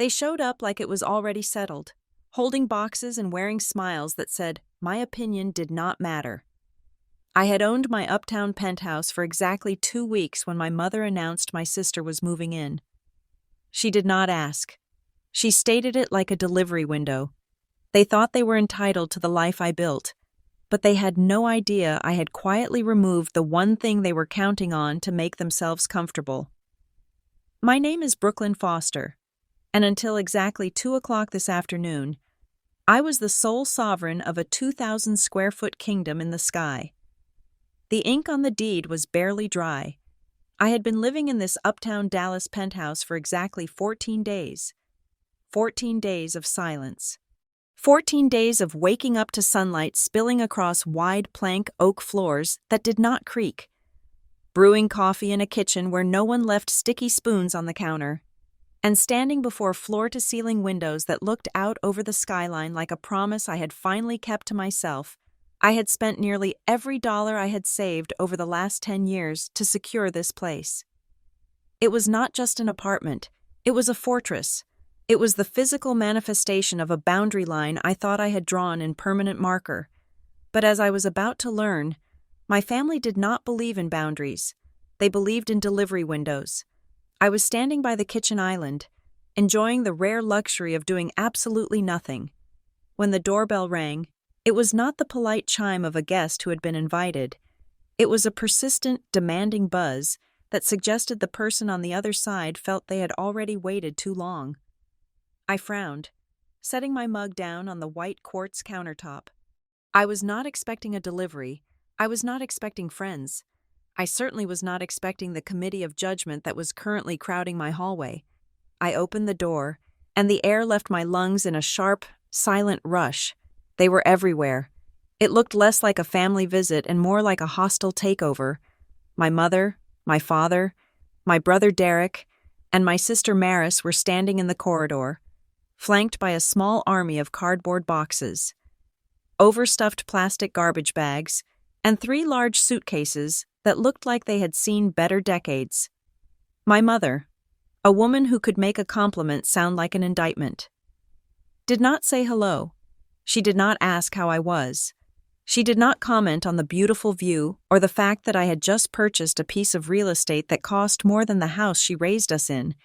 They showed up like it was already settled, holding boxes and wearing smiles that said, "My opinion did not matter." I had owned my Uptown penthouse for exactly 2 weeks when my mother announced my sister was moving in. She did not ask. She stated it like a delivery window. They thought they were entitled to the life I built, but they had no idea I had quietly removed the one thing they were counting on to make themselves comfortable. My name is Brooklyn Foster, and until exactly 2 o'clock this afternoon, I was the sole sovereign of a 2,000 square foot kingdom in the sky. The ink on the deed was barely dry. I had been living in this uptown Dallas penthouse for exactly 14 days. 14 days of silence. 14 days of waking up to sunlight spilling across wide plank oak floors that did not creak. Brewing coffee in a kitchen where no one left sticky spoons on the counter. And standing before floor-to-ceiling windows that looked out over the skyline like a promise I had finally kept to myself. I had spent nearly every dollar I had saved over the last 10 years to secure this place. It was not just an apartment, it was a fortress. It was the physical manifestation of a boundary line I thought I had drawn in permanent marker. But as I was about to learn, my family did not believe in boundaries. They believed in delivery windows. I was standing by the kitchen island, enjoying the rare luxury of doing absolutely nothing. When the doorbell rang, it was not the polite chime of a guest who had been invited. It was a persistent, demanding buzz that suggested the person on the other side felt they had already waited too long. I frowned, setting my mug down on the white quartz countertop. I was not expecting a delivery. I was not expecting friends. I certainly was not expecting the committee of judgment that was currently crowding my hallway. I opened the door, and the air left my lungs in a sharp, silent rush. They were everywhere. It looked less like a family visit and more like a hostile takeover. My mother, my father, my brother Derek, and my sister Maris were standing in the corridor, flanked by a small army of cardboard boxes, overstuffed plastic garbage bags, and 3 large suitcases that looked like they had seen better decades. My mother, a woman who could make a compliment sound like an indictment, did not say hello. She did not ask how I was. She did not comment on the beautiful view or the fact that I had just purchased a piece of real estate that cost more than the house she raised us in.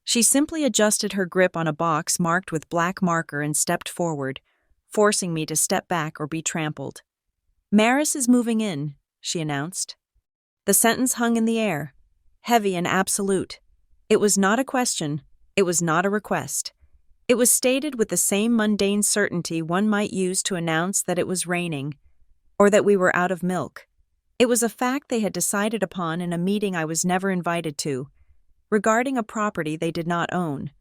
She simply adjusted her grip on a box marked with black marker and stepped forward, forcing me to step back or be trampled. "Maris is moving in," she announced. The sentence hung in the air, heavy and absolute. It was not a question. It was not a request. It was stated with the same mundane certainty one might use to announce that it was raining, or that we were out of milk. It was a fact they had decided upon in a meeting I was never invited to, regarding a property they did not own.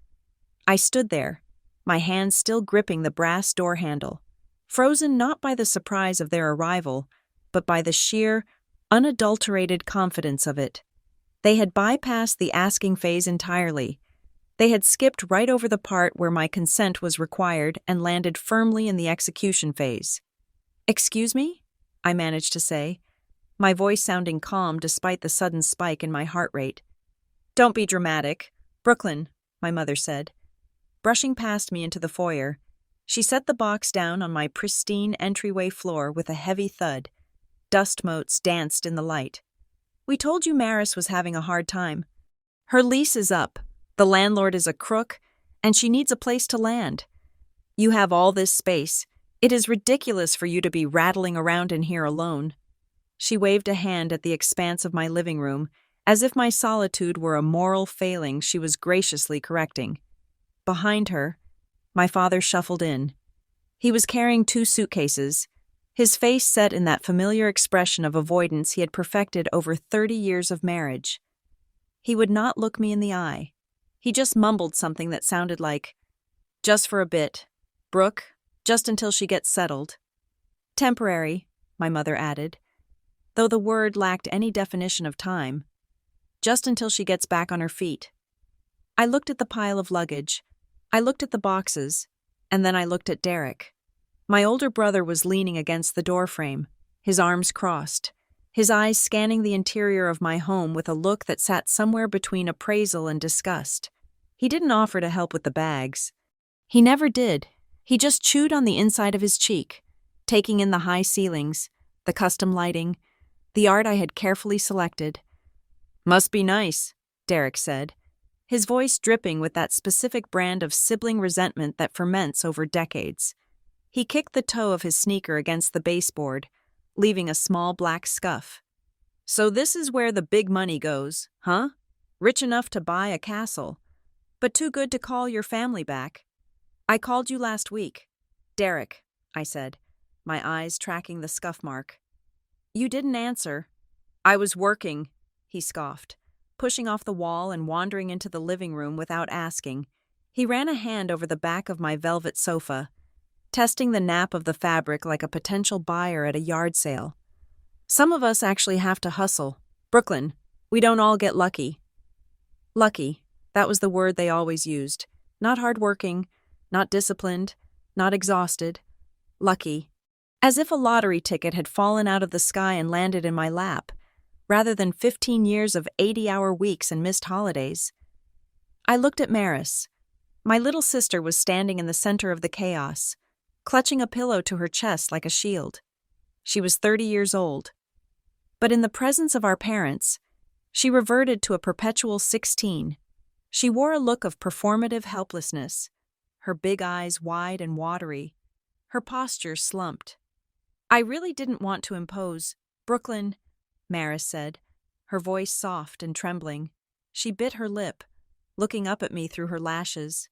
I stood there, my hands still gripping the brass door handle, frozen not by the surprise of their arrival, but by the sheer, unadulterated confidence of it. They had bypassed the asking phase entirely. They had skipped right over the part where my consent was required and landed firmly in the execution phase. "Excuse me?" I managed to say, my voice sounding calm despite the sudden spike in my heart rate. "Don't be dramatic. Brooklyn," my mother said. Brushing past me into the foyer, she set the box down on my pristine entryway floor with a heavy thud. Dust motes danced in the light. "We told you Maris was having a hard time. Her lease is up. The landlord is a crook, and she needs a place to land. You have all this space. It is ridiculous for you to be rattling around in here alone." She waved a hand at the expanse of my living room, as if my solitude were a moral failing she was graciously correcting. Behind her, my father shuffled in. He was carrying 2 suitcases, his face set in that familiar expression of avoidance he had perfected over 30 years of marriage. He would not look me in the eye. He just mumbled something that sounded like, "Just for a bit. Brooke, just until she gets settled." "Temporary," my mother added, though the word lacked any definition of time. "Just until she gets back on her feet." I looked at the pile of luggage. I looked at the boxes, and then I looked at Derek. My older brother was leaning against the doorframe, his arms crossed, his eyes scanning the interior of my home with a look that sat somewhere between appraisal and disgust. He didn't offer to help with the bags. He never did. He just chewed on the inside of his cheek, taking in the high ceilings, the custom lighting, the art I had carefully selected. "Must be nice," Derek said, his voice dripping with that specific brand of sibling resentment that ferments over decades. He kicked the toe of his sneaker against the baseboard, leaving a small black scuff. "So this is where the big money goes, huh? Rich enough to buy a castle, but too good to call your family back. I called you last week." "Derek," I said, my eyes tracking the scuff mark. "You didn't answer." "I was working," he scoffed, pushing off the wall and wandering into the living room without asking. He ran a hand over the back of my velvet sofa, testing the nap of the fabric like a potential buyer at a yard sale. "Some of us actually have to hustle. Brooklyn, we don't all get lucky." Lucky, that was the word they always used. Not hardworking, not disciplined, not exhausted. Lucky. As if a lottery ticket had fallen out of the sky and landed in my lap, rather than 15 years of 80-hour weeks and missed holidays. I looked at Maris. My little sister was standing in the center of the chaos, clutching a pillow to her chest like a shield. She was 30 years old. But in the presence of our parents, she reverted to a perpetual 16. She wore a look of performative helplessness, her big eyes wide and watery, her posture slumped. "I really didn't want to impose. Brooklyn," Maris said, her voice soft and trembling. She bit her lip, looking up at me through her lashes.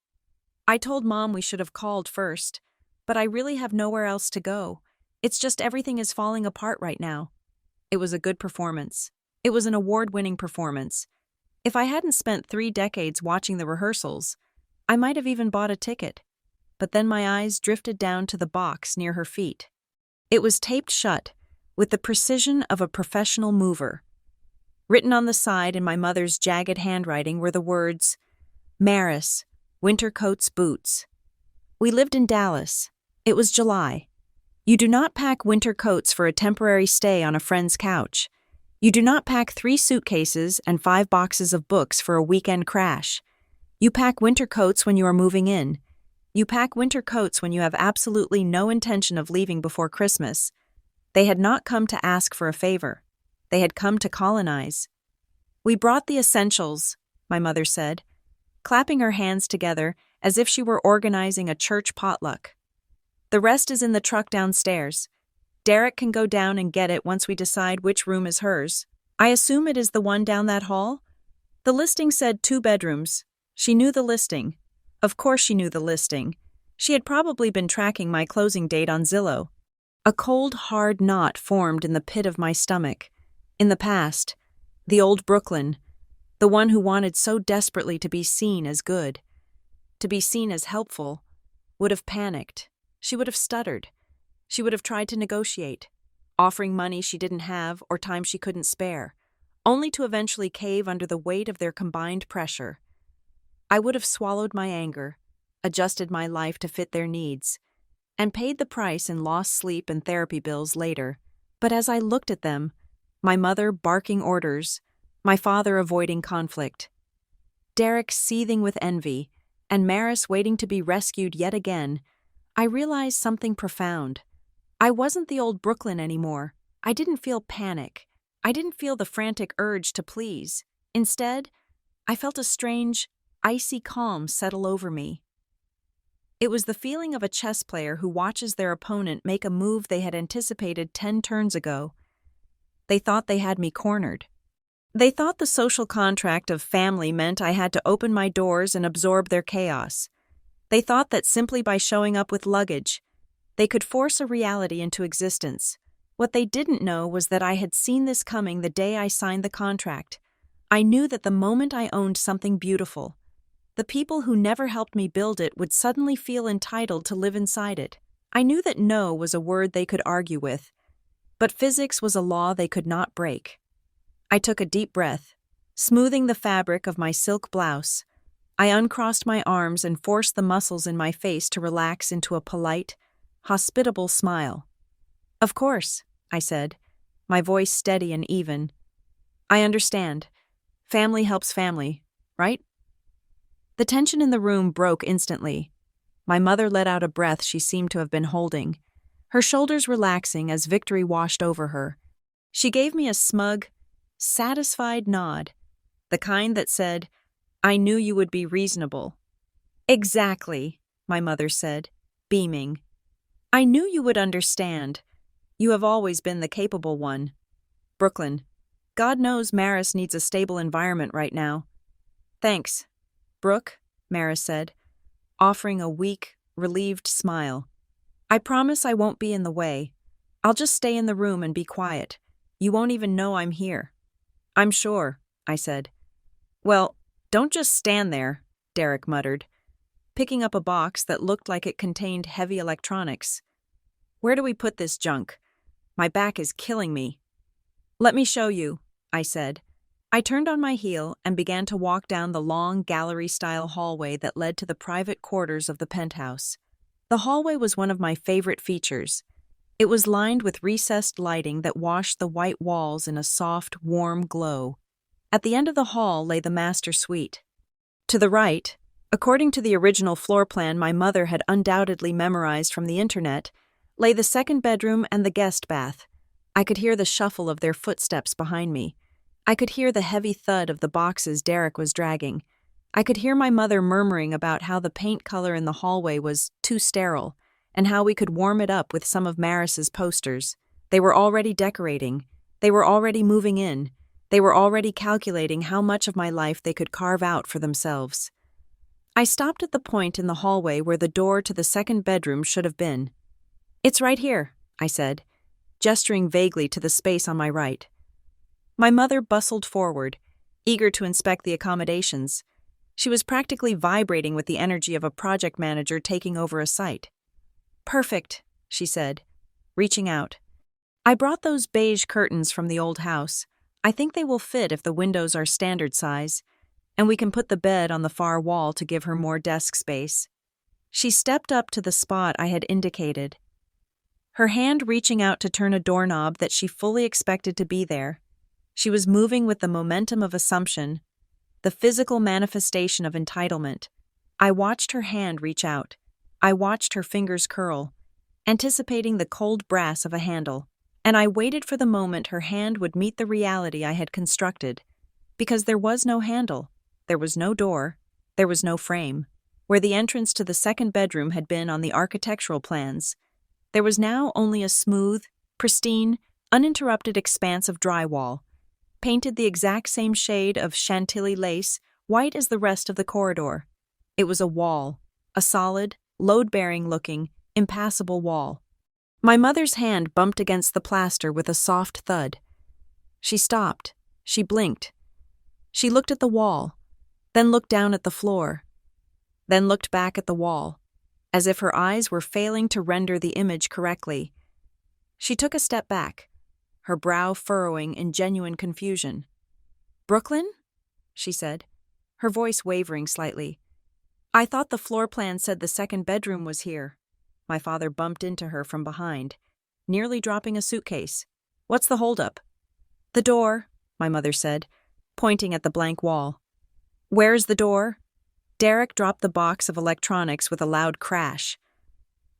"I told Mom we should have called first, but I really have nowhere else to go. It's just everything is falling apart right now." It was a good performance. It was an award-winning performance. If I hadn't spent 3 decades watching the rehearsals, I might have even bought a ticket. But then my eyes drifted down to the box near her feet. It was taped shut, with the precision of a professional mover. Written on the side in my mother's jagged handwriting were the words, "Maris, winter coats, boots." We lived in Dallas. It was July. You do not pack winter coats for a temporary stay on a friend's couch. You do not pack 3 suitcases and 5 boxes of books for a weekend crash. You pack winter coats when you are moving in. You pack winter coats when you have absolutely no intention of leaving before Christmas. They had not come to ask for a favor. They had come to colonize. "We brought the essentials," my mother said, clapping her hands together as if she were organizing a church potluck. "The rest is in the truck downstairs. Derek can go down and get it once we decide which room is hers. I assume it is the one down that hall?" The listing said 2 bedrooms. She knew the listing. Of course she knew the listing. She had probably been tracking my closing date on Zillow. A cold, hard knot formed in the pit of my stomach. In the past, the old Brooklyn, the one who wanted so desperately to be seen as good, to be seen as helpful, would have panicked. She would have stuttered. She would have tried to negotiate, offering money she didn't have or time she couldn't spare, only to eventually cave under the weight of their combined pressure. I would have swallowed my anger, adjusted my life to fit their needs, and paid the price in lost sleep and therapy bills later. But as I looked at them, my mother barking orders, my father avoiding conflict, Derek seething with envy, and Maris waiting to be rescued yet again, I realized something profound. I wasn't the old Brooklyn anymore. I didn't feel panic. I didn't feel the frantic urge to please. Instead, I felt a strange, icy calm settle over me. It was the feeling of a chess player who watches their opponent make a move they had anticipated 10 turns ago. They thought they had me cornered. They thought the social contract of family meant I had to open my doors and absorb their chaos. They thought that simply by showing up with luggage, they could force a reality into existence. What they didn't know was that I had seen this coming the day I signed the contract. I knew that the moment I owned something beautiful, the people who never helped me build it would suddenly feel entitled to live inside it. I knew that no was a word they could argue with, but physics was a law they could not break. I took a deep breath, smoothing the fabric of my silk blouse. I uncrossed my arms and forced the muscles in my face to relax into a polite, hospitable smile. "Of course," I said, my voice steady and even. "I understand. Family helps family, right?" The tension in the room broke instantly. My mother let out a breath she seemed to have been holding, her shoulders relaxing as victory washed over her. She gave me a smug, satisfied nod, the kind that said, "I knew you would be reasonable." "Exactly," my mother said, beaming. "I knew you would understand. You have always been the capable one. Brooklyn, God knows Maris needs a stable environment right now." "Thanks, Brooke," Maris said, offering a weak, relieved smile. "I promise I won't be in the way. I'll just stay in the room and be quiet. You won't even know I'm here." "I'm sure," I said. "Well, don't just stand there," Derek muttered, picking up a box that looked like it contained heavy electronics. "Where do we put this junk? My back is killing me." "Let me show you," I said. I turned on my heel and began to walk down the long gallery-style hallway that led to the private quarters of the penthouse. The hallway was one of my favorite features. It was lined with recessed lighting that washed the white walls in a soft, warm glow. At the end of the hall lay the master suite. To the right, according to the original floor plan my mother had undoubtedly memorized from the internet, lay the second bedroom and the guest bath. I could hear the shuffle of their footsteps behind me. I could hear the heavy thud of the boxes Derek was dragging. I could hear my mother murmuring about how the paint color in the hallway was too sterile, and how we could warm it up with some of Maris's posters. They were already decorating. They were already moving in. They were already calculating how much of my life they could carve out for themselves. I stopped at the point in the hallway where the door to the second bedroom should have been. "It's right here," I said, gesturing vaguely to the space on my right. My mother bustled forward, eager to inspect the accommodations. She was practically vibrating with the energy of a project manager taking over a site. "Perfect," she said, reaching out. "I brought those beige curtains from the old house. I think they will fit if the windows are standard size, and we can put the bed on the far wall to give her more desk space." She stepped up to the spot I had indicated, her hand reaching out to turn a doorknob that she fully expected to be there. She was moving with the momentum of assumption, the physical manifestation of entitlement. I watched her hand reach out. I watched her fingers curl, anticipating the cold brass of a handle, and I waited for the moment her hand would meet the reality I had constructed, because there was no handle, there was no door, there was no frame. Where the entrance to the second bedroom had been on the architectural plans, there was now only a smooth, pristine, uninterrupted expanse of drywall, painted the exact same shade of Chantilly lace, white as the rest of the corridor. It was a wall, a solid, load-bearing-looking, impassable wall. My mother's hand bumped against the plaster with a soft thud. She stopped. She blinked. She looked at the wall, then looked down at the floor, then looked back at the wall, as if her eyes were failing to render the image correctly. She took a step back, her brow furrowing in genuine confusion. "Brooklyn?" she said, her voice wavering slightly. "I thought the floor plan said the second bedroom was here." My father bumped into her from behind, nearly dropping a suitcase. "What's the holdup?" "The door," my mother said, pointing at the blank wall. "Where's the door?" Derek dropped the box of electronics with a loud crash.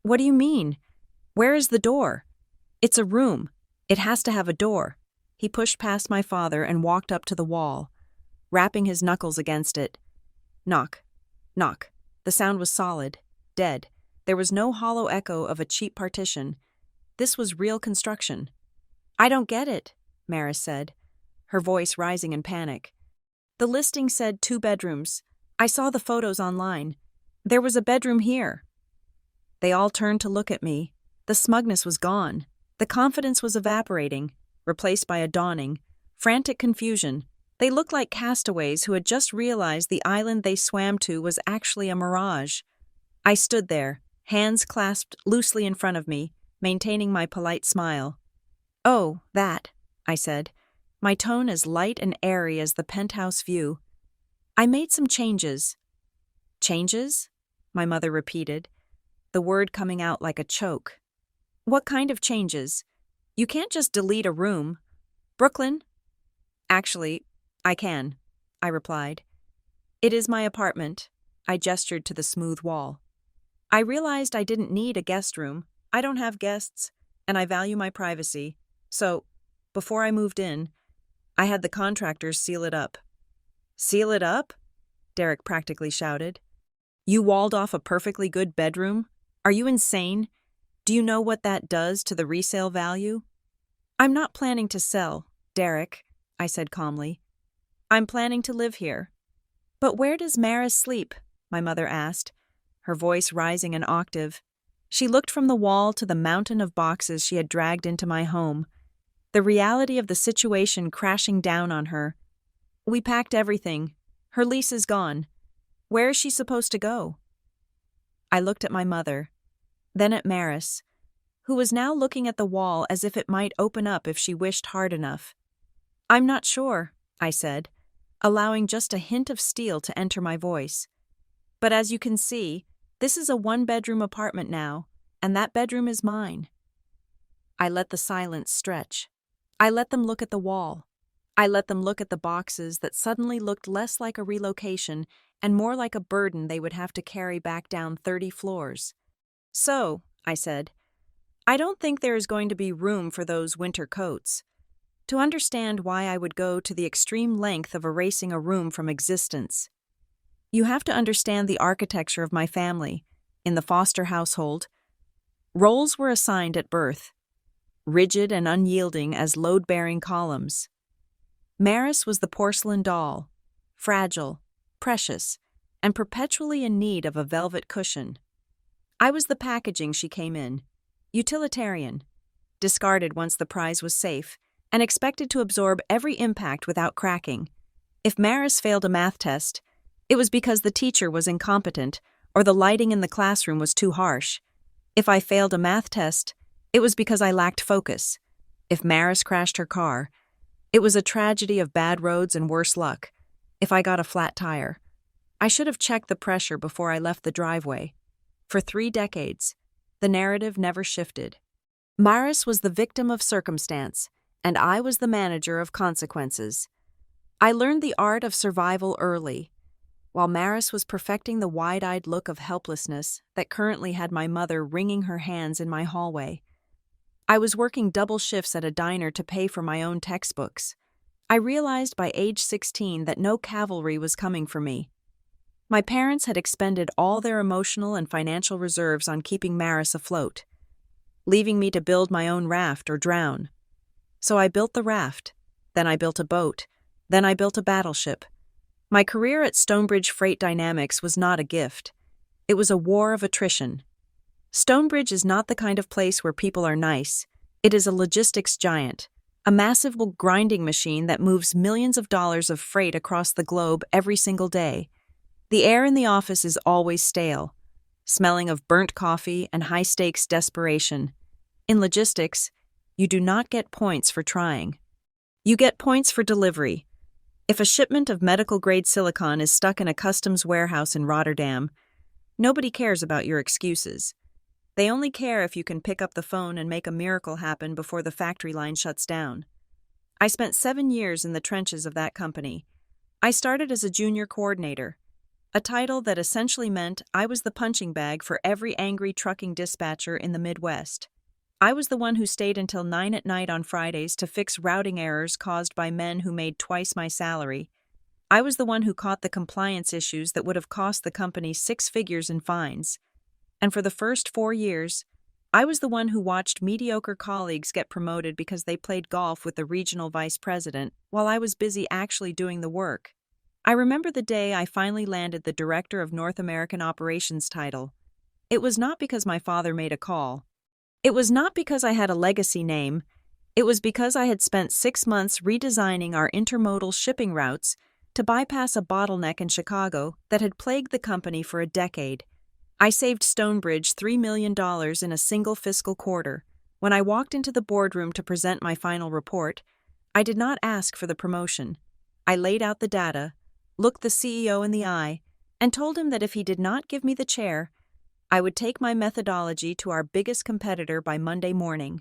"What do you mean? Where is the door?" "It's a room. It has to have a door." He pushed past my father and walked up to the wall, rapping his knuckles against it. Knock. Knock. The sound was solid, dead. There was no hollow echo of a cheap partition. This was real construction. "I don't get it," Maris said, her voice rising in panic. "The listing said 2 bedrooms. I saw the photos online. There was a bedroom here." They all turned to look at me. The smugness was gone. The confidence was evaporating, replaced by a dawning, frantic confusion. They looked like castaways who had just realized the island they swam to was actually a mirage. I stood there, hands clasped loosely in front of me, maintaining my polite smile. "Oh, that," I said, my tone as light and airy as the penthouse view. "I made some changes." "Changes?" my mother repeated, the word coming out like a choke. "What kind of changes? You can't just delete a room. Brooklyn?" "Actually, I can," I replied. "It is my apartment. I gestured to the smooth wall. I realized I didn't need a guest room. I don't have guests, and I value my privacy. So, before I moved in, I had the contractors seal it up. Seal it up? Derek practically shouted. You walled off a perfectly good bedroom? Are you insane? Do you know what that does to the resale value? I'm not planning to sell, Derek, I said calmly. I'm planning to live here. But where does Maris sleep? My mother asked, her voice rising an octave. She looked from the wall to the mountain of boxes she had dragged into my home, the reality of the situation crashing down on her. We packed everything. Her lease is gone. Where is she supposed to go? I looked at my mother, then at Maris, who was now looking at the wall as if it might open up if she wished hard enough. I'm not sure, I said, allowing just a hint of steel to enter my voice. But as you can see, this is a one-bedroom apartment now, and that bedroom is mine. I let the silence stretch. I let them look at the wall. I let them look at the boxes that suddenly looked less like a relocation and more like a burden they would have to carry back down 30 floors. So, I said, I don't think there is going to be room for those winter coats. To understand why I would go to the extreme length of erasing a room from existence, you have to understand the architecture of my family. In the foster household, roles were assigned at birth, rigid and unyielding as load-bearing columns. Maris was the porcelain doll, fragile, precious, and perpetually in need of a velvet cushion. I was the packaging she came in, utilitarian, discarded once the prize was safe, and expected to absorb every impact without cracking. If Maris failed a math test, it was because the teacher was incompetent or the lighting in the classroom was too harsh. If I failed a math test, it was because I lacked focus. If Maris crashed her car, it was a tragedy of bad roads and worse luck. If I got a flat tire, I should have checked the pressure before I left the driveway. For 3 decades, the narrative never shifted. Maris was the victim of circumstance, and I was the manager of consequences. I learned the art of survival early, while Maris was perfecting the wide-eyed look of helplessness that currently had my mother wringing her hands in my hallway. I was working double shifts at a diner to pay for my own textbooks. I realized by age 16 that no cavalry was coming for me. My parents had expended all their emotional and financial reserves on keeping Maris afloat, leaving me to build my own raft or drown. So I built the raft, then I built a boat, then I built a battleship. My career at Stonebridge Freight Dynamics was not a gift. It was a war of attrition. Stonebridge is not the kind of place where people are nice. It is a logistics giant, a massive grinding machine that moves millions of dollars of freight across the globe every single day. The air in the office is always stale, smelling of burnt coffee and high-stakes desperation. In logistics, you do not get points for trying. You get points for delivery. If a shipment of medical-grade silicon is stuck in a customs warehouse in Rotterdam, nobody cares about your excuses. They only care if you can pick up the phone and make a miracle happen before the factory line shuts down. I spent 7 years in the trenches of that company. I started as a junior coordinator, a title that essentially meant I was the punching bag for every angry trucking dispatcher in the Midwest. I was the one who stayed until 9 at night on Fridays to fix routing errors caused by men who made twice my salary. I was the one who caught the compliance issues that would have cost the company 6 figures in fines. And for the first 4 years, I was the one who watched mediocre colleagues get promoted because they played golf with the regional vice president while I was busy actually doing the work. I remember the day I finally landed the Director of North American Operations title. It was not because my father made a call. It was not because I had a legacy name. It was because I had spent 6 months redesigning our intermodal shipping routes to bypass a bottleneck in Chicago that had plagued the company for a decade. I saved Stonebridge $3 million in a single fiscal quarter. When I walked into the boardroom to present my final report, I did not ask for the promotion. I laid out the data, looked the CEO in the eye, and told him that if he did not give me the chair, I would take my methodology to our biggest competitor by Monday morning.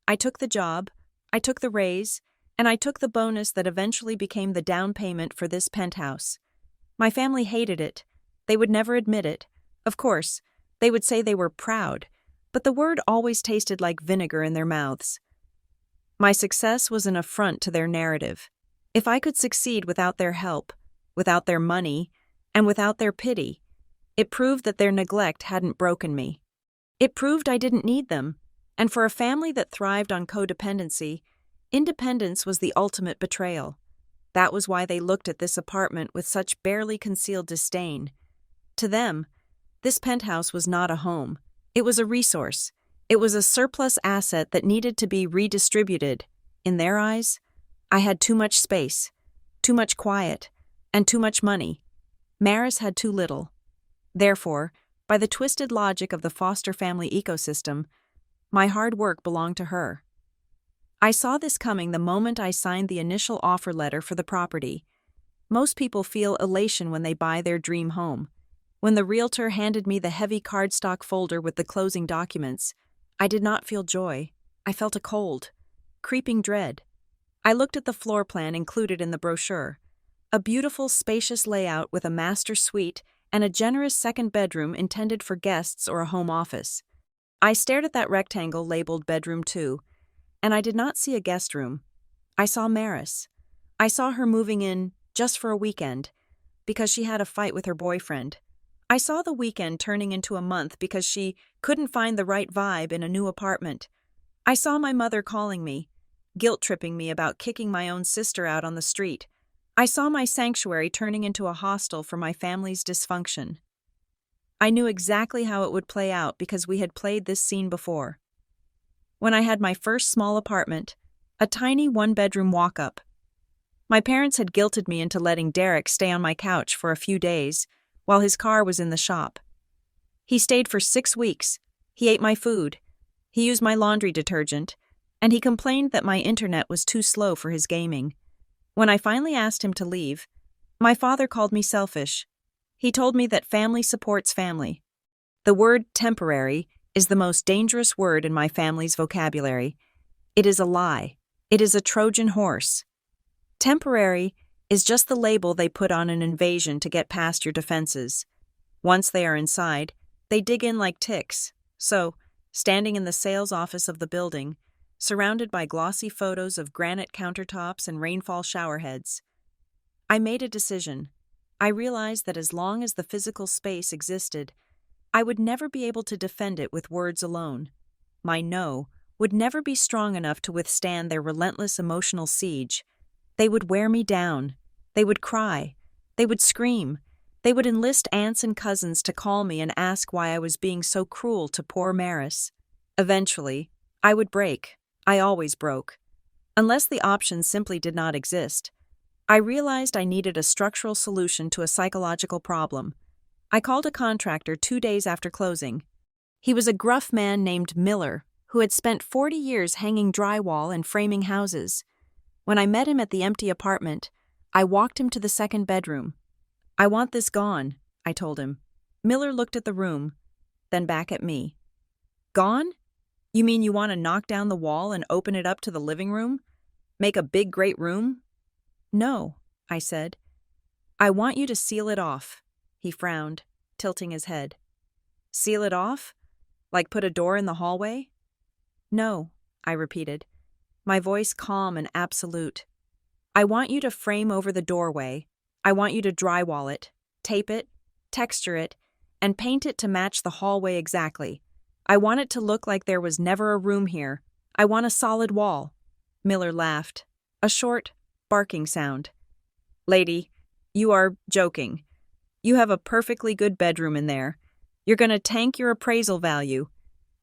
I took the job, I took the raise, and I took the bonus that eventually became the down payment for this penthouse. My family hated it, They would never admit it. Of course, they would say they were proud, but the word always tasted like vinegar in their mouths. My success was an affront to their narrative. If I could succeed without their help, without their money, and without their pity, it proved that their neglect hadn't broken me. It proved I didn't need them, and for a family that thrived on codependency, independence was the ultimate betrayal. That was why they looked at this apartment with such barely concealed disdain. To them, this penthouse was not a home. It was a resource. It was a surplus asset that needed to be redistributed. In their eyes, I had too much space, too much quiet, and too much money. Maris had too little. Therefore, by the twisted logic of the foster family ecosystem, my hard work belonged to her. I saw this coming the moment I signed the initial offer letter for the property. Most people feel elation when they buy their dream home. When the realtor handed me the heavy cardstock folder with the closing documents, I did not feel joy. I felt a cold, creeping dread. I looked at the floor plan included in the brochure, a beautiful, spacious layout with a master suite and a generous second bedroom intended for guests or a home office. I stared at that rectangle labeled Bedroom 2, and I did not see a guest room. I saw Maris. I saw her moving in just for a weekend, because she had a fight with her boyfriend. I saw the weekend turning into a month because she couldn't find the right vibe in a new apartment. I saw my mother calling me, guilt-tripping me about kicking my own sister out on the street. I saw my sanctuary turning into a hostel for my family's dysfunction. I knew exactly how it would play out because we had played this scene before. When I had my first small apartment, a tiny one-bedroom walk-up. My parents had guilted me into letting Derek stay on my couch for a few days while his car was in the shop. He stayed for 6 weeks. He ate my food. He used my laundry detergent, and he complained that my internet was too slow for his gaming. When I finally asked him to leave, my father called me selfish. He told me that family supports family. The word temporary is the most dangerous word in my family's vocabulary. It is a lie. It is a Trojan horse. Temporary is just the label they put on an invasion to get past your defenses. Once they are inside, they dig in like ticks. So, standing in the sales office of the building, surrounded by glossy photos of granite countertops and rainfall showerheads, I made a decision. I realized that as long as the physical space existed, I would never be able to defend it with words alone. My no would never be strong enough to withstand their relentless emotional siege. They would wear me down. They would cry. They would scream. They would enlist aunts and cousins to call me and ask why I was being so cruel to poor Maris. Eventually, I would break. I always broke. Unless the option simply did not exist. I realized I needed a structural solution to a psychological problem. I called a contractor 2 days after closing. He was a gruff man named Miller, who had spent 40 years hanging drywall and framing houses. When I met him at the empty apartment, I walked him to the second bedroom. "I want this gone," I told him. Miller looked at the room, then back at me. "Gone? You mean you want to knock down the wall and open it up to the living room? Make a big, great room?" "No," I said. "I want you to seal it off." He frowned, tilting his head. "Seal it off? Like put a door in the hallway?" "No," I repeated, my voice calm and absolute. "I want you to frame over the doorway. I want you to drywall it, tape it, texture it, and paint it to match the hallway exactly. I want it to look like there was never a room here. I want a solid wall." Miller laughed, a short, barking sound. "Lady, you are joking. You have a perfectly good bedroom in there. You're going to tank your appraisal value.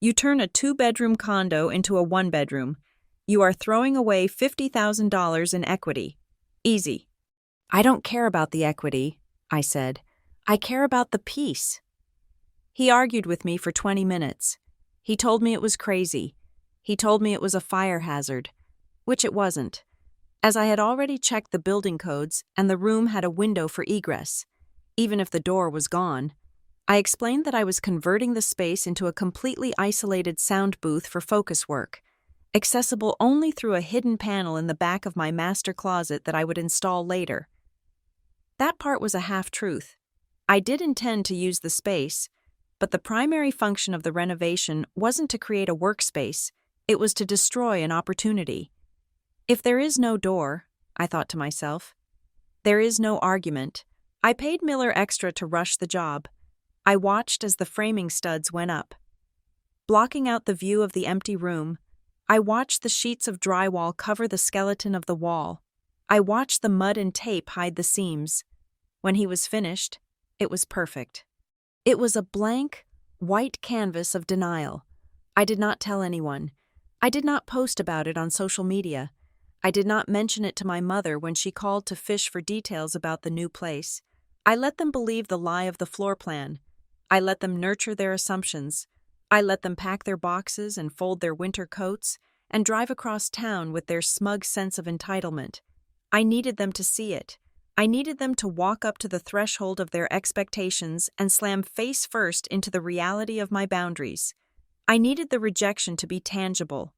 You turn a 2-bedroom condo into a 1-bedroom. You are throwing away $50,000 in equity. Easy." "I don't care about the equity," I said. "I care about the peace." He argued with me for 20 minutes. He told me it was crazy. He told me it was a fire hazard, which it wasn't, as I had already checked the building codes and the room had a window for egress, even if the door was gone. I explained that I was converting the space into a completely isolated sound booth for focus work, accessible only through a hidden panel in the back of my master closet that I would install later. That part was a half-truth. I did intend to use the space, but the primary function of the renovation wasn't to create a workspace, it was to destroy an opportunity. If there is no door, I thought to myself, there is no argument. I paid Miller extra to rush the job. I watched as the framing studs went up. Blocking out the view of the empty room, I watched the sheets of drywall cover the skeleton of the wall. I watched the mud and tape hide the seams. When he was finished, it was perfect. It was a blank, white canvas of denial. I did not tell anyone. I did not post about it on social media. I did not mention it to my mother when she called to fish for details about the new place. I let them believe the lie of the floor plan. I let them nurture their assumptions. I let them pack their boxes and fold their winter coats and drive across town with their smug sense of entitlement. I needed them to see it. I needed them to walk up to the threshold of their expectations and slam face first into the reality of my boundaries. I needed the rejection to be tangible.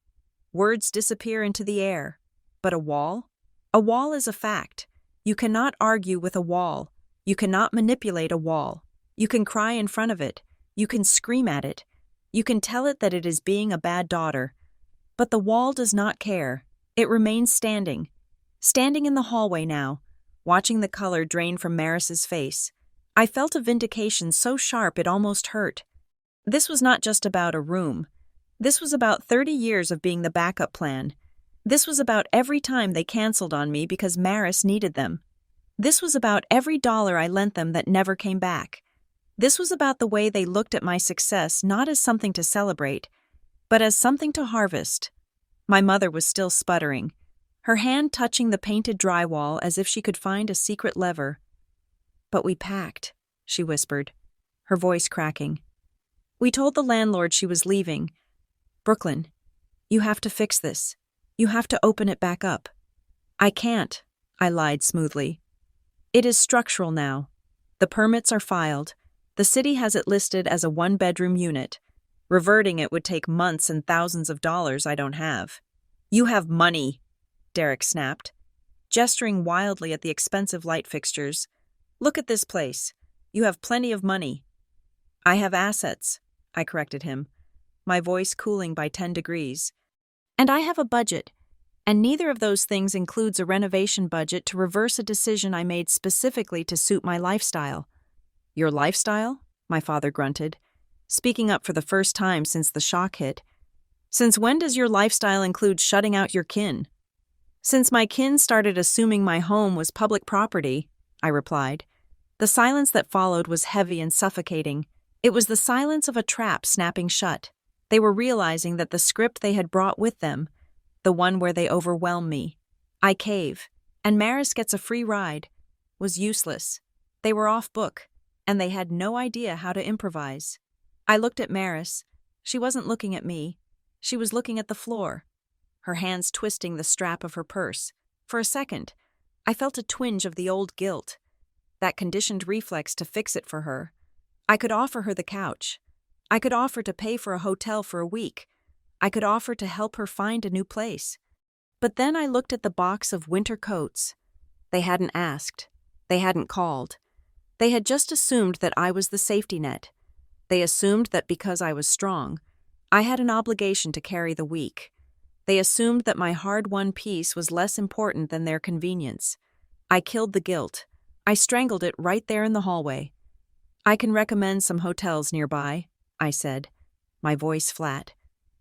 Words disappear into the air. But a wall? A wall is a fact. You cannot argue with a wall. You cannot manipulate a wall. You can cry in front of it. You can scream at it. You can tell it that it is being a bad daughter. But the wall does not care. It remains standing. Standing in the hallway now, watching the color drain from Maris's face. I felt a vindication so sharp it almost hurt. This was not just about a room. This was about 30 years of being the backup plan. This was about every time they canceled on me because Maris needed them. This was about every dollar I lent them that never came back. This was about the way they looked at my success not as something to celebrate, but as something to harvest. My mother was still sputtering, her hand touching the painted drywall as if she could find a secret lever. "But we packed," she whispered, her voice cracking. "We told the landlord she was leaving. Brooklyn, you have to fix this. You have to open it back up." "I can't," I lied smoothly. "It is structural now. The permits are filed. The city has it listed as a one-bedroom unit. Reverting it would take months and thousands of dollars I don't have." "You have money," Derek snapped, gesturing wildly at the expensive light fixtures. "Look at this place. You have plenty of money." "I have assets," I corrected him, my voice cooling by 10 degrees. "And I have a budget, and neither of those things includes a renovation budget to reverse a decision I made specifically to suit my lifestyle." "Your lifestyle?" my father grunted, speaking up for the first time since the shock hit. "Since when does your lifestyle include shutting out your kin?" "Since my kin started assuming my home was public property," I replied. The silence that followed was heavy and suffocating. It was the silence of a trap snapping shut. They were realizing that the script they had brought with them, the one where they overwhelm me, I cave, and Maris gets a free ride, was useless. They were off book, and they had no idea how to improvise. I looked at Maris. She wasn't looking at me. She was looking at the floor, her hands twisting the strap of her purse. For a second, I felt a twinge of the old guilt, that conditioned reflex to fix it for her. I could offer her the couch. I could offer to pay for a hotel for a week. I could offer to help her find a new place. But then I looked at the box of winter coats. They hadn't asked. They hadn't called. They had just assumed that I was the safety net. They assumed that because I was strong, I had an obligation to carry the weak. They assumed that my hard-won peace was less important than their convenience. I killed the guilt. I strangled it right there in the hallway. "I can recommend some hotels nearby," I said, my voice flat.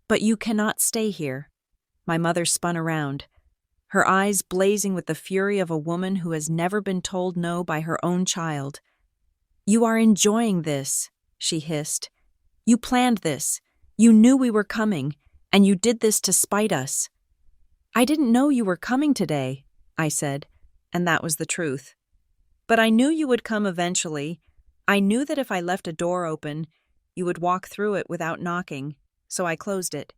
"But you cannot stay here." My mother spun around, her eyes blazing with the fury of a woman who has never been told no by her own child. "You are enjoying this," she hissed. "You planned this. You knew we were coming, and you did this to spite us." "I didn't know you were coming today," I said, and that was the truth. "But I knew you would come eventually. I knew that if I left a door open, you would walk through it without knocking, so I closed it."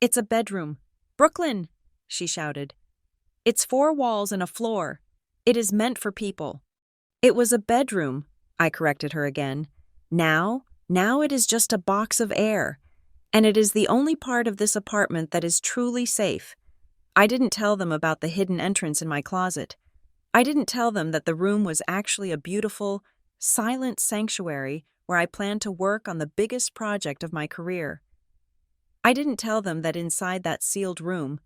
"It's a bedroom. Brooklyn!" she shouted. "It's 4 walls and a floor. It is meant for people." "It was a bedroom," I corrected her again. Now it is just a box of air, and it is the only part of this apartment that is truly safe." I didn't tell them about the hidden entrance in my closet. I didn't tell them that the room was actually a beautiful, silent sanctuary where I planned to work on the biggest project of my career. I didn't tell them that inside that sealed room,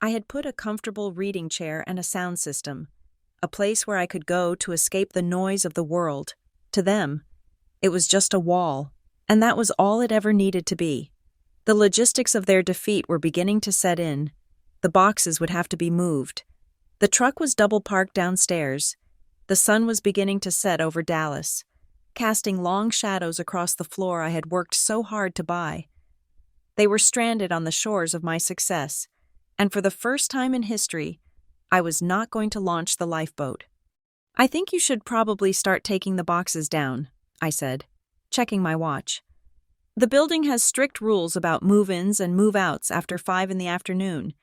I had put a comfortable reading chair and a sound system, a place where I could go to escape the noise of the world. To them, it was just a wall, and that was all it ever needed to be. The logistics of their defeat were beginning to set in. The boxes would have to be moved. The truck was double parked downstairs. The sun was beginning to set over Dallas, casting long shadows across the floor I had worked so hard to buy. They were stranded on the shores of my success, and for the first time in history, I was not going to launch the lifeboat. "I think you should probably start taking the boxes down," I said, checking my watch. "The building has strict rules about move-ins and move-outs after 5 in the afternoon.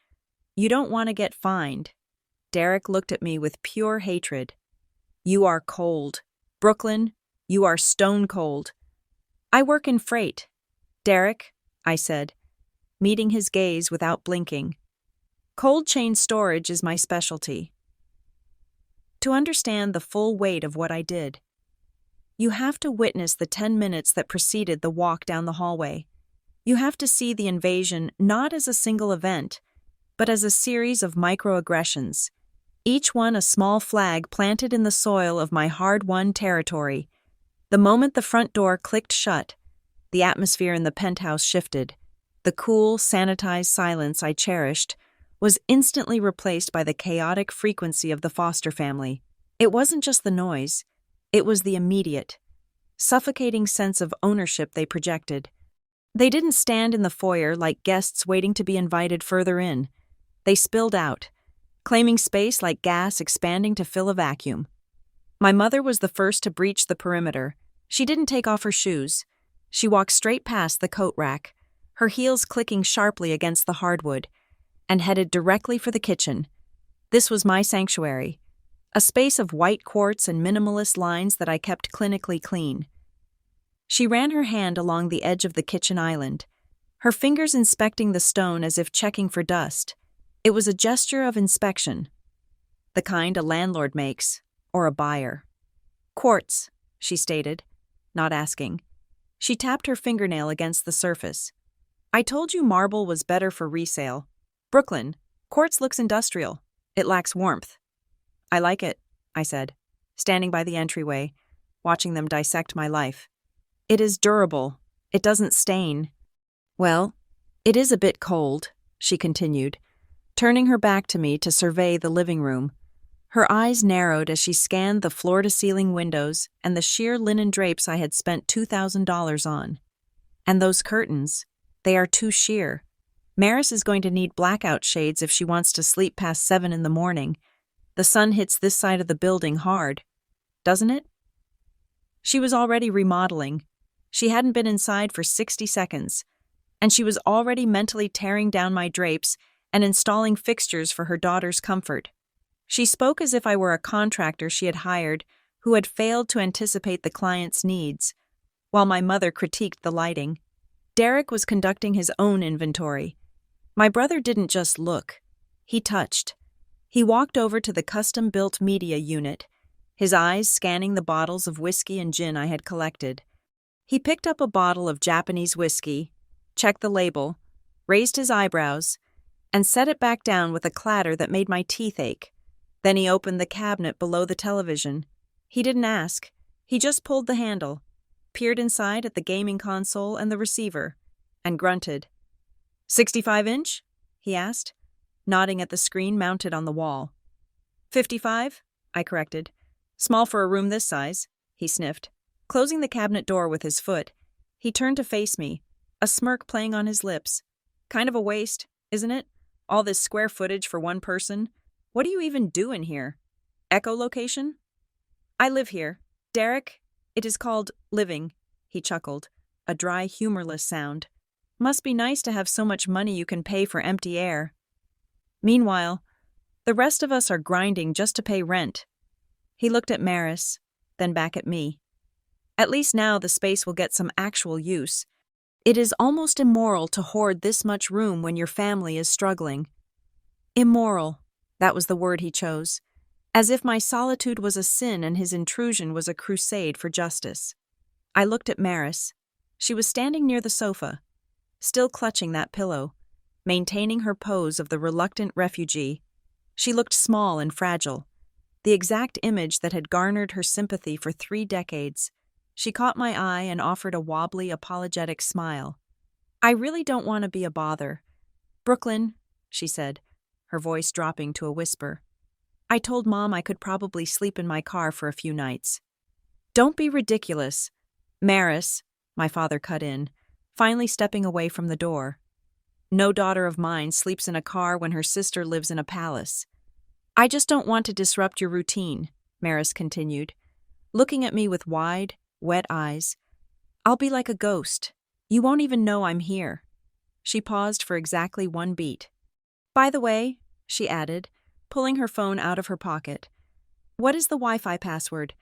You don't want to get fined." Derek looked at me with pure hatred. "You are cold. Brooklyn, you are stone cold." "I work in freight." "Derek," I said, meeting his gaze without blinking. "Cold chain storage is my specialty." To understand the full weight of what I did, you have to witness the 10 minutes that preceded the walk down the hallway. You have to see the invasion not as a single event, but as a series of microaggressions, each one a small flag planted in the soil of my hard-won territory. The moment the front door clicked shut, the atmosphere in the penthouse shifted. The cool, sanitized silence I cherished was instantly replaced by the chaotic frequency of the Foster family. It wasn't just the noise, it was the immediate, suffocating sense of ownership they projected. They didn't stand in the foyer like guests waiting to be invited further in. They spilled out, claiming space like gas expanding to fill a vacuum. My mother was the first to breach the perimeter. She didn't take off her shoes. She walked straight past the coat rack, her heels clicking sharply against the hardwood, and headed directly for the kitchen. This was my sanctuary, a space of white quartz and minimalist lines that I kept clinically clean. She ran her hand along the edge of the kitchen island, her fingers inspecting the stone as if checking for dust. It was a gesture of inspection, the kind a landlord makes, or a buyer. "Quartz," she stated, not asking. She tapped her fingernail against the surface. "I told you marble was better for resale. Brooklyn, quartz looks industrial. It lacks warmth." "I like it," I said, standing by the entryway, watching them dissect my life. "It is durable. It doesn't stain." "Well, it is a bit cold," she continued, turning her back to me to survey the living room. Her eyes narrowed as she scanned the floor-to-ceiling windows and the sheer linen drapes I had spent $2,000 on. "And those curtains, they are too sheer. Maris is going to need blackout shades if she wants to sleep past 7 in the morning. The sun hits this side of the building hard, doesn't it?" She was already remodeling. She hadn't been inside for 60 seconds, and she was already mentally tearing down my drapes and installing fixtures for her daughter's comfort. She spoke as if I were a contractor she had hired who had failed to anticipate the client's needs, while my mother critiqued the lighting. Derek was conducting his own inventory. My brother didn't just look, he touched. He walked over to the custom-built media unit, his eyes scanning the bottles of whiskey and gin I had collected. He picked up a bottle of Japanese whiskey, checked the label, raised his eyebrows, and set it back down with a clatter that made my teeth ache. Then he opened the cabinet below the television. He didn't ask. He just pulled the handle, peered inside at the gaming console and the receiver, and grunted. 65-inch? He asked, nodding at the screen mounted on the wall. 55? I corrected. Small for a room this size, he sniffed. Closing the cabinet door with his foot, he turned to face me, a smirk playing on his lips. Kind of a waste, isn't it? All this square footage for one person. What do you even do in here? Echolocation? I live here. Derek, it is called living, he chuckled, a dry, humorless sound. Must be nice to have so much money you can pay for empty air. Meanwhile, the rest of us are grinding just to pay rent. He looked at Maris, then back at me. At least now the space will get some actual use. It is almost immoral to hoard this much room when your family is struggling. Immoral, that was the word he chose. as if my solitude was a sin and his intrusion was a crusade for justice. I looked at Maris. She was standing near the sofa, still clutching that pillow, maintaining her pose of the reluctant refugee. She looked small and fragile, the exact image that had garnered her sympathy for 3 decades. She caught my eye and offered a wobbly, apologetic smile. "I really don't want to be a bother. Brooklyn," she said, her voice dropping to a whisper. "I told Mom I could probably sleep in my car for a few nights." "Don't be ridiculous." "Maris," my father cut in, finally stepping away from the door. "No daughter of mine sleeps in a car when her sister lives in a palace." "I just don't want to disrupt your routine," Maris continued, looking at me with wide, wet eyes. "I'll be like a ghost. You won't even know I'm here." She paused for exactly 1 beat. "By the way," she added, pulling her phone out of her pocket, "what is the Wi-Fi password?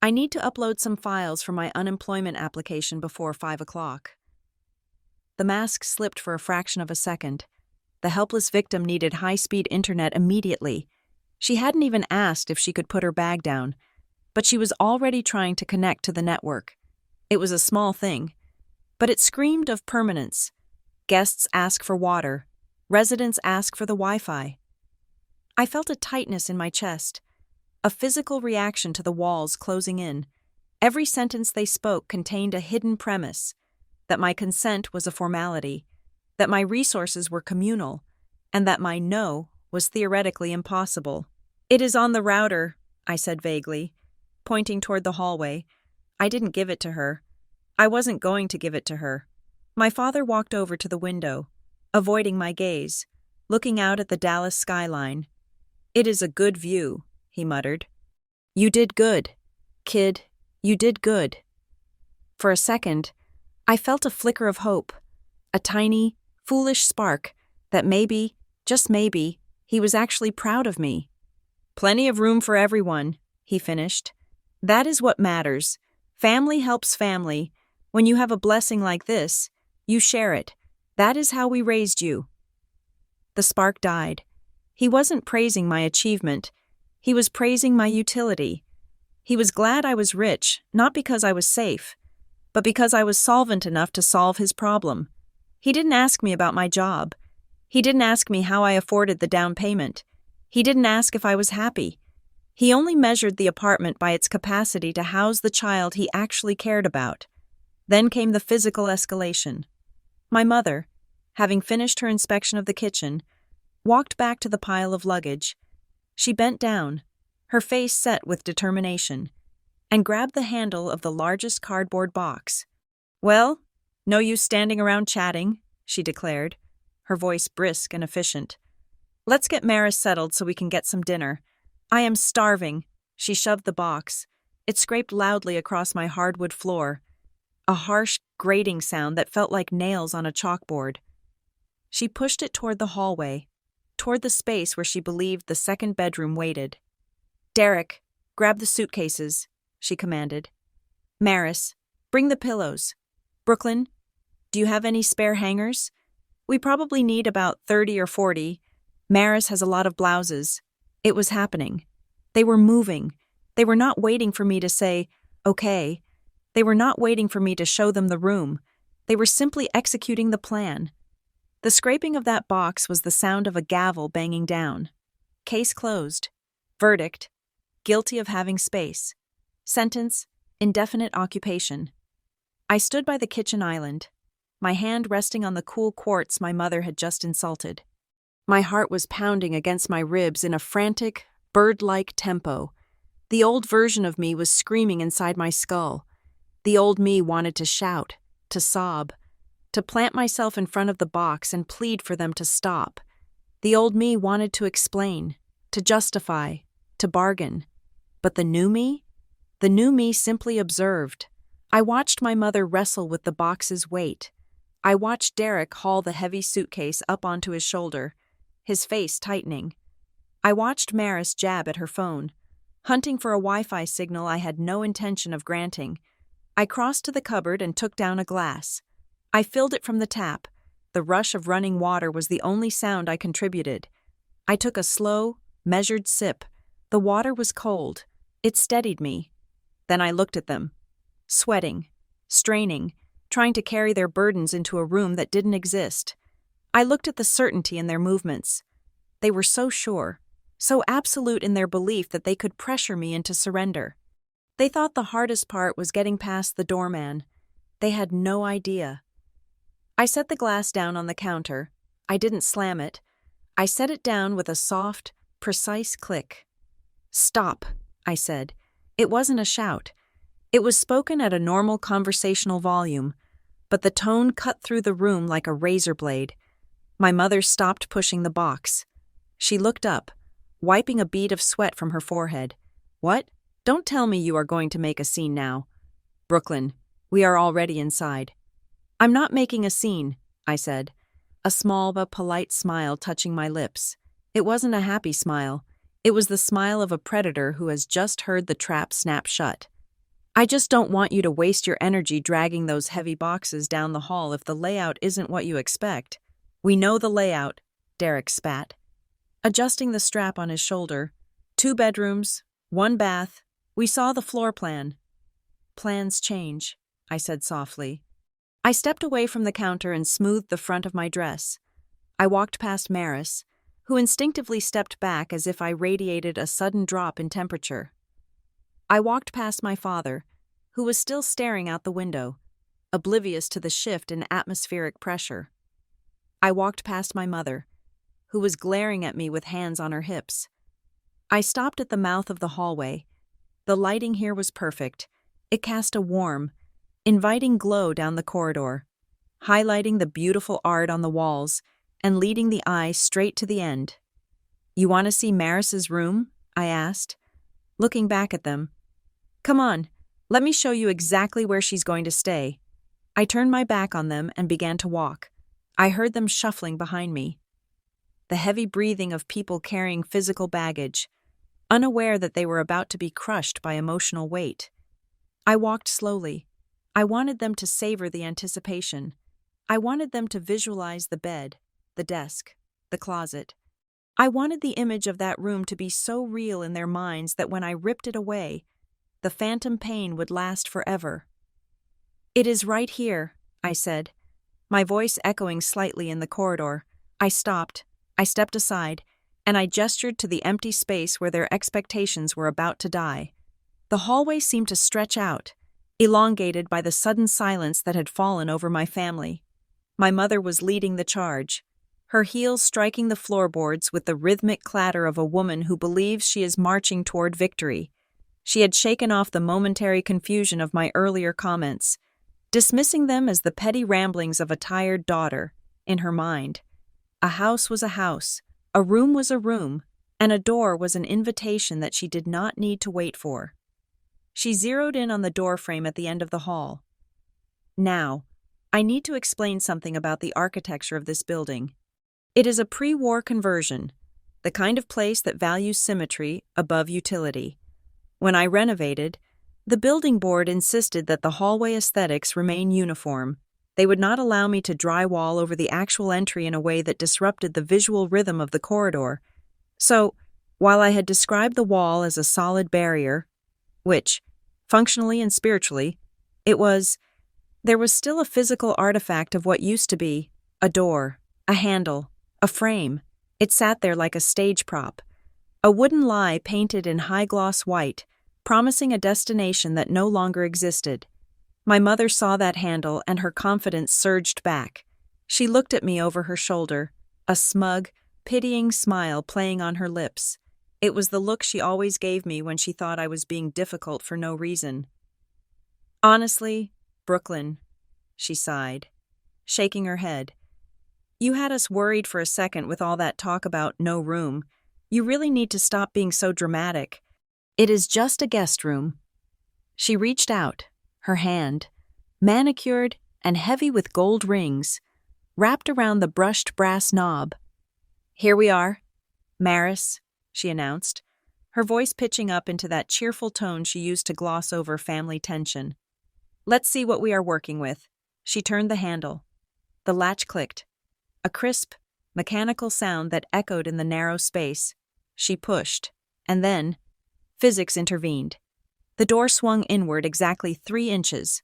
I need to upload some files for my unemployment application before 5 o'clock." The mask slipped for a fraction of a second. The helpless victim needed high-speed internet immediately. She hadn't even asked if she could put her bag down, but she was already trying to connect to the network. It was a small thing, but it screamed of permanence. Guests ask for water. Residents ask for the Wi-Fi. I felt a tightness in my chest, a physical reaction to the walls closing in. Every sentence they spoke contained a hidden premise, that my consent was a formality, that my resources were communal, and that my no was theoretically impossible. "It is on the router," I said vaguely, pointing toward the hallway. I didn't give it to her. I wasn't going to give it to her. My father walked over to the window, avoiding my gaze, looking out at the Dallas skyline. "It is a good view," he muttered. "You did good, kid, you did good." For a second, I felt a flicker of hope, a tiny, foolish spark that maybe, just maybe, he was actually proud of me. "Plenty of room for everyone," he finished. "That is what matters. Family helps family. When you have a blessing like this, you share it. That is how we raised you." The spark died. He wasn't praising my achievement. He was praising my utility. He was glad I was rich, not because I was safe, but because I was solvent enough to solve his problem. He didn't ask me about my job. He didn't ask me how I afforded the down payment. He didn't ask if I was happy. He only measured the apartment by its capacity to house the child he actually cared about. Then came the physical escalation. My mother, having finished her inspection of the kitchen, walked back to the pile of luggage. She bent down, her face set with determination, and grabbed the handle of the largest cardboard box. "Well, no use standing around chatting," she declared, her voice brisk and efficient. "Let's get Maris settled so we can get some dinner. I am starving." She shoved the box. It scraped loudly across my hardwood floor, a harsh, grating sound that felt like nails on a chalkboard. She pushed it toward the hallway, toward the space where she believed the second bedroom waited. "Derek, grab the suitcases," she commanded. "Maris, bring the pillows. Brooklyn, do you have any spare hangers? We probably need about 30 or 40. Maris has a lot of blouses." It was happening. They were moving. They were not waiting for me to say, "Okay." They were not waiting for me to show them the room. They were simply executing the plan. The scraping of that box was the sound of a gavel banging down. Case closed. Verdict: guilty of having space. Sentence: indefinite occupation. I stood by the kitchen island, my hand resting on the cool quartz my mother had just insulted. My heart was pounding against my ribs in a frantic, bird-like tempo. The old version of me was screaming inside my skull. The old me wanted to shout, to sob, to plant myself in front of the box and plead for them to stop. The old me wanted to explain, to justify, to bargain. But the new me? The new me simply observed. I watched my mother wrestle with the box's weight. I watched Derek haul the heavy suitcase up onto his shoulder, his face tightening. I watched Maris jab at her phone, hunting for a Wi-Fi signal I had no intention of granting. I crossed to the cupboard and took down a glass. I filled it from the tap. The rush of running water was the only sound I contributed. I took a slow, measured sip, The water was cold. It steadied me. Then I looked at them, sweating, straining, trying to carry their burdens into a room that didn't exist. I looked at the certainty in their movements. They were so sure, so absolute in their belief that they could pressure me into surrender. They thought the hardest part was getting past the doorman. They had no idea. I set the glass down on the counter. I didn't slam it. I set it down with a soft, precise click. "Stop," I said. It wasn't a shout. It was spoken at a normal conversational volume, but the tone cut through the room like a razor blade. My mother stopped pushing the box. She looked up, wiping a bead of sweat from her forehead. "What? Don't tell me you are going to make a scene now." "Brooklyn, we are already inside." "I'm not making a scene," I said, a small but polite smile touching my lips. It wasn't a happy smile. It was the smile of a predator who has just heard the trap snap shut. "I just don't want you to waste your energy dragging those heavy boxes down the hall if the layout isn't what you expect." "We know the layout," Derek spat, adjusting the strap on his shoulder. 2 bedrooms, 1 bath. We saw the floor plan." "Plans change," I said softly. I stepped away from the counter and smoothed the front of my dress. I walked past Maris, who instinctively stepped back as if I radiated a sudden drop in temperature. I walked past my father, who was still staring out the window, oblivious to the shift in atmospheric pressure. I walked past my mother, who was glaring at me with hands on her hips. I stopped at the mouth of the hallway. The lighting here was perfect. It cast a warm, inviting glow down the corridor, highlighting the beautiful art on the walls and leading the eye straight to the end. "You want to see Maris's room?" I asked, looking back at them. "Come on, let me show you exactly where she's going to stay." I turned my back on them and began to walk. I heard them shuffling behind me. The heavy breathing of people carrying physical baggage, unaware that they were about to be crushed by emotional weight. I walked slowly. I wanted them to savor the anticipation. I wanted them to visualize the bed, the desk, the closet. I wanted the image of that room to be so real in their minds that when I ripped it away, the phantom pain would last forever. "It is right here," I said, my voice echoing slightly in the corridor. I stopped, I stepped aside, and I gestured to the empty space where their expectations were about to die. The hallway seemed to stretch out, elongated by the sudden silence that had fallen over my family. My mother was leading the charge, her heels striking the floorboards with the rhythmic clatter of a woman who believes she is marching toward victory. She had shaken off the momentary confusion of my earlier comments, dismissing them as the petty ramblings of a tired daughter. In her mind, a house was a house, a room was a room, and a door was an invitation that she did not need to wait for. She zeroed in on the doorframe at the end of the hall. "Now, I need to explain something about the architecture of this building. It is a pre-war conversion, the kind of place that values symmetry above utility. When I renovated, the building board insisted that the hallway aesthetics remain uniform. They would not allow me to drywall over the actual entry in a way that disrupted the visual rhythm of the corridor. So, while I had described the wall as a solid barrier, which, functionally and spiritually, it was, there was still a physical artifact of what used to be a door, a handle, a frame. It sat there like a stage prop, a wooden lie painted in high-gloss white, promising a destination that no longer existed. My mother saw that handle and her confidence surged back. She looked at me over her shoulder, a smug, pitying smile playing on her lips. It was the look she always gave me when she thought I was being difficult for no reason. "Honestly, Brooklyn," she sighed, shaking her head. "You had us worried for a second with all that talk about no room. You really need to stop being so dramatic. It is just a guest room." She reached out, her hand, manicured and heavy with gold rings, wrapped around the brushed brass knob. "Here we are, Maris," she announced, her voice pitching up into that cheerful tone she used to gloss over family tension. "Let's see what we are working with." She turned the handle. The latch clicked, a crisp, mechanical sound that echoed in the narrow space. She pushed, and then, Physics intervened. The door swung inward exactly 3 inches.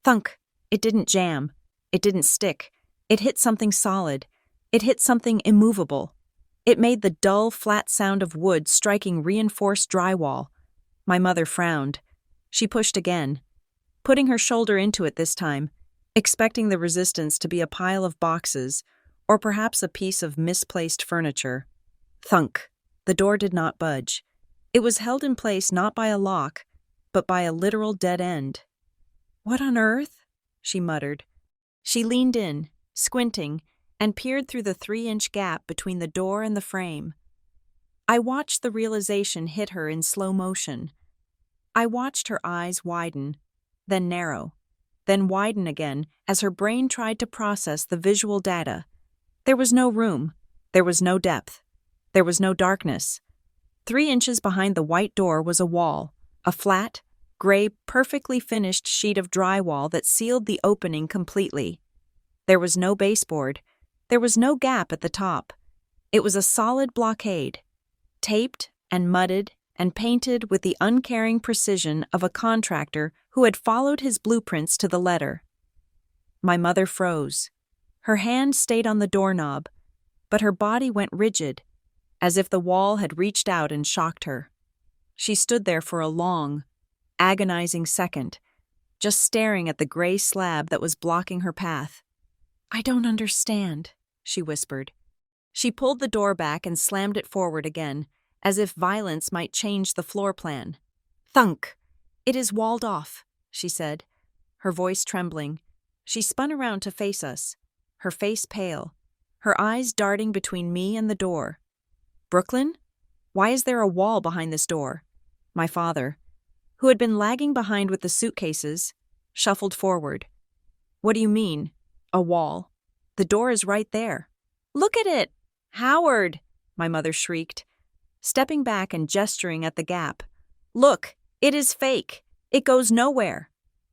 Thunk! It didn't jam. It didn't stick. It hit something solid. It hit something immovable. It made the dull, flat sound of wood striking reinforced drywall. My mother frowned. She pushed again, putting her shoulder into it this time, expecting the resistance to be a pile of boxes or perhaps a piece of misplaced furniture. Thunk! The door did not budge. It was held in place not by a lock, but by a literal dead end. "What on earth?" she muttered. She leaned in, squinting, and peered through the 3-inch gap between the door and the frame. I watched the realization hit her in slow motion. I watched her eyes widen, then narrow, then widen again as her brain tried to process the visual data. There was no room. There was no depth. There was no darkness. 3 inches behind the white door was a wall, a flat, gray, perfectly finished sheet of drywall that sealed the opening completely. There was no baseboard. There was no gap at the top. It was a solid blockade, taped and mudded and painted with the uncaring precision of a contractor who had followed his blueprints to the letter. My mother froze. Her hand stayed on the doorknob, but her body went rigid, as if the wall had reached out and shocked her. She stood there for a long, agonizing second, just staring at the gray slab that was blocking her path. "I don't understand," she whispered. She pulled the door back and slammed it forward again, as if violence might change the floor plan. "Thunk! It is walled off," she said, her voice trembling. She spun around to face us, her face pale, her eyes darting between me and the door. "Brooklyn? Why is there a wall behind this door?" My father, who had been lagging behind with the suitcases, shuffled forward. "What do you mean, a wall? The door is right there." "Look at it! Howard!" my mother shrieked, stepping back and gesturing at the gap. "Look, it is fake. It goes nowhere."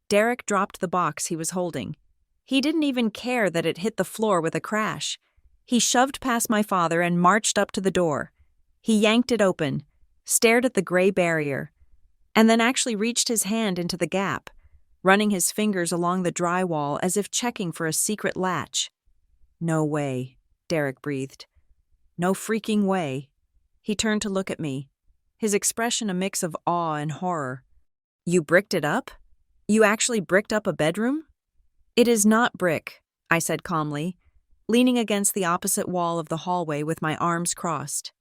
Derek dropped the box he was holding. He didn't even care that it hit the floor with a crash. He shoved past my father and marched up to the door. He yanked it open, stared at the gray barrier, and then actually reached his hand into the gap, running his fingers along the drywall as if checking for a secret latch. "No way," Derek breathed. "No freaking way." He turned to look at me, his expression a mix of awe and horror. "You bricked it up? You actually bricked up a bedroom?" "It is not brick," I said calmly, leaning against the opposite wall of the hallway with my arms crossed.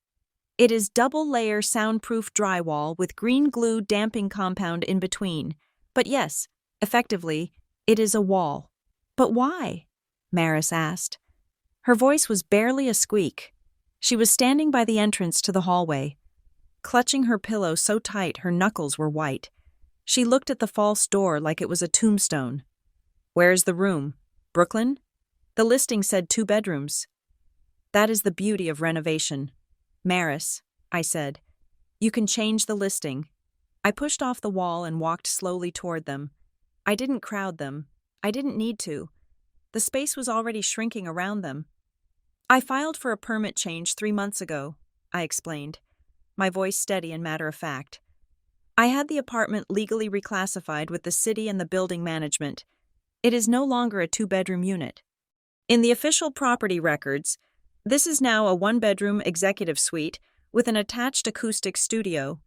"It is double-layer soundproof drywall with green glue damping compound in between. But yes, effectively, it is a wall." "But why?" Maris asked. Her voice was barely a squeak. She was standing by the entrance to the hallway, clutching her pillow so tight her knuckles were white. She looked at the false door like it was a tombstone. "Where's the room? Brooklyn? The listing said 2 bedrooms. "That is the beauty of renovation. Maris," I said, "you can change the listing." I pushed off the wall and walked slowly toward them. I didn't crowd them. I didn't need to. The space was already shrinking around them. "I filed for a permit change 3 months ago," I explained, my voice steady and matter-of-fact. "I had the apartment legally reclassified with the city and the building management. It is no longer a 2-bedroom unit. In the official property records, this is now a 1-bedroom executive suite with an attached acoustic studio."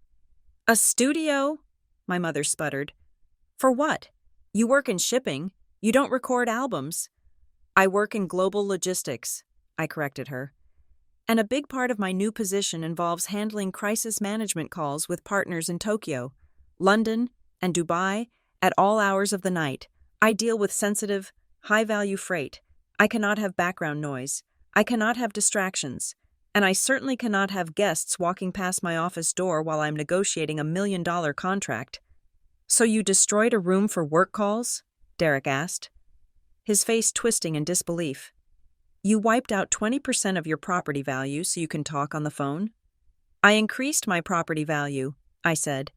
"A studio?" my mother sputtered. "For what? You work in shipping. You don't record albums." "I work in global logistics," I corrected her. "And a big part of my new position involves handling crisis management calls with partners in Tokyo, London, and Dubai at all hours of the night. I deal with sensitive, high-value freight. I cannot have background noise. I cannot have distractions. And I certainly cannot have guests walking past my office door while I'm negotiating $1 million contract." "So you destroyed a room for work calls?" Derek asked, his face twisting in disbelief. "You wiped out 20% of your property value so you can talk on the phone?" "I increased my property value," I said.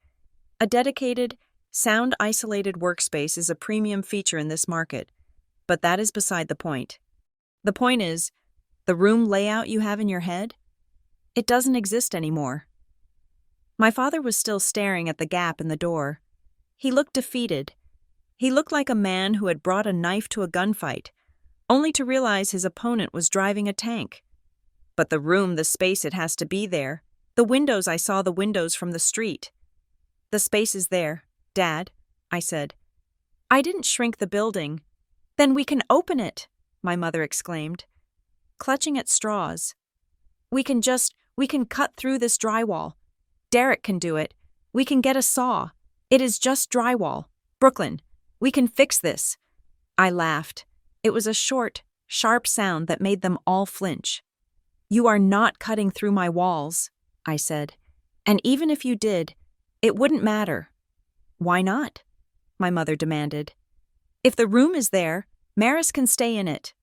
"A dedicated, sound-isolated workspace is a premium feature in this market, but that is beside the point. The point is, the room layout you have in your head? It doesn't exist anymore." My father was still staring at the gap in the door. He looked defeated. He looked like a man who had brought a knife to a gunfight, only to realize his opponent was driving a tank. But the room, the space, it has to be there. The windows, I saw the windows from the street. The space is there, Dad, I said. I didn't shrink the building. Then we can open it, my mother exclaimed, clutching at straws. We can cut through this drywall. Derek can do it. We can get a saw. It is just drywall. Brooklyn, we can fix this. I laughed. It was a short, sharp sound that made them all flinch. You are not cutting through my walls, I said. And even if you did, it wouldn't matter. Why not? My mother demanded. If the room is there, Maris can stay in it.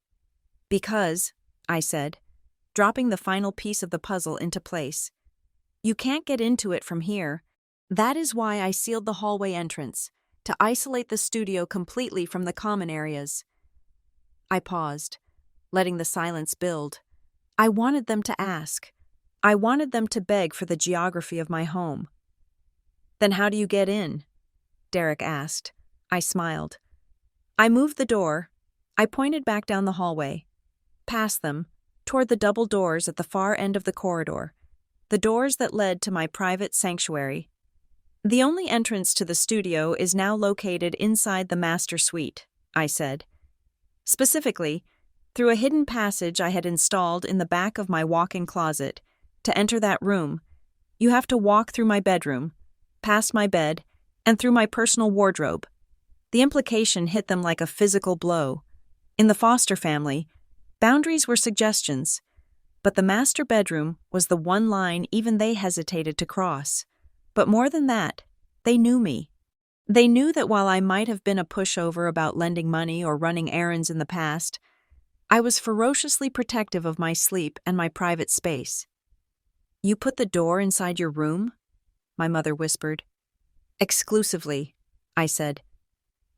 Because, I said, dropping the final piece of the puzzle into place. You can't get into it from here. That is why I sealed the hallway entrance, to isolate the studio completely from the common areas. I paused, letting the silence build. I wanted them to ask. I wanted them to beg for the geography of my home. Then how do you get in? Derek asked. I smiled. I moved the door. I pointed back down the hallway, past them, toward the double doors at the far end of the corridor, the doors that led to my private sanctuary. The only entrance to the studio is now located inside the master suite, I said. Specifically, through a hidden passage I had installed in the back of my walk-in closet. To enter that room, you have to walk through my bedroom, past my bed, and through my personal wardrobe. The implication hit them like a physical blow. In the Foster family, boundaries were suggestions, but the master bedroom was the one line even they hesitated to cross. But more than that, they knew me. They knew that while I might have been a pushover about lending money or running errands in the past, I was ferociously protective of my sleep and my private space. You put the door inside your room? My mother whispered. Exclusively, I said.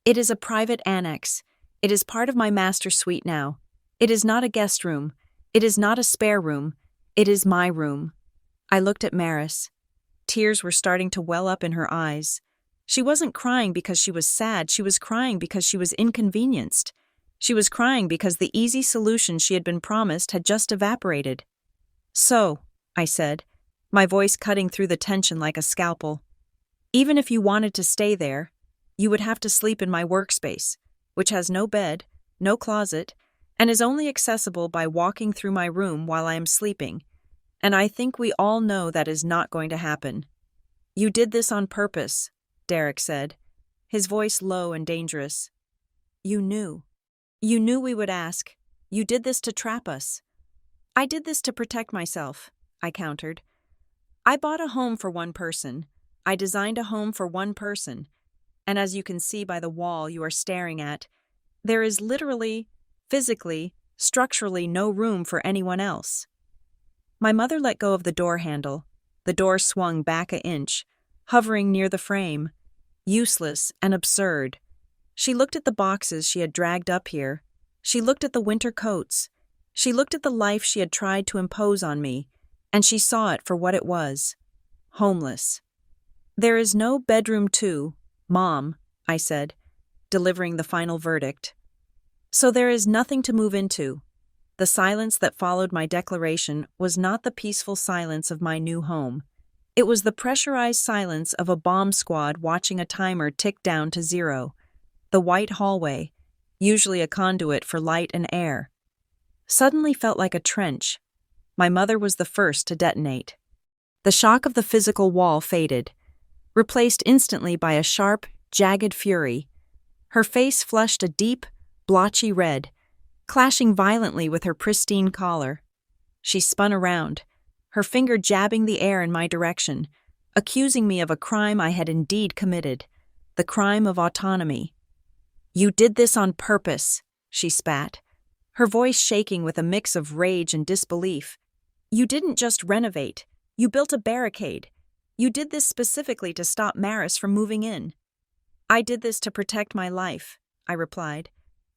It is a private annex. It is part of my master suite now. It is not a guest room. It is not a spare room. It is my room. I looked at Maris. Tears were starting to well up in her eyes. She wasn't crying because she was sad. She was crying because she was inconvenienced. She was crying because the easy solution she had been promised had just evaporated. So, I said, my voice cutting through the tension like a scalpel, even if you wanted to stay there, you would have to sleep in my workspace, which has no bed, no closet, and is only accessible by walking through my room while I am sleeping. And I think we all know that is not going to happen. You did this on purpose, Derek said, his voice low and dangerous. You knew. You knew we would ask. You did this to trap us. I did this to protect myself, I countered. I bought a home for one person. I designed a home for one person. And as you can see by the wall you are staring at, there is literally, physically, structurally no room for anyone else. My mother let go of the door handle. The door swung back an inch, hovering near the frame. Useless and absurd. She looked at the boxes she had dragged up here. She looked at the winter coats. She looked at the life she had tried to impose on me, and she saw it for what it was. Homeless. There is no bedroom too, Mom, I said, delivering the final verdict. So there is nothing to move into. The silence that followed my declaration was not the peaceful silence of my new home. It was the pressurized silence of a bomb squad watching a timer tick down to 0. The white hallway, usually a conduit for light and air, suddenly felt like a trench. My mother was the first to detonate. The shock of the physical wall faded, replaced instantly by a sharp, jagged fury. Her face flushed a deep, blotchy red, clashing violently with her pristine collar. She spun around, her finger jabbing the air in my direction, accusing me of a crime I had indeed committed, the crime of autonomy. You did this on purpose, she spat, her voice shaking with a mix of rage and disbelief. You didn't just renovate, you built a barricade. You did this specifically to stop Maris from moving in. I did this to protect my life, I replied,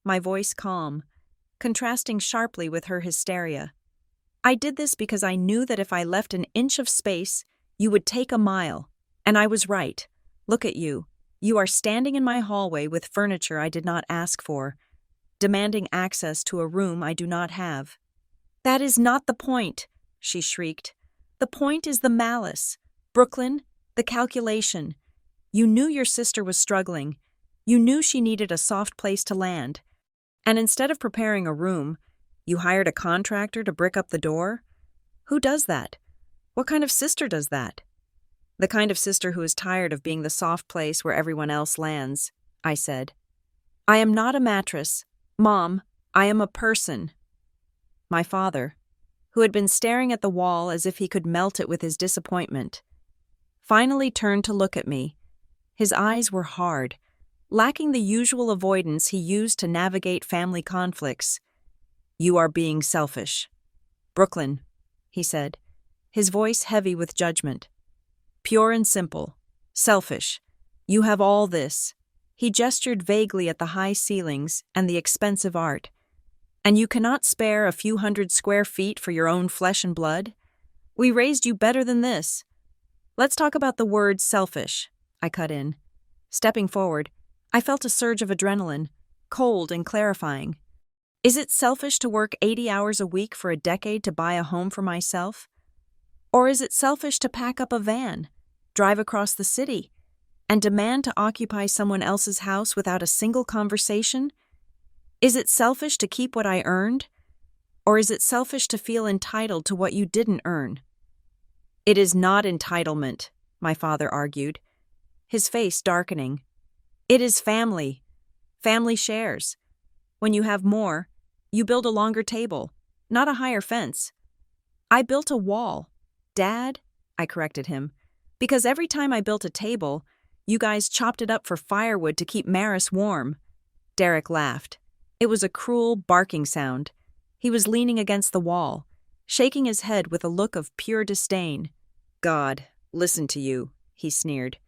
my voice calm, contrasting sharply with her hysteria. I did this because I knew that if I left an inch of space, You would take a mile. And I was right. Look at you. You are standing in my hallway with furniture I did not ask for, demanding access to a room I do not have. That is not the point, she shrieked. The point is the malice. Brooklyn, the calculation. You knew your sister was struggling. You knew she needed a soft place to land. And instead of preparing a room, you hired a contractor to brick up the door? Who does that? What kind of sister does that? The kind of sister who is tired of being the soft place where everyone else lands, I said. I am not a mattress. Mom, I am a person. My father, who had been staring at the wall as if he could melt it with his disappointment, finally turned to look at me. His eyes were hard, lacking the usual avoidance he used to navigate family conflicts. You are being selfish. Brooklyn, he said, his voice heavy with judgment. Pure and simple. Selfish. You have all this. He gestured vaguely at the high ceilings and the expensive art. And you cannot spare a few hundred square feet for your own flesh and blood? We raised you better than this. Let's talk about the word selfish, I cut in. Stepping forward, I felt a surge of adrenaline, cold and clarifying. Is it selfish to work 80 hours a week for a decade to buy a home for myself? Or is it selfish to pack up a van, drive across the city, and demand to occupy someone else's house without a single conversation? Is it selfish to keep what I earned? Or is it selfish to feel entitled to what you didn't earn? It is not entitlement, my father argued, his face darkening. It is family. Family shares. When you have more, you build a longer table, not a higher fence. I built a wall. Dad, I corrected him, because every time I built a table, you guys chopped it up for firewood to keep Maris warm. Derek laughed. It was a cruel, barking sound. He was leaning against the wall, shaking his head with a look of pure disdain. God, listen to you, he sneered.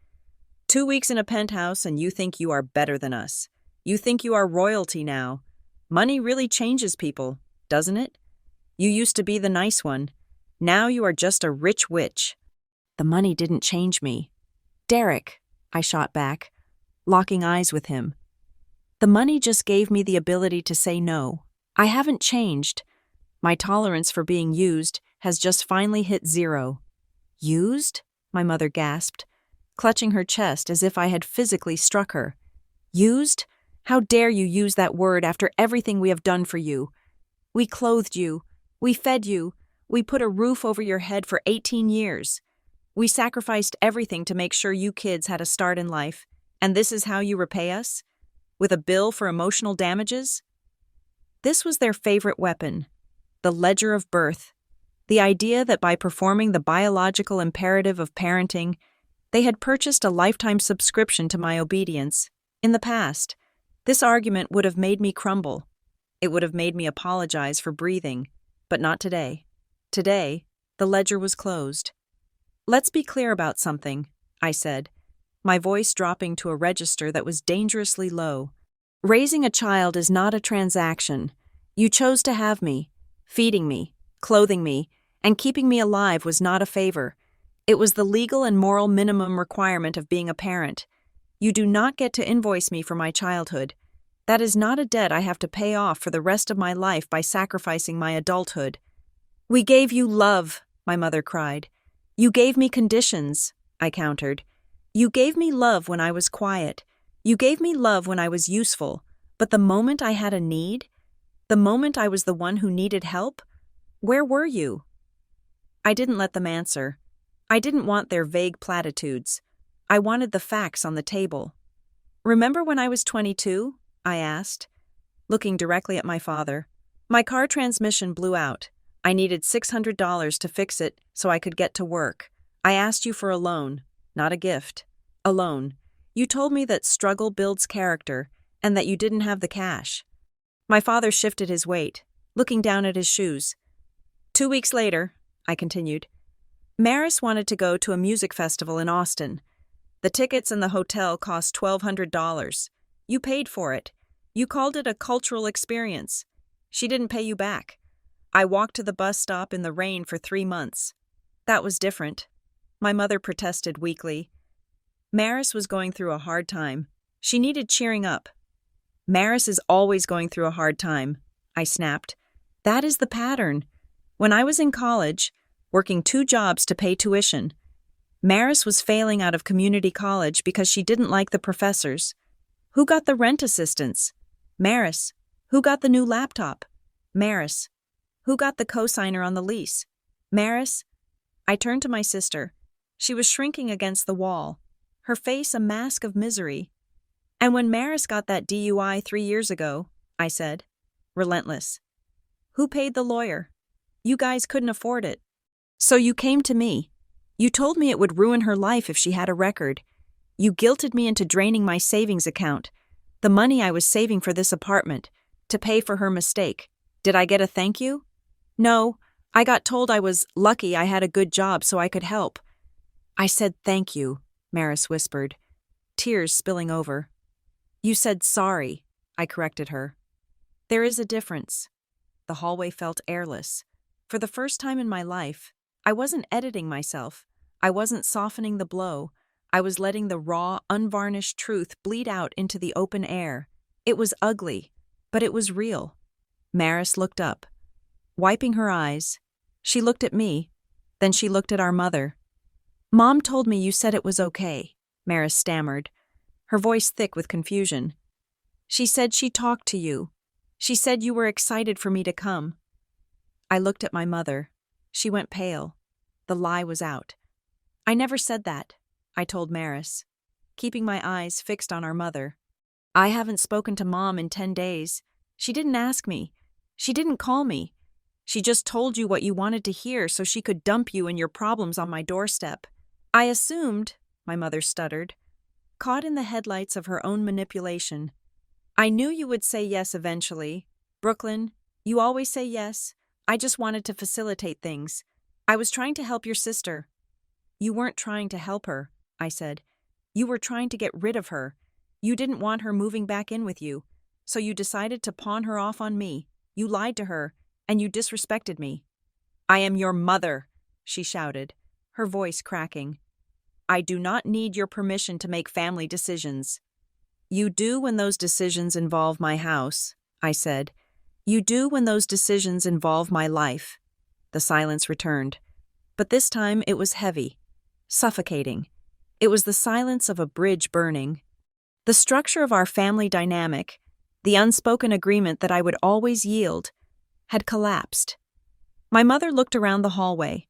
2 weeks in a penthouse and you think you are better than us. You think you are royalty now. Money really changes people, doesn't it? You used to be the nice one. Now you are just a rich witch. The money didn't change me. Derek, I shot back, locking eyes with him. The money just gave me the ability to say no. I haven't changed. My tolerance for being used has just finally hit 0. Used? My mother gasped, clutching her chest as if I had physically struck her. Used? How dare you use that word after everything we have done for you? We clothed you. We fed you. We put a roof over your head for 18 years. We sacrificed everything to make sure you kids had a start in life. And this is how you repay us? With a bill for emotional damages? This was their favorite weapon, the ledger of birth, the idea that by performing the biological imperative of parenting, they had purchased a lifetime subscription to my obedience. In the past, this argument would have made me crumble. It would have made me apologize for breathing, but not today. Today, the ledger was closed. Let's be clear about something, I said, my voice dropping to a register that was dangerously low. Raising a child is not a transaction. You chose to have me. Feeding me, clothing me, and keeping me alive was not a favor. It was the legal and moral minimum requirement of being a parent. You do not get to invoice me for my childhood. That is not a debt I have to pay off for the rest of my life by sacrificing my adulthood. We gave you love, my mother cried. You gave me conditions, I countered. You gave me love when I was quiet. You gave me love when I was useful. But the moment I had a need, the moment I was the one who needed help, where were you? I didn't let them answer. I didn't want their vague platitudes. I wanted the facts on the table. Remember when I was 22? I asked, looking directly at my father. My car transmission blew out. I needed $600 to fix it so I could get to work. I asked you for a loan, not a gift. A loan. You told me that struggle builds character and that you didn't have the cash. My father shifted his weight, looking down at his shoes. 2 weeks later, I continued, Maris wanted to go to a music festival in Austin. The tickets and the hotel cost $1,200. You paid for it. You called it a cultural experience. She didn't pay you back. I walked to the bus stop in the rain for 3 months. That was different. my mother protested weakly. Maris was going through a hard time. She needed cheering up. Maris is always going through a hard time, I snapped. That is the pattern. When I was in college, working 2 jobs to pay tuition, Maris was failing out of community college because she didn't like the professors. Who got the rent assistance? Maris. Who got the new laptop? Maris. Who got the cosigner on the lease? Maris. I turned to my sister. She was shrinking against the wall, her face a mask of misery. And when Maris got that DUI 3 years ago, I said, relentless. Who paid the lawyer? You guys couldn't afford it. So you came to me. You told me it would ruin her life if she had a record. You guilted me into draining my savings account, the money I was saving for this apartment, to pay for her mistake. Did I get a thank you? No, I got told I was lucky I had a good job so I could help. I said thank you, Maris whispered, tears spilling over. You said sorry, I corrected her. There is a difference. The hallway felt airless. For the first time in my life, I wasn't editing myself. I wasn't softening the blow. I was letting the raw, unvarnished truth bleed out into the open air. It was ugly, but it was real. Maris looked up. Wiping her eyes, she looked at me, then she looked at our mother. Mom told me you said it was okay, Maris stammered, her voice thick with confusion. She said she talked to you. She said you were excited for me to come. I looked at my mother. She went pale. The lie was out. I never said that, I told Maris, keeping my eyes fixed on our mother. I haven't spoken to Mom in 10 days. She didn't ask me. She didn't call me. She just told you what you wanted to hear so she could dump you and your problems on my doorstep. I assumed, my mother stuttered, caught in the headlights of her own manipulation. I knew you would say yes eventually. Brooklyn, you always say yes. I just wanted to facilitate things. I was trying to help your sister. You weren't trying to help her, I said. You were trying to get rid of her. You didn't want her moving back in with you, so you decided to pawn her off on me. You lied to her, and you disrespected me. I am your mother, she shouted, her voice cracking. I do not need your permission to make family decisions. You do when those decisions involve my house, I said. You do when those decisions involve my life. The silence returned, but this time it was heavy, suffocating. It was the silence of a bridge burning. The structure of our family dynamic, the unspoken agreement that I would always yield, had collapsed. My mother looked around the hallway.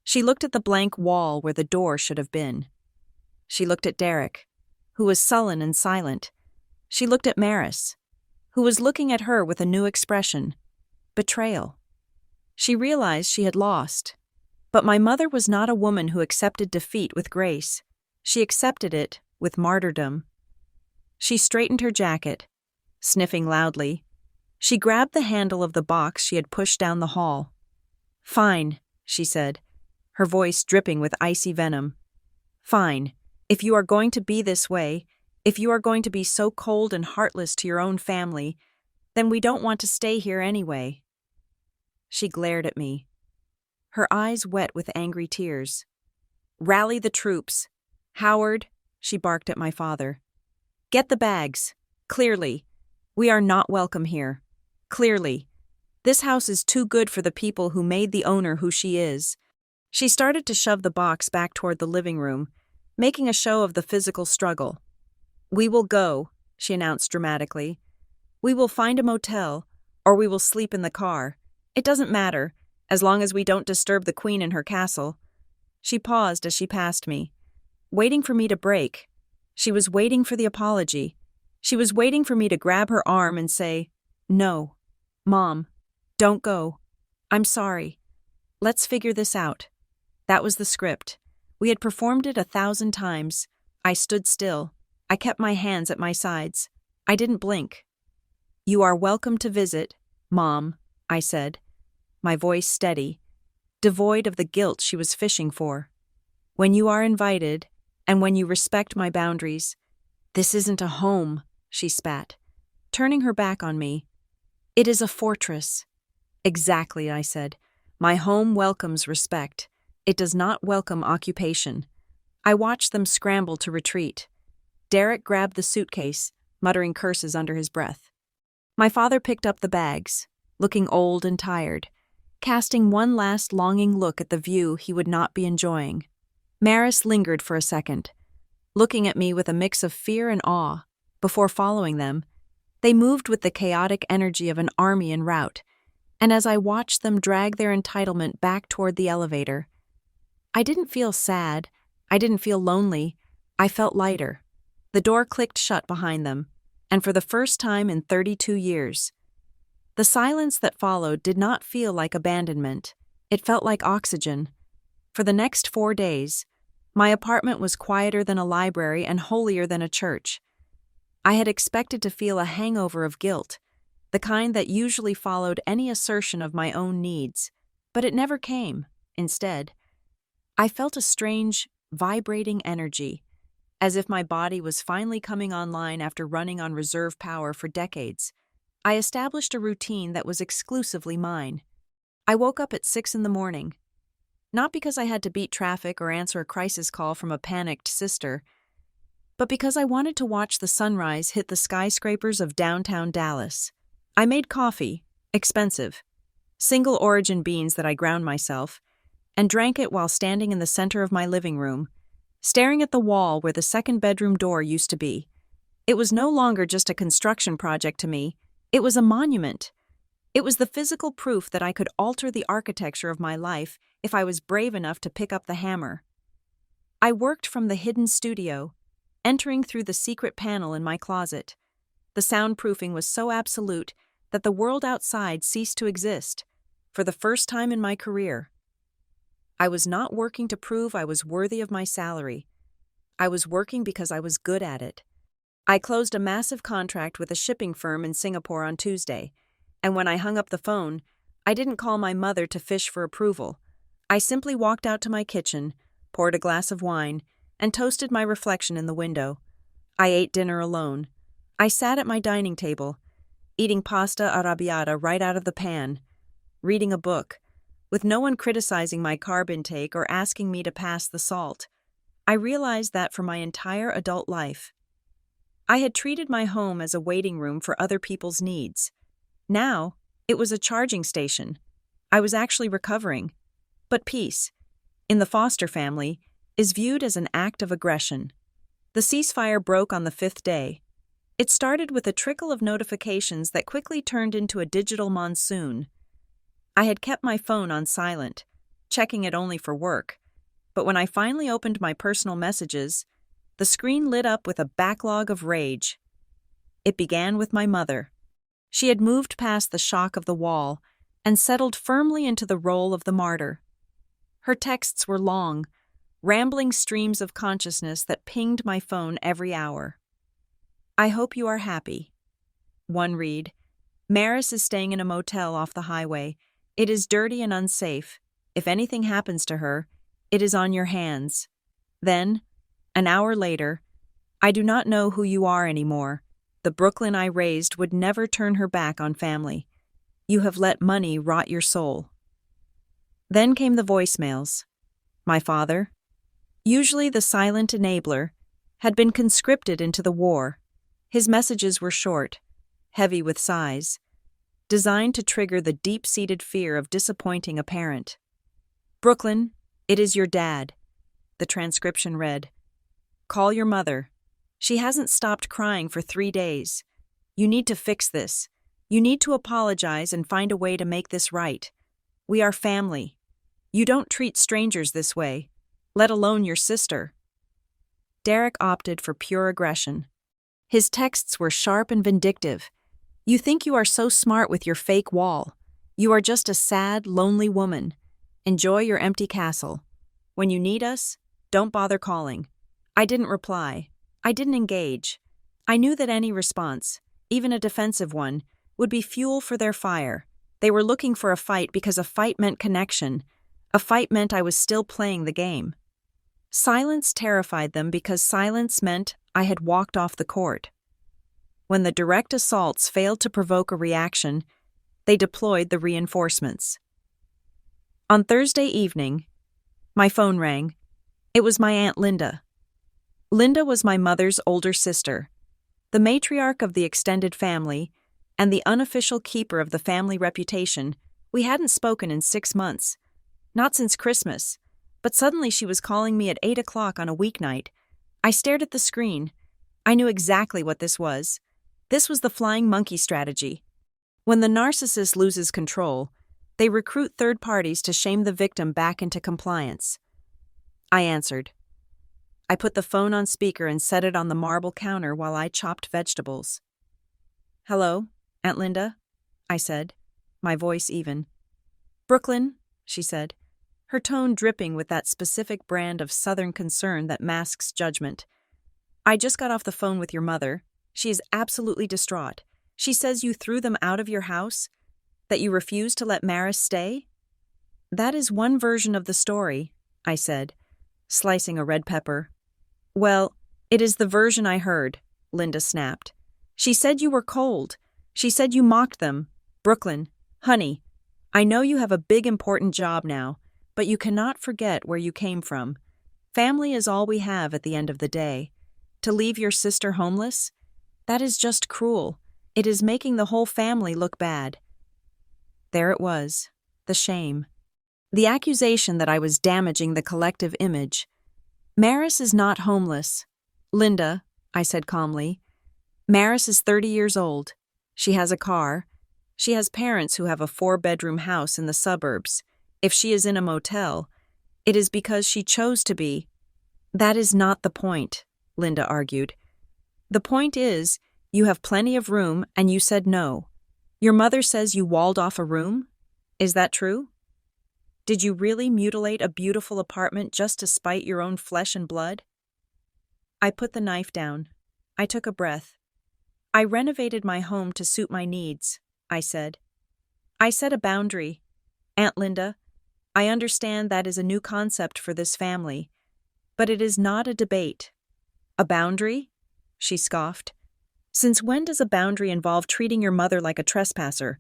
She looked at the blank wall where the door should have been. She looked at Derek, who was sullen and silent. She looked at Maris, who was looking at her with a new expression, betrayal. She realized she had lost. But my mother was not a woman who accepted defeat with grace. She accepted it with martyrdom. She straightened her jacket, sniffing loudly. She grabbed the handle of the box she had pushed down the hall. Fine, she said, her voice dripping with icy venom. Fine, if you are going to be this way, if you are going to be so cold and heartless to your own family, then we don't want to stay here anyway. She glared at me, her eyes wet with angry tears. Rally the troops. Howard, she barked at my father. Get the bags. Clearly. We are not welcome here. Clearly. This house is too good for the people who made the owner who she is. She started to shove the box back toward the living room, making a show of the physical struggle. We will go, she announced dramatically. We will find a motel, or we will sleep in the car. It doesn't matter, as long as we don't disturb the queen in her castle. She paused as she passed me, waiting for me to break. She was waiting for the apology. She was waiting for me to grab her arm and say, No, Mom, don't go. I'm sorry. Let's figure this out. That was the script. We had performed it 1,000 times. I stood still. I kept my hands at my sides. I didn't blink. You are welcome to visit, Mom, I said, my voice steady, devoid of the guilt she was fishing for. When you are invited, and when you respect my boundaries. This isn't a home, she spat, turning her back on me. It is a fortress. Exactly, I said. My home welcomes respect. It does not welcome occupation. I watched them scramble to retreat. Derek grabbed the suitcase, muttering curses under his breath. My father picked up the bags, looking old and tired, casting one last longing look at the view he would not be enjoying. Maris lingered for a second, looking at me with a mix of fear and awe. Before following them, they moved with the chaotic energy of an army en route, and as I watched them drag their entitlement back toward the elevator, I didn't feel sad, I didn't feel lonely, I felt lighter. The door clicked shut behind them, and for the first time in 32 years, the silence that followed did not feel like abandonment. It felt like oxygen. For the next 4 days, my apartment was quieter than a library and holier than a church. I had expected to feel a hangover of guilt, the kind that usually followed any assertion of my own needs, but it never came. Instead, I felt a strange, vibrating energy, as if my body was finally coming online after running on reserve power for decades. I established a routine that was exclusively mine. I woke up at 6 in the morning, not because I had to beat traffic or answer a crisis call from a panicked sister, but because I wanted to watch the sunrise hit the skyscrapers of downtown Dallas. I made coffee, expensive, single-origin beans that I ground myself, and drank it while standing in the center of my living room, staring at the wall where the second bedroom door used to be. It was no longer just a construction project to me, it was a monument. It was the physical proof that I could alter the architecture of my life if I was brave enough to pick up the hammer. I worked from the hidden studio, entering through the secret panel in my closet. The soundproofing was so absolute that the world outside ceased to exist, for the first time in my career. I was not working to prove I was worthy of my salary. I was working because I was good at it. I closed a massive contract with a shipping firm in Singapore on Tuesday, and when I hung up the phone, I didn't call my mother to fish for approval. I simply walked out to my kitchen, poured a glass of wine, and toasted my reflection in the window. I ate dinner alone. I sat at my dining table, eating pasta arrabbiata right out of the pan, reading a book, with no one criticizing my carb intake or asking me to pass the salt. I realized that for my entire adult life, I had treated my home as a waiting room for other people's needs. Now, it was a charging station. I was actually recovering. But peace, in the Foster family, is viewed as an act of aggression. The ceasefire broke on the 5th day. It started with a trickle of notifications that quickly turned into a digital monsoon. I had kept my phone on silent, checking it only for work, but when I finally opened my personal messages, the screen lit up with a backlog of rage. It began with my mother. She had moved past the shock of the wall and settled firmly into the role of the martyr. Her texts were long, rambling streams of consciousness that pinged my phone every hour. I hope you are happy. One read, Maris is staying in a motel off the highway. It is dirty and unsafe. If anything happens to her, it is on your hands. Then, an hour later, I do not know who you are anymore. The Brooklyn I raised would never turn her back on family. You have let money rot your soul. Then came the voicemails. My father, usually the silent enabler, had been conscripted into the war. His messages were short, heavy with sighs, designed to trigger the deep-seated fear of disappointing a parent. Brooklyn, it is your dad. The transcription read, Call your mother. She hasn't stopped crying for 3 days. You need to fix this. You need to apologize and find a way to make this right. We are family. You don't treat strangers this way, let alone your sister. Derek opted for pure aggression. His texts were sharp and vindictive. You think you are so smart with your fake wall. You are just a sad, lonely woman. Enjoy your empty castle. When you need us, don't bother calling. I didn't reply. I didn't engage. I knew that any response, even a defensive one, would be fuel for their fire. They were looking for a fight because a fight meant connection. A fight meant I was still playing the game. Silence terrified them because silence meant I had walked off the court. When the direct assaults failed to provoke a reaction, they deployed the reinforcements. On Thursday evening, My phone rang. It was my Aunt Linda. Linda was my mother's older sister, the matriarch of the extended family, and the unofficial keeper of the family reputation. We hadn't spoken in 6 months. Not since Christmas. But suddenly she was calling me at 8 o'clock on a weeknight. I stared at the screen. I knew exactly what this was. This was the flying monkey strategy. When the narcissist loses control, they recruit third parties to shame the victim back into compliance. I answered. I put the phone on speaker and set it on the marble counter while I chopped vegetables. "Hello, Aunt Linda," I said, my voice even. "Brooklyn," she said, her tone dripping with that specific brand of Southern concern that masks judgment. "I just got off the phone with your mother. She is absolutely distraught. She says you threw them out of your house, that you refused to let Maris stay." "That is one version of the story," I said, slicing a red pepper. "Well, it is the version I heard," Linda snapped. "She said you were cold. She said you mocked them. Brooklyn, honey, I know you have a big important job now, but you cannot forget where you came from. Family is all we have at the end of the day. To leave your sister homeless? That is just cruel. It is making the whole family look bad." There it was, the shame. The accusation that I was damaging the collective image. "Maris is not homeless. Linda," I said calmly. "Maris is 30 years old. She has a car. She has parents who have a 4-bedroom house in the suburbs. If she is in a motel, it is because she chose to be." "That is not the point," Linda argued. "The point is, you have plenty of room and you said no. Your mother says you walled off a room? Is that true? Did you really mutilate a beautiful apartment just to spite your own flesh and blood?" I put the knife down. I took a breath. "I renovated my home to suit my needs," I said. "I set a boundary. Aunt Linda, I understand that is a new concept for this family, but it is not a debate." "A boundary?" she scoffed. "Since when does a boundary involve treating your mother like a trespasser?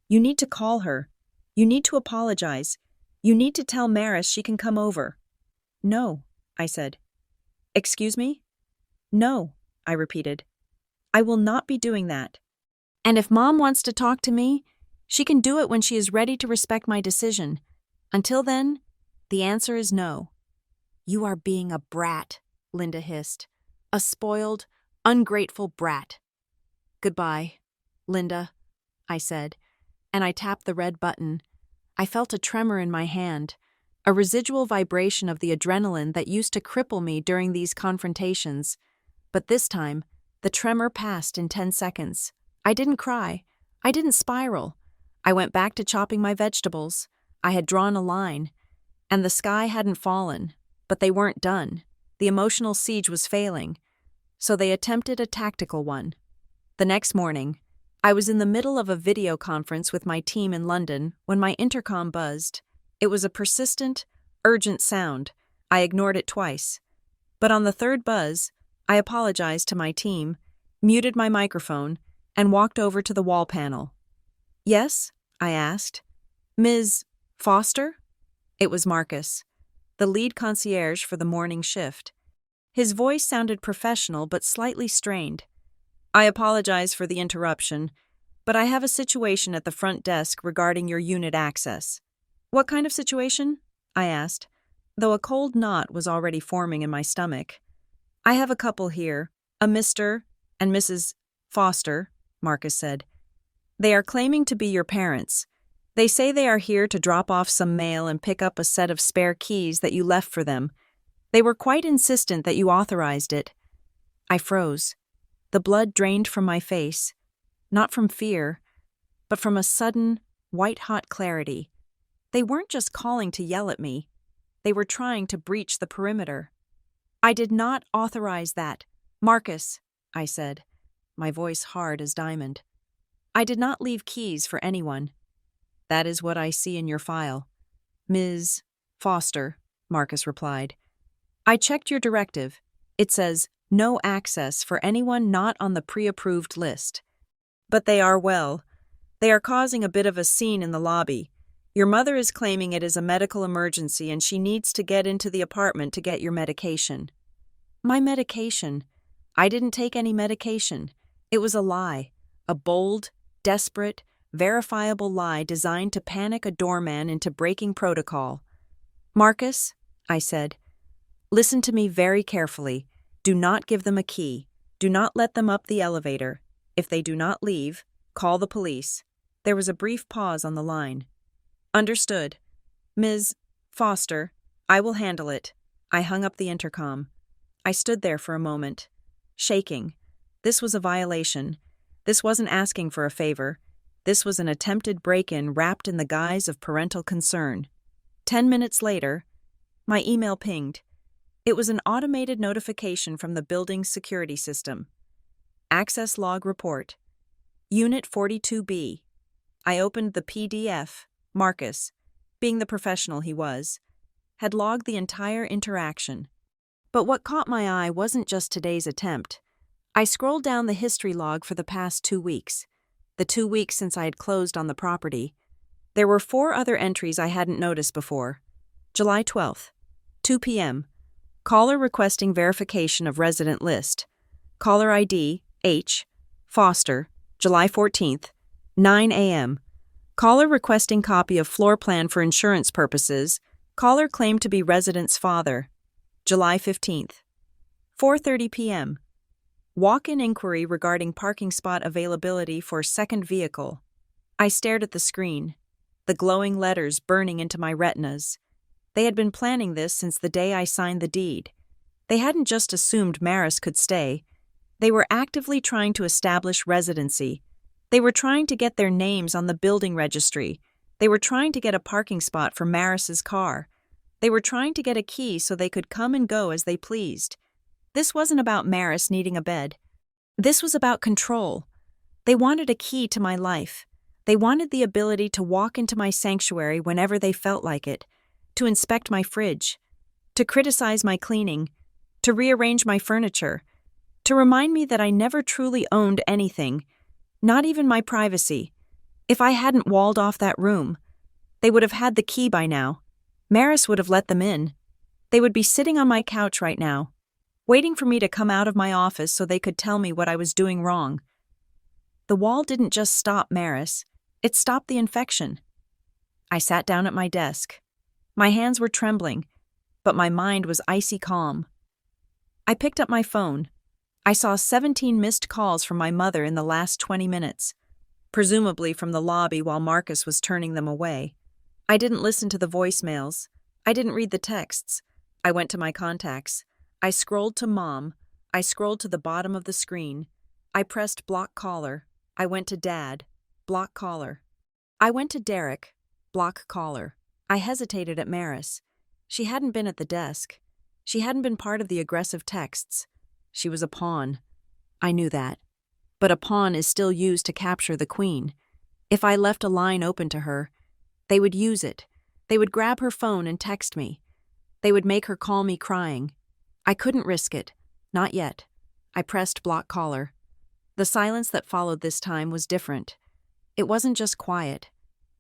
You need to call her. You need to apologize. You need to tell Maris she can come over." "No," I said. "Excuse me?" "No," I repeated. "I will not be doing that. And if Mom wants to talk to me, she can do it when she is ready to respect my decision. Until then, the answer is no." "You are being a brat," Linda hissed. "A spoiled, ungrateful brat." "Goodbye, Linda," I said, and I tapped the red button. I felt a tremor in my hand, a residual vibration of the adrenaline that used to cripple me during these confrontations. But this time, the tremor passed in 10 seconds. I didn't cry. I didn't spiral. I went back to chopping my vegetables. I had drawn a line, and the sky hadn't fallen, but they weren't done. The emotional siege was failing, so they attempted a tactical one. The next morning, I was in the middle of a video conference with my team in London when my intercom buzzed. It was a persistent, urgent sound. I ignored it twice. But on the third buzz, I apologized to my team, muted my microphone, and walked over to the wall panel. "Yes?" I asked. "Ms. Foster?" It was Marcus, the lead concierge for the morning shift. His voice sounded professional but slightly strained. "I apologize for the interruption, but I have a situation at the front desk regarding your unit access." "What kind of situation?" I asked, though a cold knot was already forming in my stomach. "I have a couple here, a Mr. and Mrs. Foster," Marcus said. "They are claiming to be your parents. They say they are here to drop off some mail and pick up a set of spare keys that you left for them. They were quite insistent that you authorized it." I froze. The blood drained from my face, not from fear, but from a sudden, white-hot clarity. They weren't just calling to yell at me. They were trying to breach the perimeter. "I did not authorize that. Marcus," I said, my voice hard as diamond. "I did not leave keys for anyone." "That is what I see in your file." "Ms. Foster," Marcus replied. "I checked your directive. It says no access for anyone not on the pre-approved list. But they are causing a bit of a scene in the lobby. Your mother is claiming it is a medical emergency and she needs to get into the apartment to get your medication. My medication? I didn't take any medication. It was a lie. A bold, desperate, verifiable lie designed to panic a doorman into breaking protocol. Marcus, I said, listen to me very carefully. Do not give them a key. Do not let them up the elevator. If they do not leave, call the police. There was a brief pause on the line. Understood. Ms. Foster, I will handle it. I hung up the intercom. I stood there for a moment, shaking. This was a violation. This wasn't asking for a favor. This was an attempted break-in wrapped in the guise of parental concern. 10 minutes later, my email pinged. It was an automated notification from the building's security system. Access log report. Unit 42B. I opened the PDF. Marcus, being the professional he was, had logged the entire interaction. But what caught my eye wasn't just today's attempt. I scrolled down the history log for the past 2 weeks, the 2 weeks since I had closed on the property. There were 4 other entries I hadn't noticed before. July 12th, 2 p.m. Caller requesting verification of resident list. Caller ID, H. Foster, July 14th, 9 a.m. Caller requesting copy of floor plan for insurance purposes. Caller claimed to be resident's father. July 15th. 4:30 p.m. Walk-in inquiry regarding parking spot availability for second vehicle. I stared at the screen, the glowing letters burning into my retinas. They had been planning this since the day I signed the deed. They hadn't just assumed Maris could stay. They were actively trying to establish residency. They were trying to get their names on the building registry. They were trying to get a parking spot for Maris's car. They were trying to get a key so they could come and go as they pleased. This wasn't about Maris needing a bed. This was about control. They wanted a key to my life. They wanted the ability to walk into my sanctuary whenever they felt like it, to inspect my fridge, to criticize my cleaning, to rearrange my furniture, to remind me that I never truly owned anything, not even my privacy. If I hadn't walled off that room, they would have had the key by now. Maris would have let them in. They would be sitting on my couch right now, waiting for me to come out of my office so they could tell me what I was doing wrong. The wall didn't just stop Maris, it stopped the infection. I sat down at my desk. My hands were trembling, but my mind was icy calm. I picked up my phone. I saw 17 missed calls from my mother in the last 20 minutes, presumably from the lobby while Marcus was turning them away. I didn't listen to the voicemails. I didn't read the texts. I went to my contacts. I scrolled to Mom. I scrolled to the bottom of the screen. I pressed block caller. I went to Dad. Block caller. I went to Derek. Block caller. I hesitated at Maris. She hadn't been at the desk. She hadn't been part of the aggressive texts. She was a pawn. I knew that. But a pawn is still used to capture the queen. If I left a line open to her, they would use it. They would grab her phone and text me. They would make her call me crying. I couldn't risk it. Not yet. I pressed block caller. The silence that followed this time was different. It wasn't just quiet.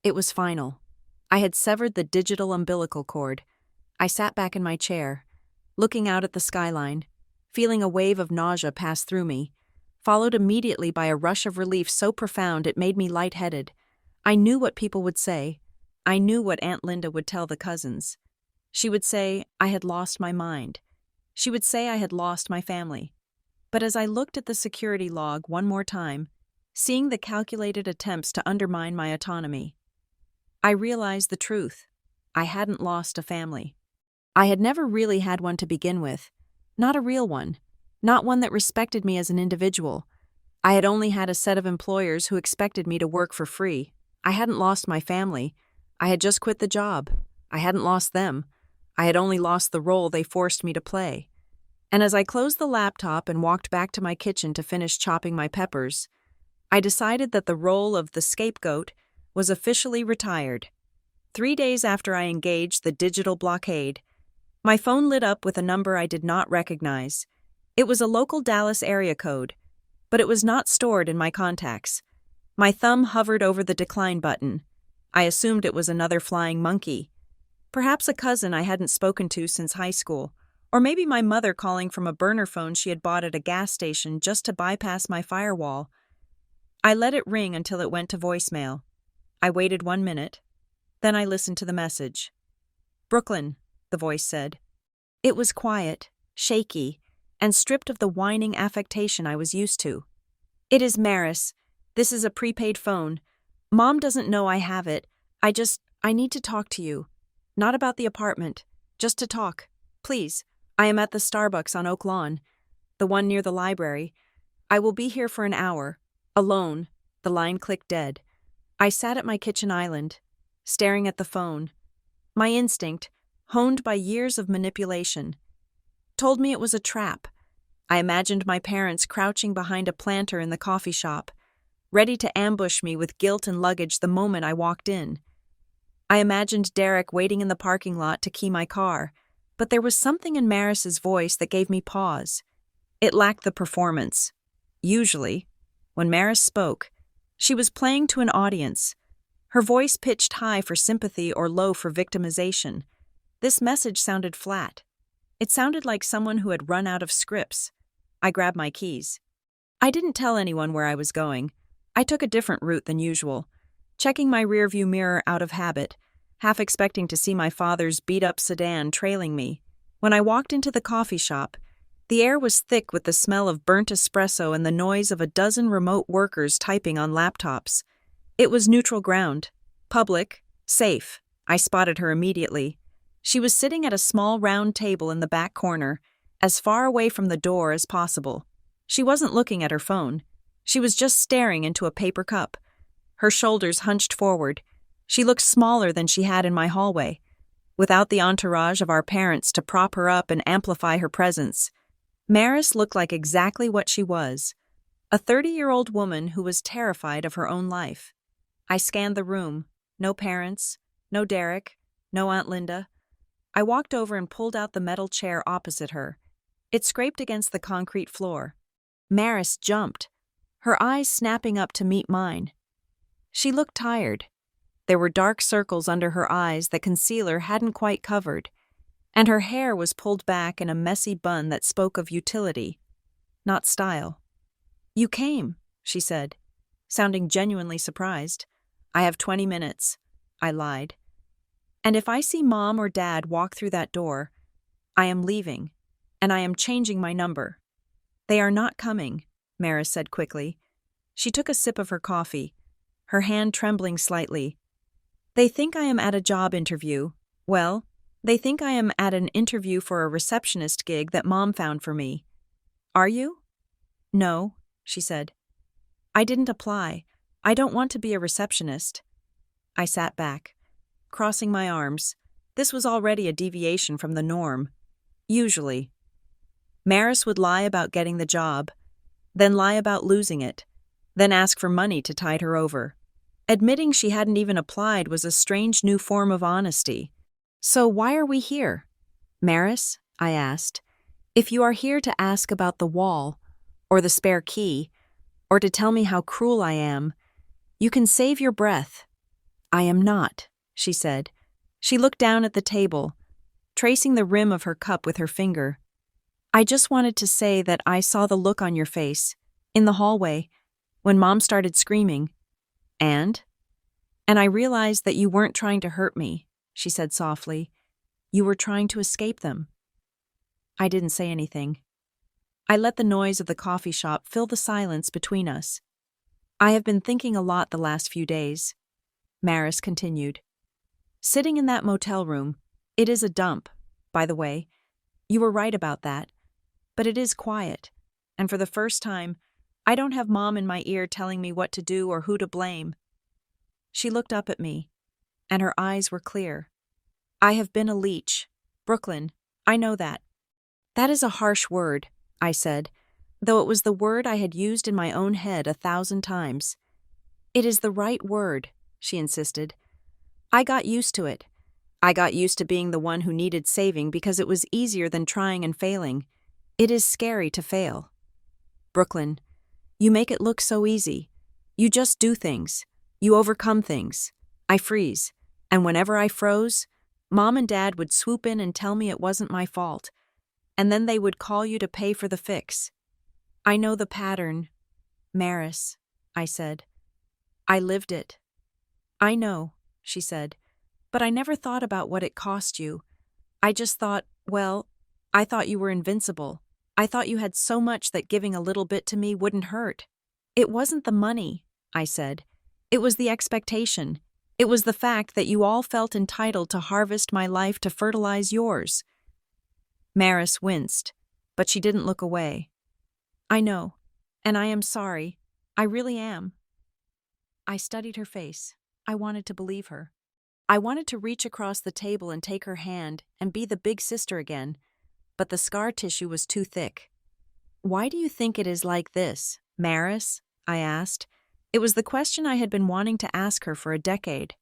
It was final. I had severed the digital umbilical cord. I sat back in my chair, looking out at the skyline, feeling a wave of nausea pass through me, followed immediately by a rush of relief so profound it made me lightheaded. I knew what people would say. I knew what Aunt Linda would tell the cousins. She would say I had lost my mind. She would say I had lost my family. But as I looked at the security log one more time, seeing the calculated attempts to undermine my autonomy, I realized the truth. I hadn't lost a family. I had never really had one to begin with. Not a real one. Not one that respected me as an individual. I had only had a set of employers who expected me to work for free. I hadn't lost my family. I had just quit the job. I hadn't lost them. I had only lost the role they forced me to play. And as I closed the laptop and walked back to my kitchen to finish chopping my peppers, I decided that the role of the scapegoat was officially retired. 3 days after I engaged the digital blockade, my phone lit up with a number I did not recognize. It was a local Dallas area code, but it was not stored in my contacts. My thumb hovered over the decline button. I assumed it was another flying monkey. Perhaps a cousin I hadn't spoken to since high school, or maybe my mother calling from a burner phone she had bought at a gas station just to bypass my firewall. I let it ring until it went to voicemail. I waited 1 minute. Then I listened to the message. "Brooklyn," the voice said. It was quiet, shaky, and stripped of the whining affectation I was used to. "It is Maris. This is a prepaid phone. Mom doesn't know I have it. I need to talk to you. Not about the apartment. Just to talk. Please. I am at the Starbucks on Oak Lawn. The one near the library. I will be here for an hour. Alone." The line clicked dead. I sat at my kitchen island, staring at the phone. My instinct, honed by years of manipulation, told me it was a trap. I imagined my parents crouching behind a planter in the coffee shop, ready to ambush me with guilt and luggage the moment I walked in. I imagined Derek waiting in the parking lot to key my car, but there was something in Maris's voice that gave me pause. It lacked the performance. Usually, when Maris spoke, she was playing to an audience, her voice pitched high for sympathy or low for victimization. This message sounded flat. It sounded like someone who had run out of scripts. I grabbed my keys. I didn't tell anyone where I was going. I took a different route than usual, checking my rearview mirror out of habit, half expecting to see my father's beat-up sedan trailing me. When I walked into the coffee shop, the air was thick with the smell of burnt espresso and the noise of a dozen remote workers typing on laptops. It was neutral ground. Public. Safe. I spotted her immediately. She was sitting at a small round table in the back corner, as far away from the door as possible. She wasn't looking at her phone. She was just staring into a paper cup. Her shoulders hunched forward. She looked smaller than she had in my hallway, without the entourage of our parents to prop her up and amplify her presence. Maris looked like exactly what she was, a 30-year-old woman who was terrified of her own life. I scanned the room. No parents, no Derek, no Aunt Linda. I walked over and pulled out the metal chair opposite her. It scraped against the concrete floor. Maris jumped, her eyes snapping up to meet mine. She looked tired. There were dark circles under her eyes that concealer hadn't quite covered, and her hair was pulled back in a messy bun that spoke of utility, not style. "You came," she said, sounding genuinely surprised. "I have 20 minutes, I lied. "And if I see Mom or Dad walk through that door, I am leaving, and I am changing my number." "They are not coming," Maris said quickly. She took a sip of her coffee, her hand trembling slightly. "They think I am at a job interview. Well, they think I am at an interview for a receptionist gig that Mom found for me." "Are you?" "No," she said. "I didn't apply. I don't want to be a receptionist." I sat back, crossing my arms. This was already a deviation from the norm. Usually, Maris would lie about getting the job, then lie about losing it, then ask for money to tide her over. Admitting she hadn't even applied was a strange new form of honesty. "So why are we here?" "Maris," I asked, "if you are here to ask about the wall, or the spare key, or to tell me how cruel I am, you can save your breath." "I am not," she said. She looked down at the table, tracing the rim of her cup with her finger. "I just wanted to say that I saw the look on your face, in the hallway, when Mom started screaming. And I realized that you weren't trying to hurt me," she said softly. "You were trying to escape them." I didn't say anything. I let the noise of the coffee shop fill the silence between us. "I have been thinking a lot the last few days," Maris continued. "Sitting in that motel room, it is a dump, by the way. You were right about that. But it is quiet, and for the first time, I don't have Mom in my ear telling me what to do or who to blame." She looked up at me, and her eyes were clear. "I have been a leech. Brooklyn, I know that." "That is a harsh word," I said, though it was the word I had used in my own head 1,000 times. "It is the right word," she insisted. "I got used to it. I got used to being the one who needed saving because it was easier than trying and failing. It is scary to fail. Brooklyn, you make it look so easy. You just do things. You overcome things. I freeze, and whenever I froze, Mom and Dad would swoop in and tell me it wasn't my fault, and then they would call you to pay for the fix. I know the pattern, Maris, I said. I lived it. I know, she said, but I never thought about what it cost you. I just thought, well, I thought you were invincible. I thought you had so much that giving a little bit to me wouldn't hurt. It wasn't the money, I said. It was the expectation. It was the fact that you all felt entitled to harvest my life to fertilize yours. Maris winced, but she didn't look away. I know, and I am sorry. I really am. I studied her face. I wanted to believe her. I wanted to reach across the table and take her hand and be the big sister again, but the scar tissue was too thick. Why do you think it is like this, Maris? I asked. It was the question I had been wanting to ask her for a decade.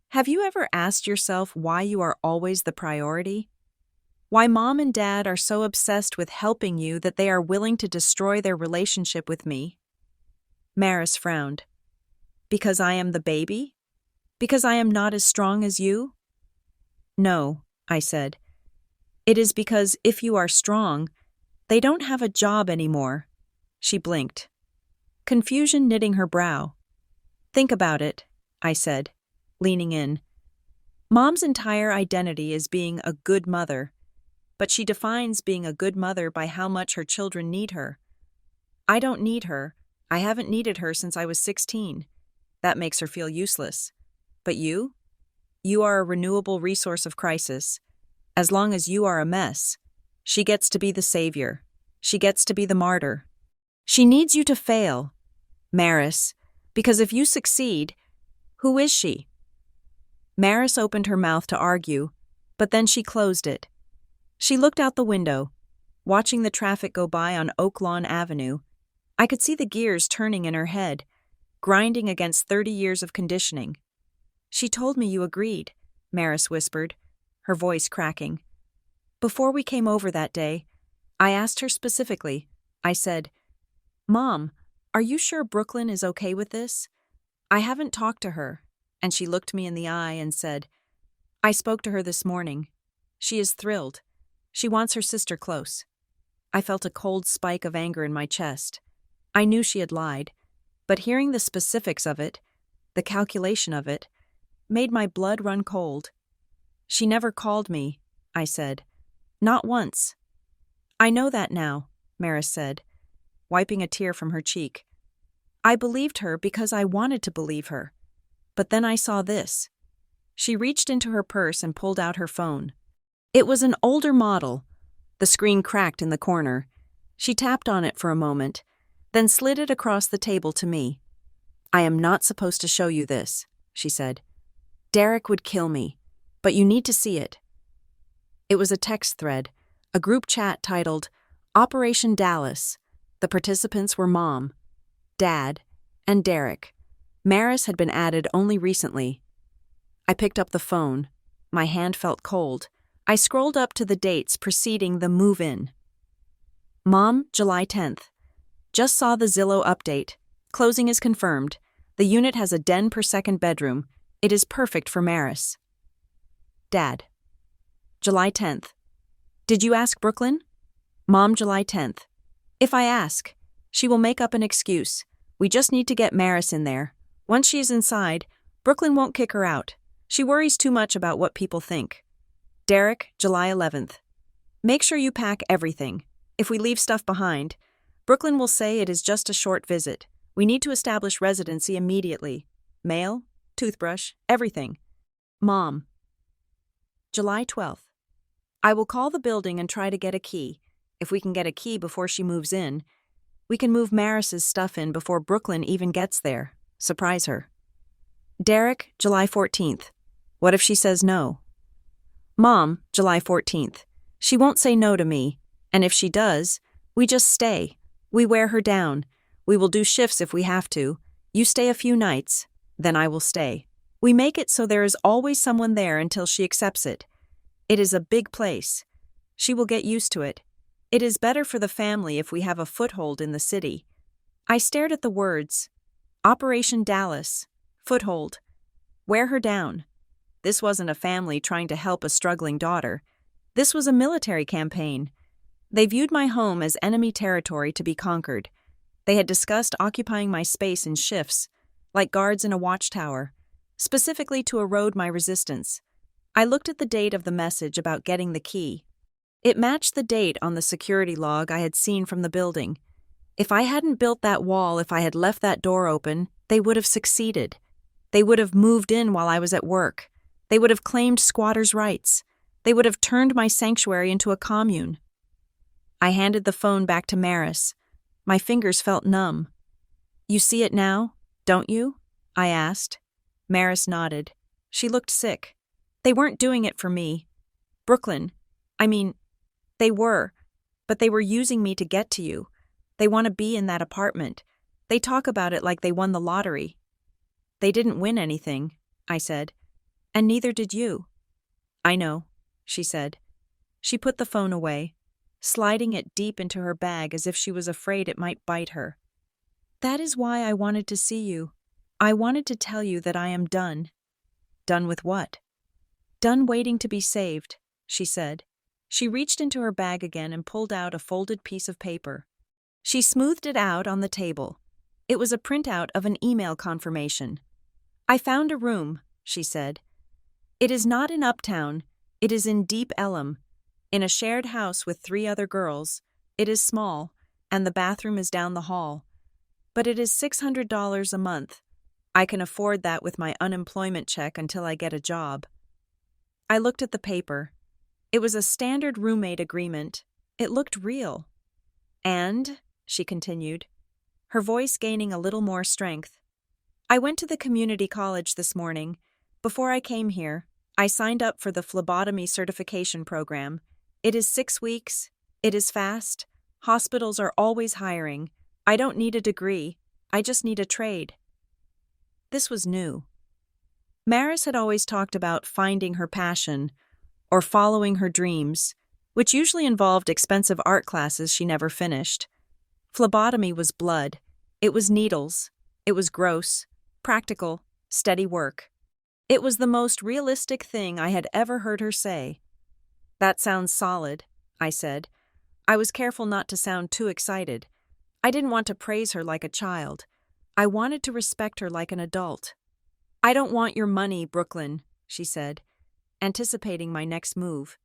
Have you ever asked yourself why you are always the priority? Why Mom and Dad are so obsessed with helping you that they are willing to destroy their relationship with me? Maris frowned. Because I am the baby? Because I am not as strong as you? No, I said. It is because if you are strong, they don't have a job anymore. She blinked, confusion knitting her brow. Think about it, I said, leaning in. Mom's entire identity is being a good mother, but she defines being a good mother by how much her children need her. I don't need her. I haven't needed her since I was 16. That makes her feel useless. But you? You are a renewable resource of crisis. As long as you are a mess, she gets to be the savior. She gets to be the martyr. She needs you to fail, Maris, because if you succeed, who is she? Maris opened her mouth to argue, but then she closed it. She looked out the window, watching the traffic go by on Oak Lawn Avenue. I could see the gears turning in her head, grinding against 30 years of conditioning. She told me you agreed, Maris whispered, her voice cracking. Before we came over that day, I asked her specifically. I said, Mom, are you sure Brooklyn is okay with this? I haven't talked to her. And she looked me in the eye and said, I spoke to her this morning. She is thrilled. She wants her sister close. I felt a cold spike of anger in my chest. I knew she had lied, but hearing the specifics of it, the calculation of it, made my blood run cold. She never called me, I said. Not once. I know that now, Maris said, wiping a tear from her cheek. I believed her because I wanted to believe her. But then I saw this. She reached into her purse and pulled out her phone. It was an older model. The screen cracked in the corner. She tapped on it for a moment, then slid it across the table to me. I am not supposed to show you this, she said. Derek would kill me, but you need to see it. It was a text thread, a group chat titled Operation Dallas. The participants were Mom, Dad, and Derek. Maris had been added only recently. I picked up the phone. My hand felt cold. I scrolled up to the dates preceding the move-in. Mom, July 10th. Just saw the Zillow update. Closing is confirmed. The unit has a den per second bedroom. It is perfect for Maris. Dad. July 10th. Did you ask Brooklyn? Mom, July 10th. If I ask, she will make up an excuse. We just need to get Maris in there. Once she is inside, Brooklyn won't kick her out. She worries too much about what people think. Derek, July 11th. Make sure you pack everything. If we leave stuff behind, Brooklyn will say it is just a short visit. We need to establish residency immediately. Mail, toothbrush, everything. Mom. July 12th. I will call the building and try to get a key. If we can get a key before she moves in, we can move Maris's stuff in before Brooklyn even gets there. Surprise her. Derek, July 14th. What if she says no? Mom, July 14th. She won't say no to me, and if she does, we just stay. We wear her down. We will do shifts if we have to. You stay a few nights, then I will stay. We make it so there is always someone there until she accepts it. It is a big place. She will get used to it. It is better for the family if we have a foothold in the city. I stared at the words. Operation Dallas. Foothold. Wear her down. This wasn't a family trying to help a struggling daughter. This was a military campaign. They viewed my home as enemy territory to be conquered. They had discussed occupying my space in shifts, like guards in a watchtower, specifically to erode my resistance. I looked at the date of the message about getting the key. It matched the date on the security log I had seen from the building. If I hadn't built that wall, if I had left that door open, they would have succeeded. They would have moved in while I was at work. They would have claimed squatters' rights. They would have turned my sanctuary into a commune. I handed the phone back to Maris. My fingers felt numb. "You see it now, don't you?" I asked. Maris nodded. She looked sick. "They weren't doing it for me. Brooklyn, they were, but they were using me to get to you. They want to be in that apartment. They talk about it like they won the lottery." "They didn't win anything," I said. "And neither did you." "I know," she said. She put the phone away, sliding it deep into her bag as if she was afraid it might bite her. "That is why I wanted to see you. I wanted to tell you that I am done." "Done with what?" "Done waiting to be saved," she said. She reached into her bag again and pulled out a folded piece of paper. She smoothed it out on the table. It was a printout of an email confirmation. "I found a room," she said. "It is not in Uptown. It is in Deep Ellum, in a shared house with 3 other girls. It is small, and the bathroom is down the hall. But it is $600 a month. I can afford that with my unemployment check until I get a job." I looked at the paper. It was a standard roommate agreement. It looked real. "And," she continued, her voice gaining a little more strength, "I went to the community college this morning. Before I came here, I signed up for the phlebotomy certification program. It is 6 weeks. It is fast. Hospitals are always hiring. I don't need a degree. I just need a trade." This was new. Maris had always talked about finding her passion or following her dreams, which usually involved expensive art classes she never finished. Phlebotomy was blood. It was needles. It was gross, practical, steady work. It was the most realistic thing I had ever heard her say. "That sounds solid," I said. I was careful not to sound too excited. I didn't want to praise her like a child. I wanted to respect her like an adult. "I don't want your money, Brooklyn," she said, anticipating my next move.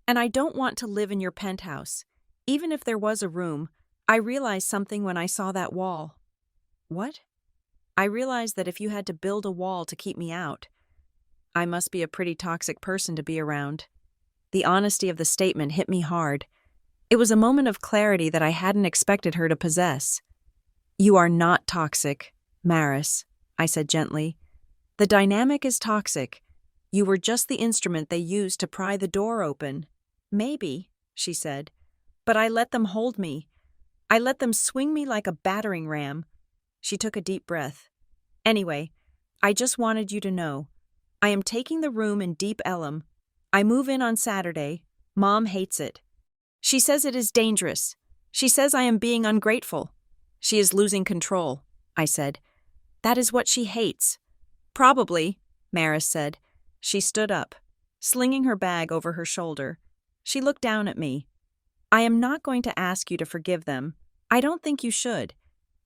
"And I don't want to live in your penthouse. Even if there was a room, I realized something when I saw that wall." "What?" "I realized that if you had to build a wall to keep me out, I must be a pretty toxic person to be around." The honesty of the statement hit me hard. It was a moment of clarity that I hadn't expected her to possess. "You are not toxic, Maris," I said gently. "The dynamic is toxic. You were just the instrument they used to pry the door open." "Maybe," she said, "but I let them hold me. I let them swing me like a battering ram." She took a deep breath. "Anyway, I just wanted you to know. I am taking the room in Deep Ellum. I move in on Saturday. Mom hates it. She says it is dangerous. She says I am being ungrateful. She is losing control," I said. "That is what she hates." "Probably," Maris said. She stood up, slinging her bag over her shoulder. She looked down at me. "I am not going to ask you to forgive them. I don't think you should.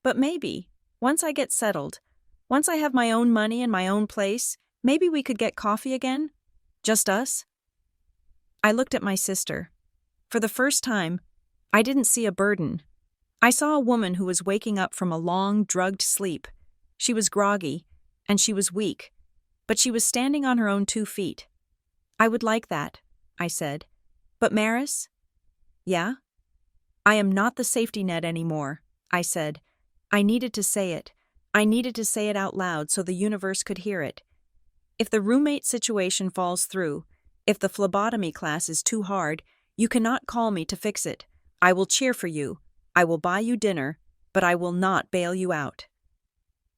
But maybe, once I get settled, once I have my own money and my own place, maybe we could get coffee again? Just us?" I looked at my sister. For the first time, I didn't see a burden. I saw a woman who was waking up from a long, drugged sleep. She was groggy, and she was weak, but she was standing on her own 2 feet. "I would like that," I said. "But Maris?" "Yeah?" "I am not the safety net anymore," I said. I needed to say it. I needed to say it out loud so the universe could hear it. "If the roommate situation falls through, if the phlebotomy class is too hard, you cannot call me to fix it. I will cheer for you. I will buy you dinner, but I will not bail you out."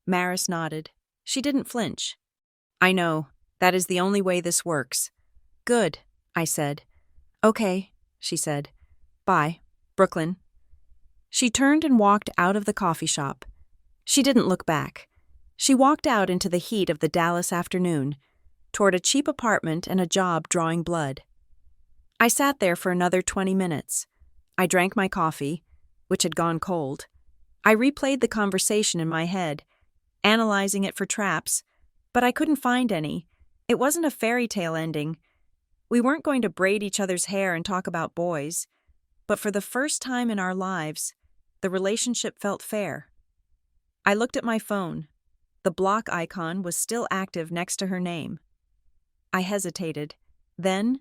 Maris nodded. She didn't flinch. "I know. That is the only way this works." "Good," I said. "Okay," she said. "Bye, Brooklyn." She turned and walked out of the coffee shop. She didn't look back. She walked out into the heat of the Dallas afternoon, toward a cheap apartment and a job drawing blood. I sat there for another 20 minutes. I drank my coffee, which had gone cold. I replayed the conversation in my head, analyzing it for traps, but I couldn't find any. It wasn't a fairy tale ending. We weren't going to braid each other's hair and talk about boys, but for the first time in our lives, the relationship felt fair. I looked at my phone. The block icon was still active next to her name. I hesitated. Then,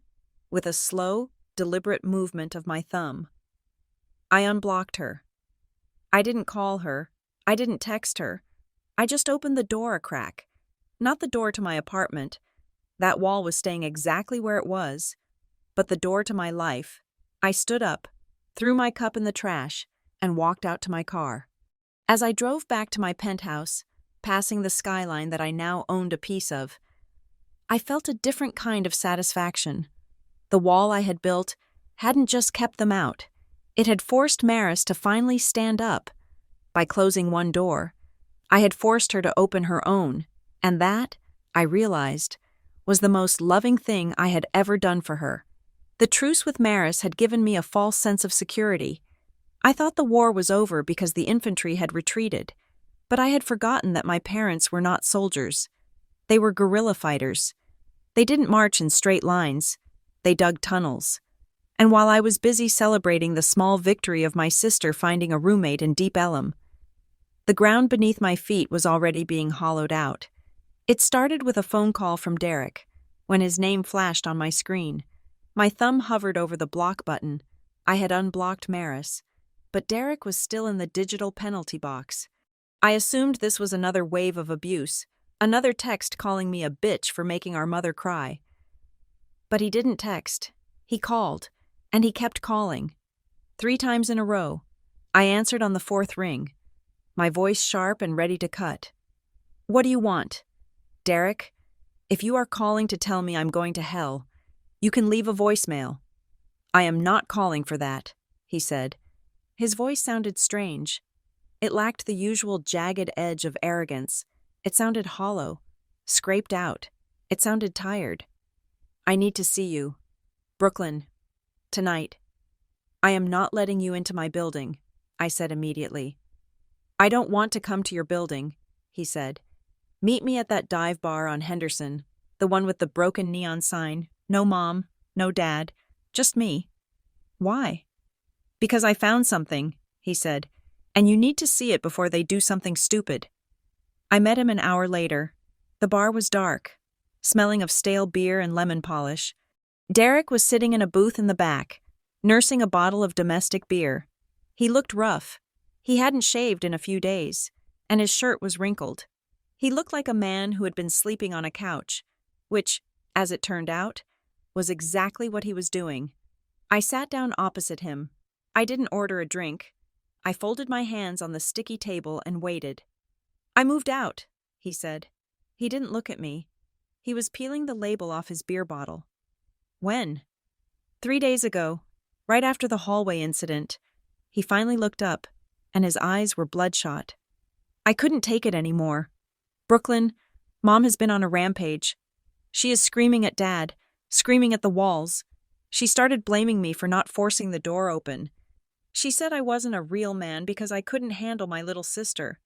with a slow, deliberate movement of my thumb, I unblocked her. I didn't call her. I didn't text her. I just opened the door a crack. Not the door to my apartment. That wall was staying exactly where it was. But the door to my life. I stood up, threw my cup in the trash, and walked out to my car. As I drove back to my penthouse, passing the skyline that I now owned a piece of, I felt a different kind of satisfaction. The wall I had built hadn't just kept them out. It had forced Maris to finally stand up. By closing one door, I had forced her to open her own, and that, I realized, was the most loving thing I had ever done for her. The truce with Maris had given me a false sense of security. I thought the war was over because the infantry had retreated, but I had forgotten that my parents were not soldiers. They were guerrilla fighters. They didn't march in straight lines. They dug tunnels. And while I was busy celebrating the small victory of my sister finding a roommate in Deep Ellum, the ground beneath my feet was already being hollowed out. It started with a phone call from Derek. When his name flashed on my screen, my thumb hovered over the block button. I had unblocked Maris, but Derek was still in the digital penalty box. I assumed this was another wave of abuse, another text calling me a bitch for making our mother cry. But he didn't text. He called, and he kept calling. 3 times in a row. I answered on the 4th ring, my voice sharp and ready to cut. "What do you want?" "Derek, if you are calling to tell me I'm going to hell, you can leave a voicemail." "I am not calling for that," he said. His voice sounded strange. It lacked the usual jagged edge of arrogance. It sounded hollow, scraped out. It sounded tired. "I need to see you. Brooklyn. Tonight." "I am not letting you into my building," I said immediately. "I don't want to come to your building," he said. "Meet me at that dive bar on Henderson, the one with the broken neon sign. No mom, no dad, just me." "Why?" "Because I found something," he said, "and you need to see it before they do something stupid." I met him an hour later. The bar was dark, smelling of stale beer and lemon polish. Derek was sitting in a booth in the back, nursing a bottle of domestic beer. He looked rough. He hadn't shaved in a few days, and his shirt was wrinkled. He looked like a man who had been sleeping on a couch, which, as it turned out, was exactly what he was doing. I sat down opposite him. I didn't order a drink. I folded my hands on the sticky table and waited. "I moved out," he said. He didn't look at me. He was peeling the label off his beer bottle. "When?" 3 days ago, right after the hallway incident." He finally looked up, and his eyes were bloodshot. "I couldn't take it anymore. Brooklyn, Mom has been on a rampage. She is screaming at Dad, screaming at the walls. She started blaming me for not forcing the door open. She said I wasn't a real man because I couldn't handle my little sister."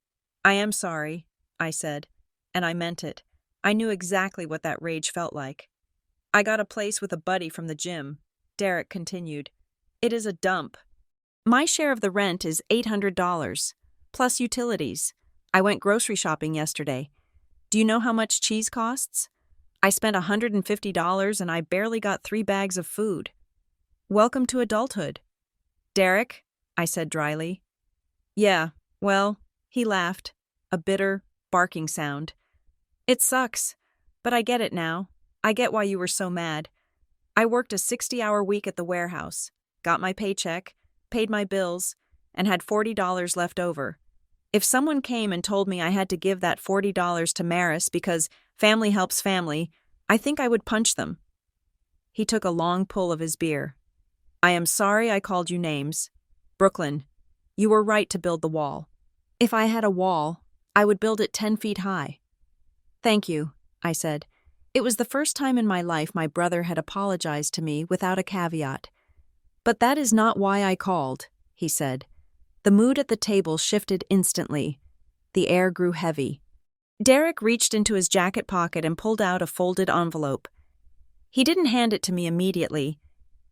"I am sorry," I said, and I meant it. I knew exactly what that rage felt like. "I got a place with a buddy from the gym," Derek continued. "It is a dump. My share of the rent is $800, plus utilities. I went grocery shopping yesterday. Do you know how much cheese costs? I spent $150 and I barely got 3 bags of food. Welcome to adulthood." "Derek," I said dryly. "Yeah, well," he laughed, a bitter, barking sound. "It sucks, but I get it now. I get why you were so mad. I worked a 60-hour week at the warehouse, got my paycheck, paid my bills, and had $40 left over. If someone came and told me I had to give that $40 to Maris because family helps family, I think I would punch them." He took a long pull of his beer. "I am sorry I called you names. Brooklyn, you were right to build the wall. If I had a wall, I would build it 10 feet high. Thank you, I said. It was the first time in my life my brother had apologized to me without a caveat. But that is not why I called, he said. The mood at the table shifted instantly. The air grew heavy. Derek reached into his jacket pocket and pulled out a folded envelope. He didn't hand it to me immediately.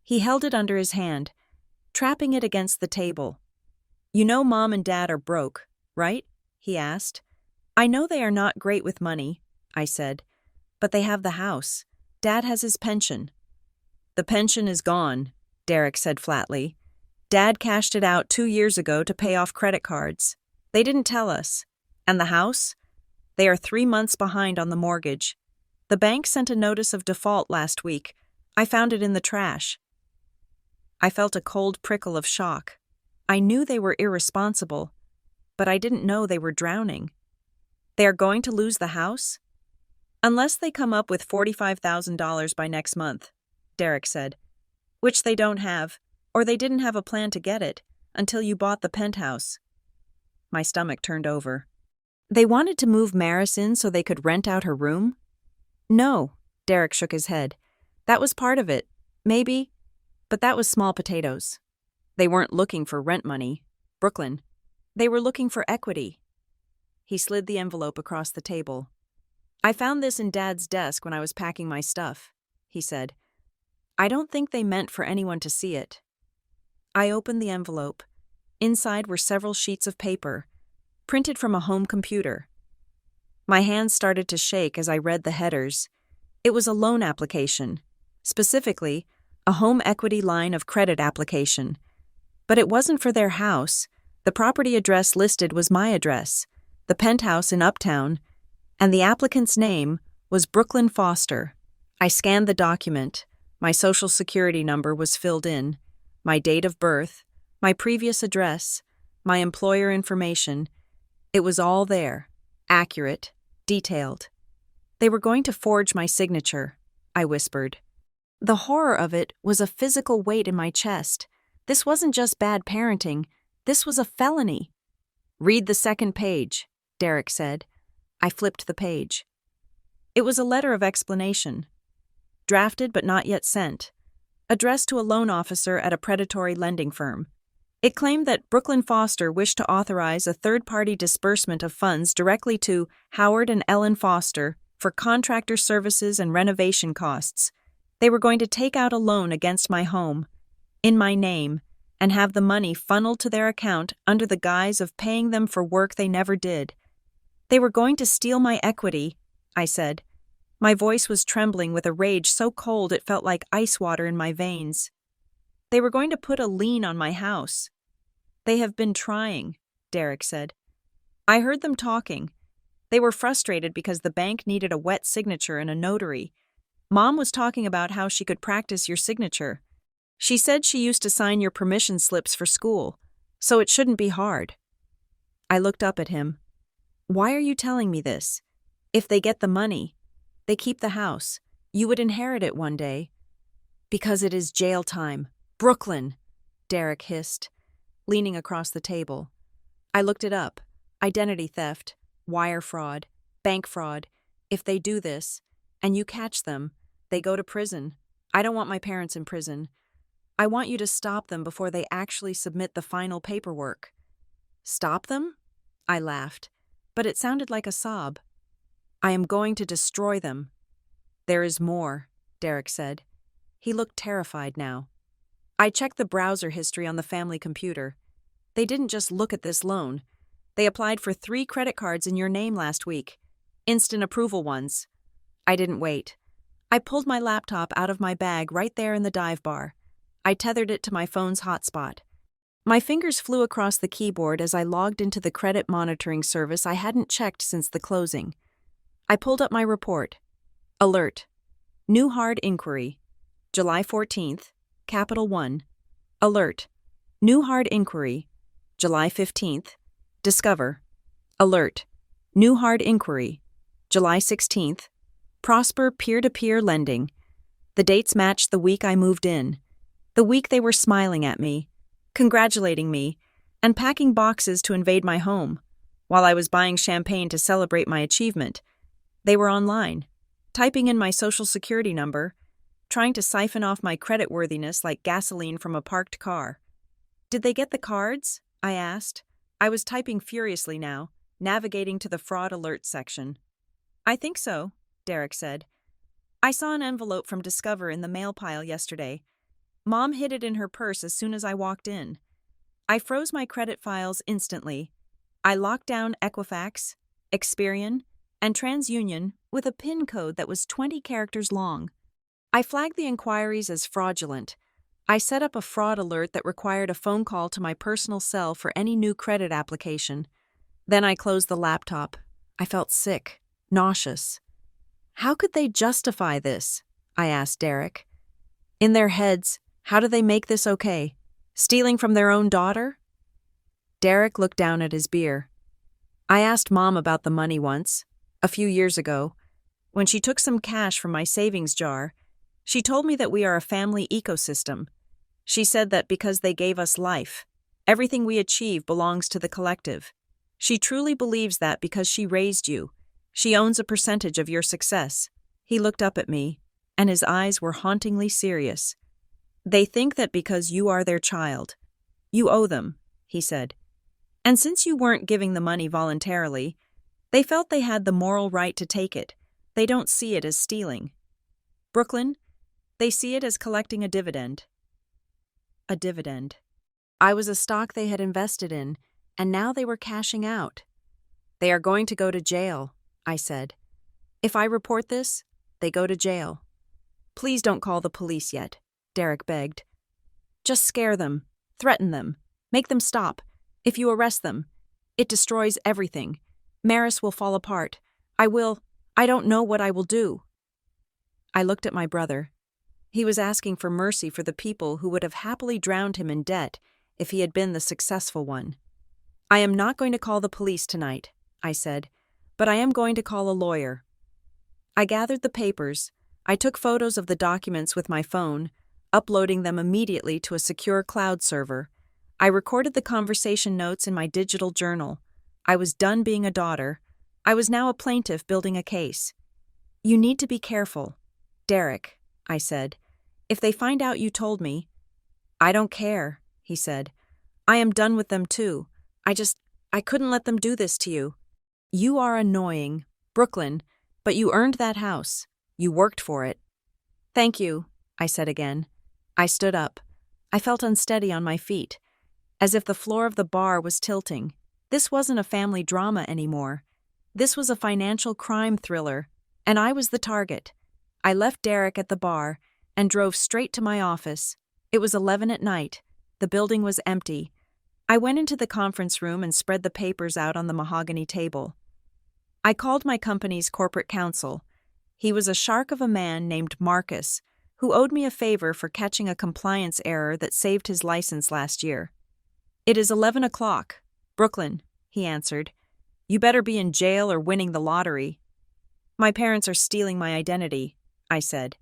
He held it under his hand, trapping it against the table. You know Mom and Dad are broke, right? He asked. I know they are not great with money, I said. But they have the house. Dad has his pension. The pension is gone, Derek said flatly. Dad cashed it out 2 years ago to pay off credit cards. They didn't tell us. And the house? They are 3 months behind on the mortgage. The bank sent a notice of default last week. I found it in the trash. I felt a cold prickle of shock. I knew they were irresponsible, but I didn't know they were drowning. They are going to lose the house? Unless they come up with $45,000 by next month, Derek said. Which they don't have, or they didn't have a plan to get it until you bought the penthouse. My stomach turned over. They wanted to move Maris in so they could rent out her room? No, Derek shook his head. That was part of it, maybe, but that was small potatoes. They weren't looking for rent money, Brooklyn. They were looking for equity. He slid the envelope across the table. I found this in Dad's desk when I was packing my stuff, he said. I don't think they meant for anyone to see it. I opened the envelope. Inside were several sheets of paper, printed from a home computer. My hands started to shake as I read the headers. It was a loan application, specifically, a home equity line of credit application. But it wasn't for their house. The property address listed was my address, the penthouse in Uptown, and the applicant's name was Brooklyn Foster. I scanned the document. My social security number was filled in, my date of birth, my previous address, my employer information. It was all there, accurate, detailed. They were going to forge my signature, I whispered. The horror of it was a physical weight in my chest. This wasn't just bad parenting, this was a felony. Read the second page, Derek said. I flipped the page. It was a letter of explanation. Drafted but not yet sent. Addressed to a loan officer at a predatory lending firm. It claimed that Brooklyn Foster wished to authorize a third-party disbursement of funds directly to Howard and Ellen Foster for contractor services and renovation costs. They were going to take out a loan against my home, in my name, and have the money funneled to their account under the guise of paying them for work they never did. They were going to steal my equity, I said. My voice was trembling with a rage so cold it felt like ice water in my veins. They were going to put a lien on my house. They have been trying, Derek said. I heard them talking. They were frustrated because the bank needed a wet signature and a notary. Mom was talking about how she could practice your signature. She said she used to sign your permission slips for school, so it shouldn't be hard. I looked up at him. Why are you telling me this? If they get the money, they keep the house, you would inherit it one day. Because it is jail time. Brooklyn, Derek hissed, leaning across the table. I looked it up. Identity theft, wire fraud, bank fraud. If they do this, and you catch them, they go to prison. I don't want my parents in prison. I want you to stop them before they actually submit the final paperwork. Stop them? I laughed, but it sounded like a sob. I am going to destroy them. There is more, Derek said. He looked terrified now. I checked the browser history on the family computer. They didn't just look at this loan. They applied for 3 credit cards in your name last week. Instant approval ones. I didn't wait. I pulled my laptop out of my bag right there in the dive bar. I tethered it to my phone's hotspot. My fingers flew across the keyboard as I logged into the credit monitoring service I hadn't checked since the closing. I pulled up my report. Alert. New hard inquiry. July 14th, Capital One. Alert. New hard inquiry. July 15th. Discover. Alert. New hard inquiry. July 16th. Prosper peer-to-peer lending. The dates matched the week I moved in. The week they were smiling at me, congratulating me, and packing boxes to invade my home. while I was buying champagne to celebrate my achievement. They were online, typing in my social security number, trying to siphon off my creditworthiness like gasoline from a parked car. Did they get the cards? I asked. I was typing furiously now, navigating to the fraud alert section. I think so, Derek said. I saw an envelope from Discover in the mail pile yesterday. Mom hid it in her purse as soon as I walked in. I froze my credit files instantly. I locked down Equifax, Experian, and TransUnion with a PIN code that was 20 characters long. I flagged the inquiries as fraudulent. I set up a fraud alert that required a phone call to my personal cell for any new credit application. Then I closed the laptop. I felt sick, nauseous. How could they justify this? I asked Derek. In their heads, how do they make this okay? Stealing from their own daughter? Derek looked down at his beer. I asked Mom about the money once, a few years ago. When she took some cash from my savings jar, she told me that we are a family ecosystem. She said that because they gave us life, everything we achieve belongs to the collective. She truly believes that because she raised you. She owns a percentage of your success. He looked up at me, and his eyes were hauntingly serious. They think that because you are their child, you owe them, he said. And since you weren't giving the money voluntarily, they felt they had the moral right to take it. They don't see it as stealing. Brooklyn, they see it as collecting a dividend. A dividend. I was a stock they had invested in, and now they were cashing out. They are going to go to jail, I said. If I report this, they go to jail. Please don't call the police yet, Derek begged. Just scare them, threaten them, make them stop. If you arrest them, it destroys everything. Maris will fall apart. I don't know what I will do. I looked at my brother. He was asking for mercy for the people who would have happily drowned him in debt if he had been the successful one. I am not going to call the police tonight, I said, but I am going to call a lawyer. I gathered the papers. I took photos of the documents with my phone, uploading them immediately to a secure cloud server. I recorded the conversation notes in my digital journal. I was done being a daughter. I was now a plaintiff building a case. You need to be careful. Derek, I said. If they find out you told me. I don't care, he said. I am done with them too. I couldn't let them do this to you. You are annoying, Brooklyn, but you earned that house. You worked for it. Thank you, I said again. I stood up. I felt unsteady on my feet, as if the floor of the bar was tilting. This wasn't a family drama anymore. This was a financial crime thriller, and I was the target. I left Derek at the bar and drove straight to my office. It was 11 at night. The building was empty. I went into the conference room and spread the papers out on the mahogany table. I called my company's corporate counsel. He was a shark of a man named Marcus, who owed me a favor for catching a compliance error that saved his license last year. It is 11 o'clock. Brooklyn, he answered. You better be in jail or winning the lottery. My parents are stealing my identity, I said.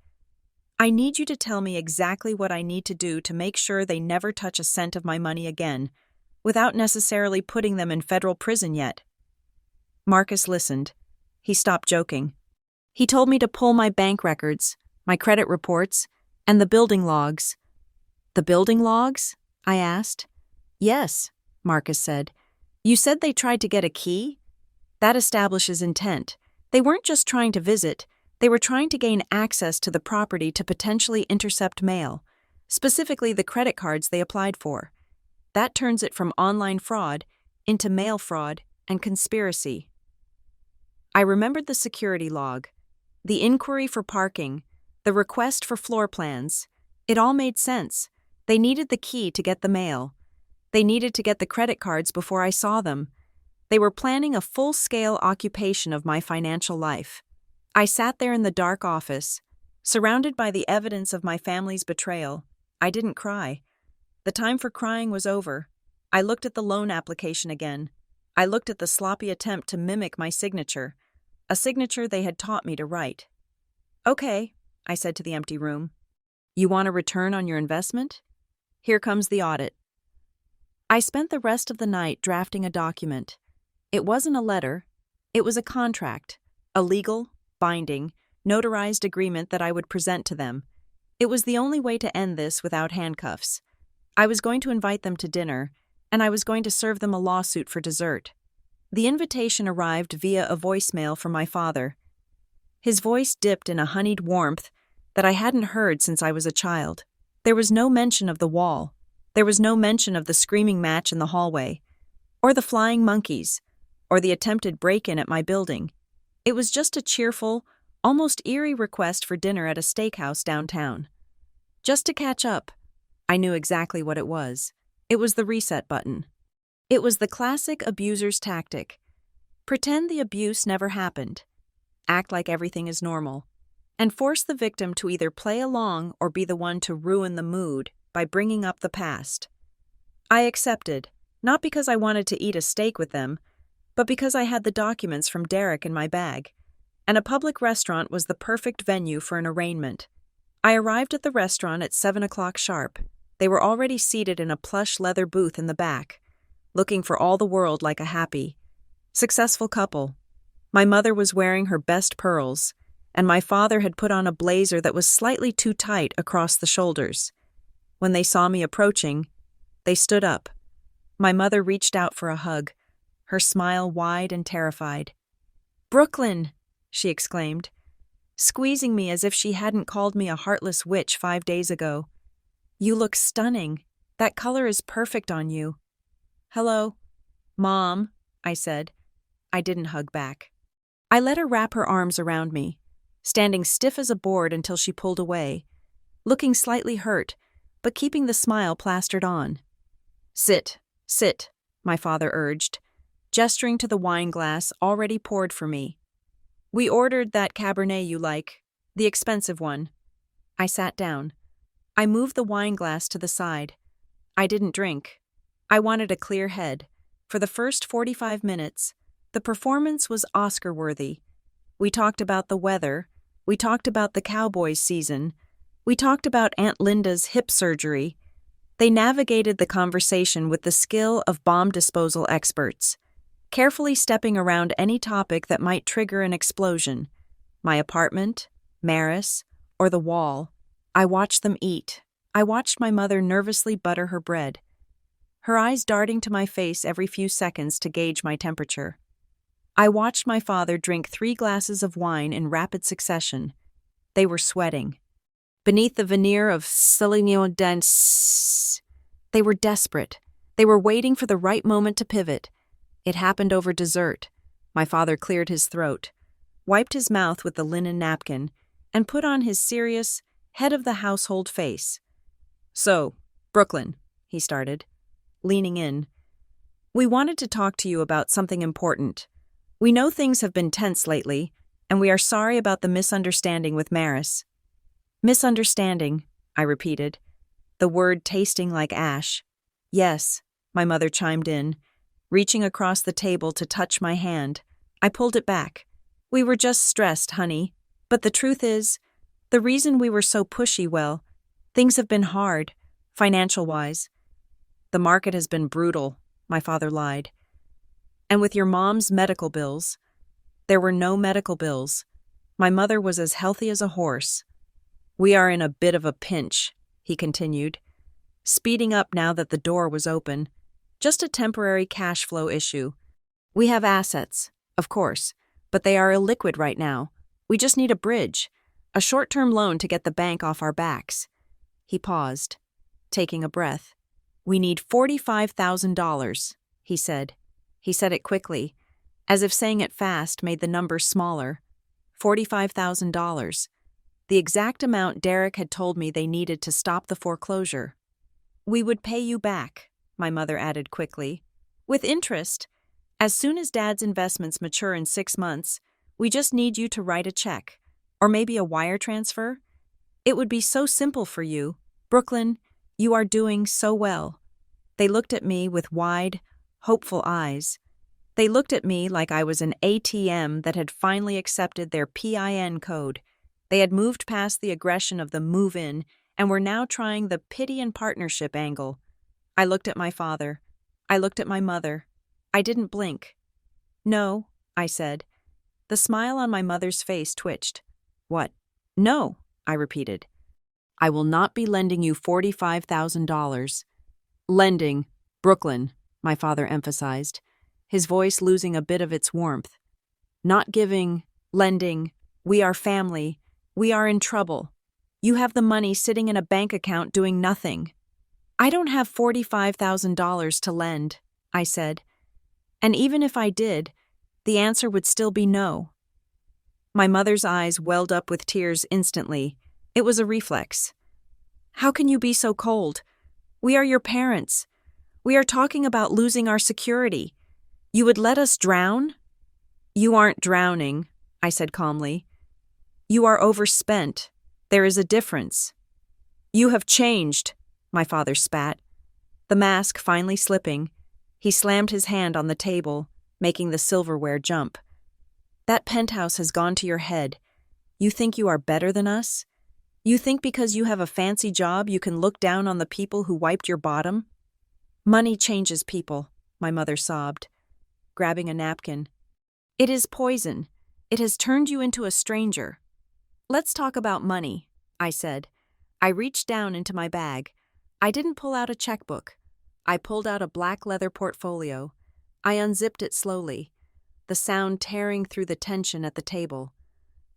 I need you to tell me exactly what I need to do to make sure they never touch a cent of my money again, without necessarily putting them in federal prison yet. Marcus listened. He stopped joking. He told me to pull my bank records, my credit reports, and the building logs. The building logs? I asked. Yes, Marcus said. You said they tried to get a key? That establishes intent. They weren't just trying to visit. They were trying to gain access to the property to potentially intercept mail, specifically the credit cards they applied for. That turns it from online fraud into mail fraud and conspiracy. I remembered the security log, the inquiry for parking, the request for floor plans. It all made sense. They needed the key to get the mail. They needed to get the credit cards before I saw them. They were planning a full-scale occupation of my financial life. I sat there in the dark office, surrounded by the evidence of my family's betrayal. I didn't cry. The time for crying was over. I looked at the loan application again. I looked at the sloppy attempt to mimic my signature, a signature they had taught me to write. Okay, I said to the empty room. You want a return on your investment? Here comes the audit. I spent the rest of the night drafting a document. It wasn't a letter. It was a contract, a legal, binding, notarized agreement that I would present to them. It was the only way to end this without handcuffs. I was going to invite them to dinner, and I was going to serve them a lawsuit for dessert. The invitation arrived via a voicemail from my father. His voice dipped in a honeyed warmth that I hadn't heard since I was a child. There was no mention of the wall. There was no mention of the screaming match in the hallway, or the flying monkeys, or the attempted break-in at my building. It was just a cheerful, almost eerie request for dinner at a steakhouse downtown. Just to catch up. I knew exactly what it was. It was the reset button. It was the classic abuser's tactic. Pretend the abuse never happened. Act like everything is normal. And force the victim to either play along or be the one to ruin the mood by bringing up the past. I accepted, not because I wanted to eat a steak with them, but because I had the documents from Derek in my bag, and a public restaurant was the perfect venue for an arraignment. I arrived at the restaurant at 7 o'clock sharp. They were already seated in a plush leather booth in the back, looking for all the world like a happy, successful couple. My mother was wearing her best pearls, and my father had put on a blazer that was slightly too tight across the shoulders. When they saw me approaching, they stood up. My mother reached out for a hug, her smile wide and terrified. "Brooklyn!" she exclaimed, squeezing me as if she hadn't called me a heartless witch 5 days ago. "You look stunning. That color is perfect on you." "Hello, Mom," I said. I didn't hug back. I let her wrap her arms around me, standing stiff as a board until she pulled away, looking slightly hurt, but keeping the smile plastered on. Sit, my father urged, gesturing to the wine glass already poured for me. "We ordered that Cabernet you like, the expensive one." I sat down. I moved the wine glass to the side. I didn't drink. I wanted a clear head. For the first 45 minutes, the performance was Oscar-worthy. We talked about the weather. We talked about the Cowboys season. We talked about Aunt Linda's hip surgery. They navigated the conversation with the skill of bomb disposal experts, carefully stepping around any topic that might trigger an explosion. My apartment, Maris, or the wall. I watched them eat. I watched my mother nervously butter her bread, her eyes darting to my face every few seconds to gauge my temperature. I watched my father drink 3 glasses of wine in rapid succession. They were sweating. Beneath the veneer of Saligno dense, they were desperate. They were waiting for the right moment to pivot. It happened over dessert. My father cleared his throat, wiped his mouth with the linen napkin, and put on his serious, head-of-the-household face. "So, Brooklyn," he started, leaning in. "We wanted to talk to you about something important. We know things have been tense lately, and we are sorry about the misunderstanding with Maris." "Misunderstanding," I repeated, the word tasting like ash. "Yes," my mother chimed in, reaching across the table to touch my hand. I pulled it back. "We were just stressed, honey. But the truth is, the reason we were so pushy, well, things have been hard, financial-wise. The market has been brutal," my father lied. "And with your mom's medical bills." "There were no medical bills. My mother was as healthy as a horse." "We are in a bit of a pinch," he continued, speeding up now that the door was open. "Just a temporary cash flow issue. We have assets, of course, but they are illiquid right now. We just need a bridge, a short-term loan to get the bank off our backs." He paused, taking a breath. "We need $45,000, he said. He said it quickly, as if saying it fast made the number smaller. $45,000. The exact amount Derek had told me they needed to stop the foreclosure. "We would pay you back," my mother added quickly, "with interest. As soon as Dad's investments mature in 6 months, we just need you to write a check, or maybe a wire transfer. It would be so simple for you. Brooklyn, you are doing so well." They looked at me with wide, hopeful eyes. They looked at me like I was an ATM that had finally accepted their PIN code. They had moved past the aggression of the move-in and were now trying the pity and partnership angle. I looked at my father. I looked at my mother. I didn't blink. No, I said. The smile on my mother's face twitched. What? No, I repeated. I will not be lending you $45,000. Lending, Brooklyn, my father emphasized, his voice losing a bit of its warmth. Not giving, lending, we are family, we are in trouble. You have the money sitting in a bank account doing nothing. I don't have $45,000 to lend, I said. And even if I did, the answer would still be no. My mother's eyes welled up with tears instantly. It was a reflex. How can you be so cold? We are your parents. We are talking about losing our security. You would let us drown? You aren't drowning, I said calmly. You are overspent. There is a difference. You have changed, my father spat. The mask finally slipping, he slammed his hand on the table, making the silverware jump. That penthouse has gone to your head. You think you are better than us? You think because you have a fancy job you can look down on the people who wiped your bottom? Money changes people, my mother sobbed, grabbing a napkin. It is poison. It has turned you into a stranger. Let's talk about money, I said. I reached down into my bag. I didn't pull out a checkbook. I pulled out a black leather portfolio. I unzipped it slowly, the sound tearing through the tension at the table.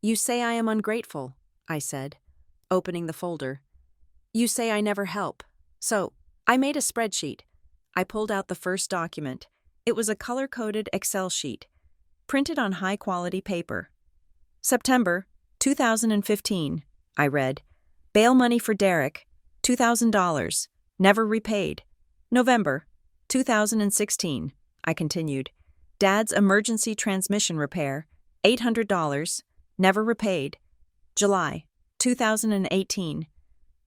You say I am ungrateful, I said, opening the folder. You say I never help. So, I made a spreadsheet. I pulled out the first document. It was a color-coded Excel sheet, printed on high-quality paper. September 2015, I read. Bail money for Derek, $2,000, never repaid. November 2016, I continued. Dad's emergency transmission repair, $800, never repaid. July 2018.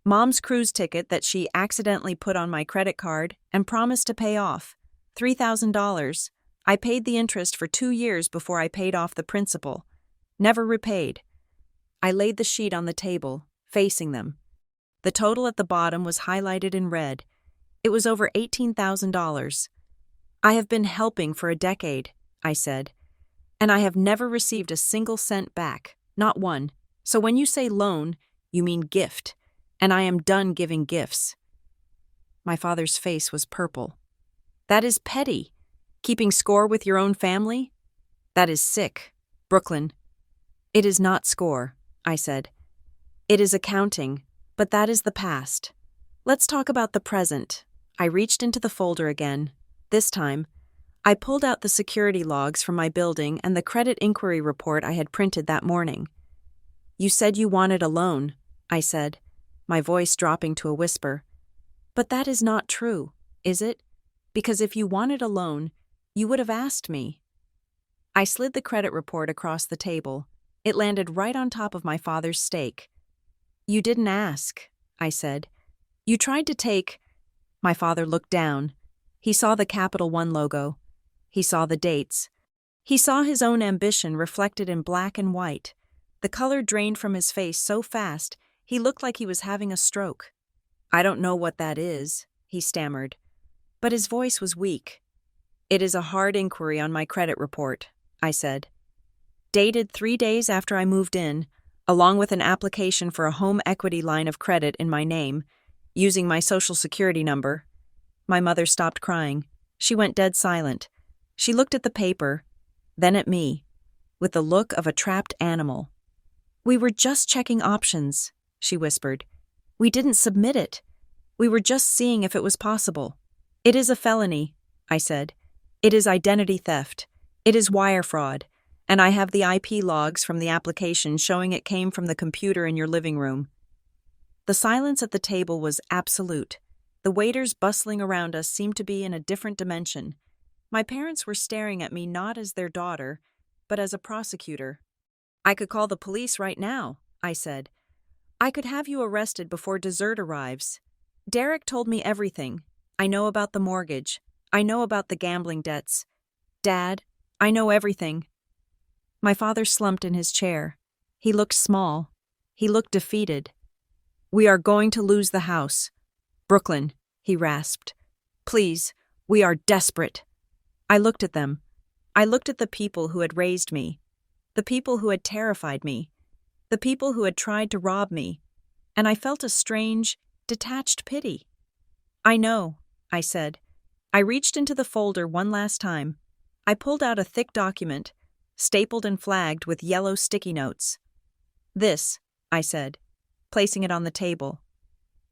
Mom's cruise ticket that she accidentally put on my credit card and promised to pay off, $3,000. I paid the interest for 2 years before I paid off the principal. Never repaid. I laid the sheet on the table, facing them. The total at the bottom was highlighted in red. It was over $18,000. I have been helping for a decade, I said, and I have never received a single cent back, not one. So when you say loan, you mean gift, and I am done giving gifts. My father's face was purple. That is petty. Keeping score with your own family? That is sick, Brooklyn. It is not score, I said. It is accounting, but that is the past. Let's talk about the present. I reached into the folder again. This time, I pulled out the security logs from my building and the credit inquiry report I had printed that morning. You said you wanted a loan, I said, my voice dropping to a whisper. But that is not true, is it? Because if you wanted a loan, you would have asked me. I slid the credit report across the table. It landed right on top of my father's steak. You didn't ask, I said. You tried to take... My father looked down. He saw the Capital One logo. He saw the dates. He saw his own ambition reflected in black and white. The color drained from his face so fast, he looked like he was having a stroke. I don't know what that is, he stammered. But his voice was weak. It is a hard inquiry on my credit report, I said. Dated 3 days after I moved in, along with an application for a home equity line of credit in my name, using my social security number. My mother stopped crying. She went dead silent. She looked at the paper, then at me, with the look of a trapped animal. We were just checking options, she whispered. We didn't submit it. We were just seeing if it was possible. It is a felony, I said. It is identity theft. It is wire fraud. And I have the IP logs from the application showing it came from the computer in your living room. The silence at the table was absolute. The waiters bustling around us seemed to be in a different dimension. My parents were staring at me not as their daughter, but as a prosecutor. I could call the police right now, I said. I could have you arrested before dessert arrives. Derek told me everything. I know about the mortgage. I know about the gambling debts. Dad, I know everything. My father slumped in his chair. He looked small. He looked defeated. We are going to lose the house. Brooklyn, he rasped. Please, we are desperate. I looked at them. I looked at the people who had raised me, the people who had terrified me, the people who had tried to rob me, and I felt a strange, detached pity. I know, I said. I reached into the folder one last time. I pulled out a thick document, stapled and flagged with yellow sticky notes. This, I said, placing it on the table,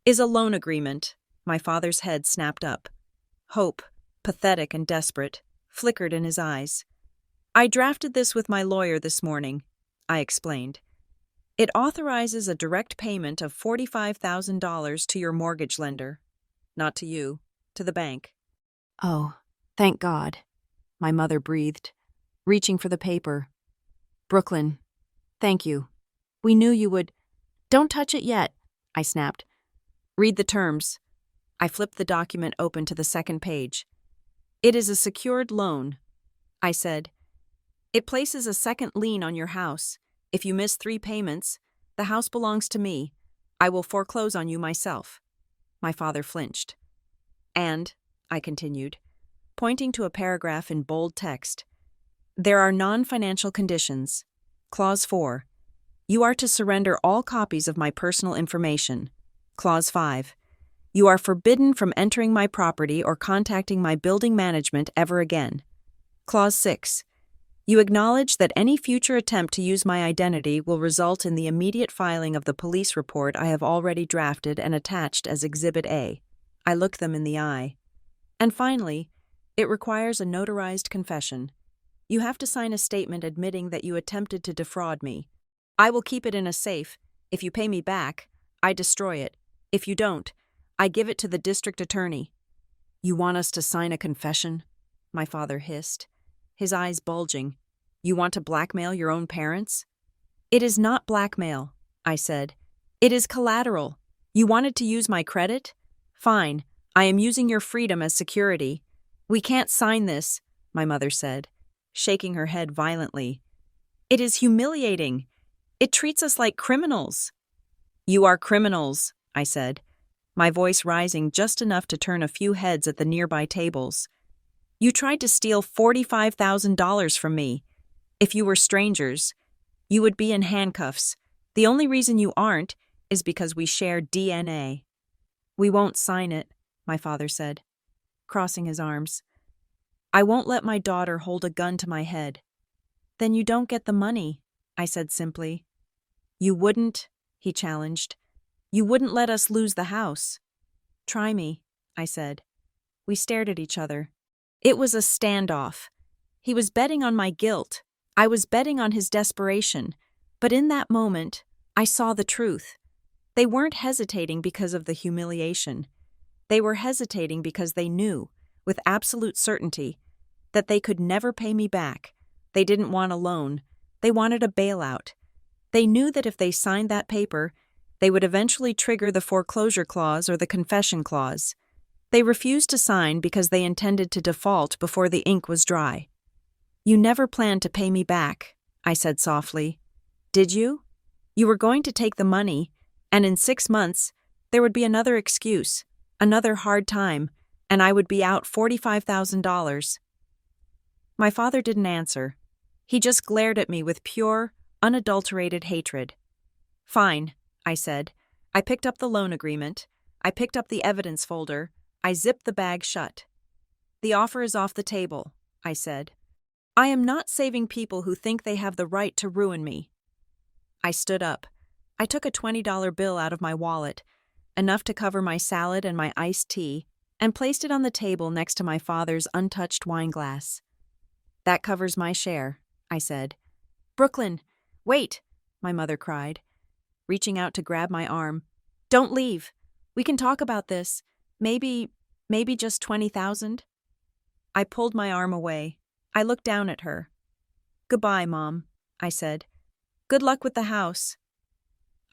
is a loan agreement. My father's head snapped up. Hope, pathetic and desperate, flickered in his eyes. I drafted this with my lawyer this morning, I explained. It authorizes a direct payment of $45,000 to your mortgage lender. Not to you, to the bank. Oh, thank God, my mother breathed, reaching for the paper. Brooklyn, thank you. We knew you would. Don't touch it yet, I snapped. Read the terms. I flipped the document open to the second page. It is a secured loan, I said. It places a second lien on your house. If you miss 3 payments, the house belongs to me. I will foreclose on you myself. My father flinched. And, I continued, pointing to a paragraph in bold text, there are non-financial conditions. Clause 4. You are to surrender all copies of my personal information. Clause 5. You are forbidden from entering my property or contacting my building management ever again. Clause 6. You acknowledge that any future attempt to use my identity will result in the immediate filing of the police report I have already drafted and attached as Exhibit A. I looked them in the eye. And finally, it requires a notarized confession. You have to sign a statement admitting that you attempted to defraud me. I will keep it in a safe. If you pay me back, I destroy it. If you don't, I give it to the district attorney. You want us to sign a confession? My father hissed, his eyes bulging. You want to blackmail your own parents? It is not blackmail, I said. It is collateral. You wanted to use my credit? Fine, I am using your freedom as security. We can't sign this, my mother said, shaking her head violently. It is humiliating. It treats us like criminals. You are criminals, I said, my voice rising just enough to turn a few heads at the nearby tables. You tried to steal $45,000 from me. If you were strangers, you would be in handcuffs. The only reason you aren't is because we share DNA. We won't sign it, my father said, crossing his arms. I won't let my daughter hold a gun to my head. Then you don't get the money, I said simply. You wouldn't, he challenged. You wouldn't let us lose the house. Try me, I said. We stared at each other. It was a standoff. He was betting on my guilt. I was betting on his desperation. But in that moment, I saw the truth. They weren't hesitating because of the humiliation. They were hesitating because they knew, with absolute certainty, that they could never pay me back. They didn't want a loan. They wanted a bailout. They knew that if they signed that paper, they would eventually trigger the foreclosure clause or the confession clause. They refused to sign because they intended to default before the ink was dry. You never planned to pay me back, I said softly. Did you? You were going to take the money, and in 6 months, there would be another excuse, another hard time, and I would be out $45,000. My father didn't answer. He just glared at me with pure, unadulterated hatred. Fine, I said. I picked up the loan agreement. I picked up the evidence folder. I zipped the bag shut. The offer is off the table, I said. I am not saving people who think they have the right to ruin me. I stood up. I took a $20 bill out of my wallet, enough to cover my salad and my iced tea, and placed it on the table next to my father's untouched wine glass. That covers my share, I said. Brooklyn, wait, my mother cried, reaching out to grab my arm. Don't leave. We can talk about this. Maybe just 20,000? I pulled my arm away. I looked down at her. Goodbye, Mom, I said. Good luck with the house.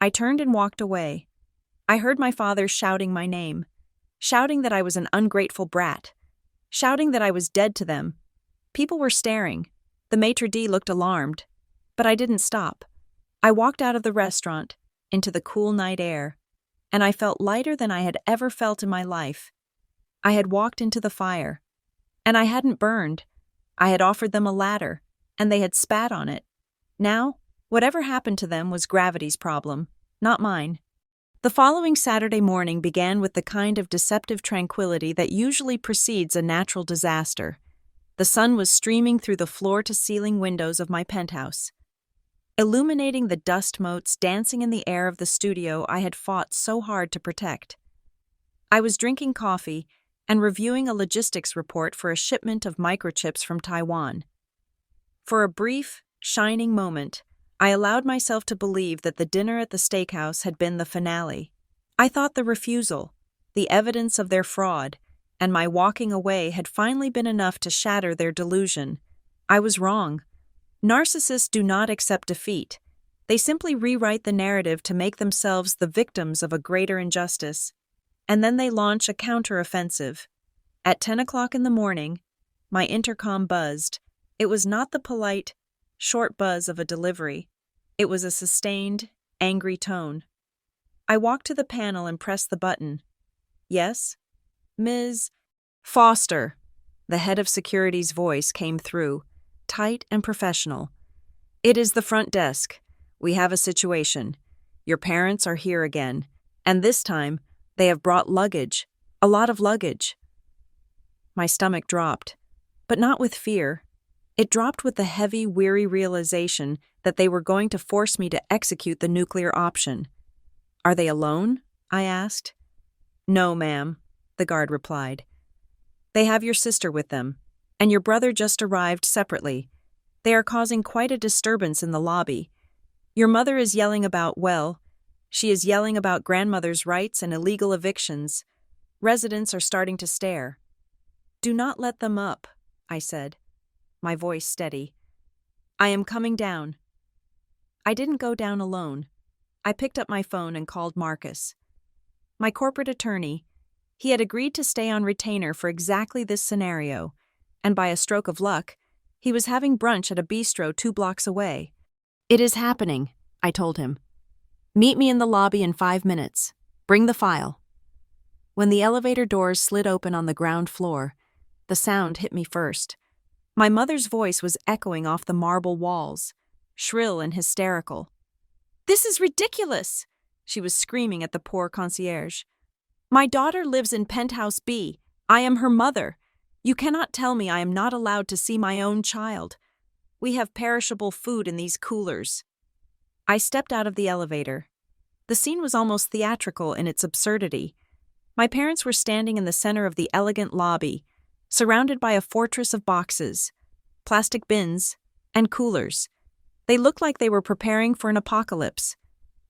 I turned and walked away. I heard my father shouting my name, shouting that I was an ungrateful brat, shouting that I was dead to them. People were staring. The maitre d' looked alarmed. But I didn't stop. I walked out of the restaurant, into the cool night air, and I felt lighter than I had ever felt in my life. I had walked into the fire, and I hadn't burned. I had offered them a ladder, and they had spat on it. Now, whatever happened to them was gravity's problem, not mine. The following Saturday morning began with the kind of deceptive tranquility that usually precedes a natural disaster. The sun was streaming through the floor-to-ceiling windows of my penthouse, illuminating the dust motes dancing in the air of the studio I had fought so hard to protect. I was drinking coffee and reviewing a logistics report for a shipment of microchips from Taiwan. For a brief, shining moment, I allowed myself to believe that the dinner at the steakhouse had been the finale. I thought the refusal, the evidence of their fraud, and my walking away had finally been enough to shatter their delusion. I was wrong. Narcissists do not accept defeat. They simply rewrite the narrative to make themselves the victims of a greater injustice. And then they launch a counter-offensive. At 10 o'clock in the morning, my intercom buzzed. It was not the polite, short buzz of a delivery. It was a sustained, angry tone. I walked to the panel and pressed the button. Yes? Ms. Foster. The head of security's voice came through, tight and professional. It is the front desk. We have a situation. Your parents are here again, and this time, they have brought luggage, a lot of luggage. My stomach dropped, but not with fear. It dropped with the heavy, weary realization that they were going to force me to execute the nuclear option. Are they alone? I asked. No, ma'am, the guard replied. They have your sister with them, and your brother just arrived separately. They are causing quite a disturbance in the lobby. Your mother is yelling about, well, she is yelling about grandmother's rights and illegal evictions. Residents are starting to stare. Do not let them up, I said, my voice steady. I am coming down. I didn't go down alone. I picked up my phone and called Marcus, my corporate attorney. He had agreed to stay on retainer for exactly this scenario, and by a stroke of luck, he was having brunch at a bistro 2 blocks away. It is happening, I told him. Meet me in the lobby in 5 minutes. Bring the file. When the elevator doors slid open on the ground floor, the sound hit me first. My mother's voice was echoing off the marble walls, shrill and hysterical. This is ridiculous, she was screaming at the poor concierge. My daughter lives in Penthouse B. I am her mother. You cannot tell me I am not allowed to see my own child. We have perishable food in these coolers. I stepped out of the elevator. The scene was almost theatrical in its absurdity. My parents were standing in the center of the elegant lobby, surrounded by a fortress of boxes, plastic bins, and coolers. They looked like they were preparing for an apocalypse.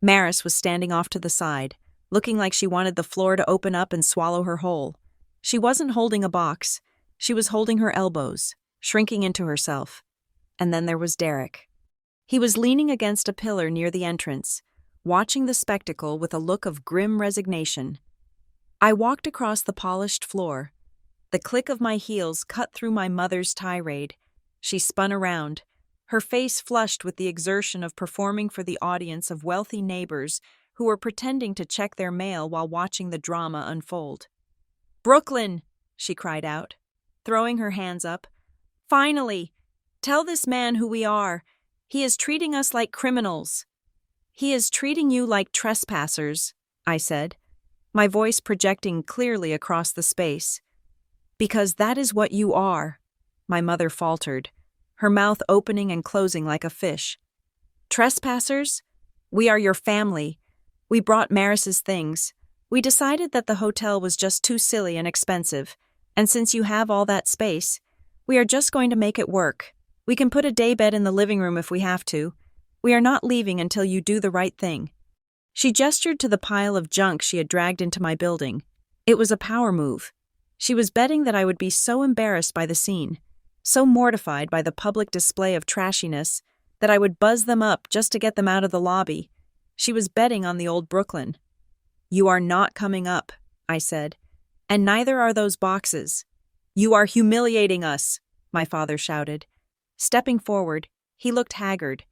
Maris was standing off to the side, looking like she wanted the floor to open up and swallow her whole. She wasn't holding a box. She was holding her elbows, shrinking into herself. And then there was Derek. He was leaning against a pillar near the entrance, watching the spectacle with a look of grim resignation. I walked across the polished floor. The click of my heels cut through my mother's tirade. She spun around, her face flushed with the exertion of performing for the audience of wealthy neighbors who were pretending to check their mail while watching the drama unfold. Brooklyn, she cried out, throwing her hands up. Finally! Tell this man who we are. He is treating us like criminals. He is treating you like trespassers, I said, my voice projecting clearly across the space. Because that is what you are, my mother faltered, her mouth opening and closing like a fish. Trespassers? We are your family. We brought Maris's things. We decided that the hotel was just too silly and expensive, and since you have all that space, we are just going to make it work. We can put a daybed in the living room if we have to. We are not leaving until you do the right thing. She gestured to the pile of junk she had dragged into my building. It was a power move. She was betting that I would be so embarrassed by the scene, so mortified by the public display of trashiness, that I would buzz them up just to get them out of the lobby. She was betting on the old Brooklyn. You are not coming up, I said, and neither are those boxes. You are humiliating us, my father shouted. Stepping forward, he looked haggard,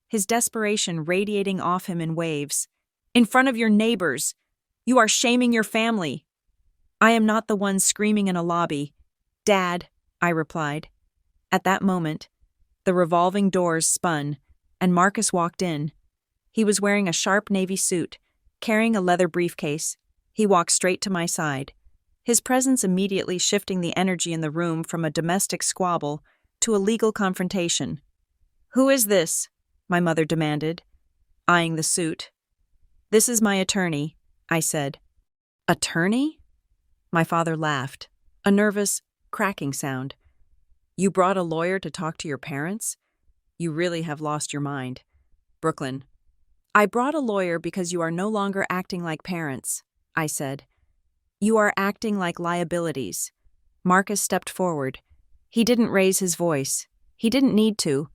his desperation radiating off him in waves. In front of your neighbors, you are shaming your family. I am not the one screaming in a lobby. Dad, I replied. At that moment, the revolving doors spun, and Marcus walked in. He was wearing a sharp navy suit, carrying a leather briefcase. He walked straight to my side, his presence immediately shifting the energy in the room from a domestic squabble to a legal confrontation. "Who is this?" my mother demanded, eyeing the suit. "This is my attorney," I said. "Attorney?" My father laughed, a nervous, cracking sound. "You brought a lawyer to talk to your parents? You really have lost your mind. Brooklyn." "I brought a lawyer because you are no longer acting like parents," I said. "You are acting like liabilities." Marcus stepped forward. He didn't raise his voice. He didn't need to.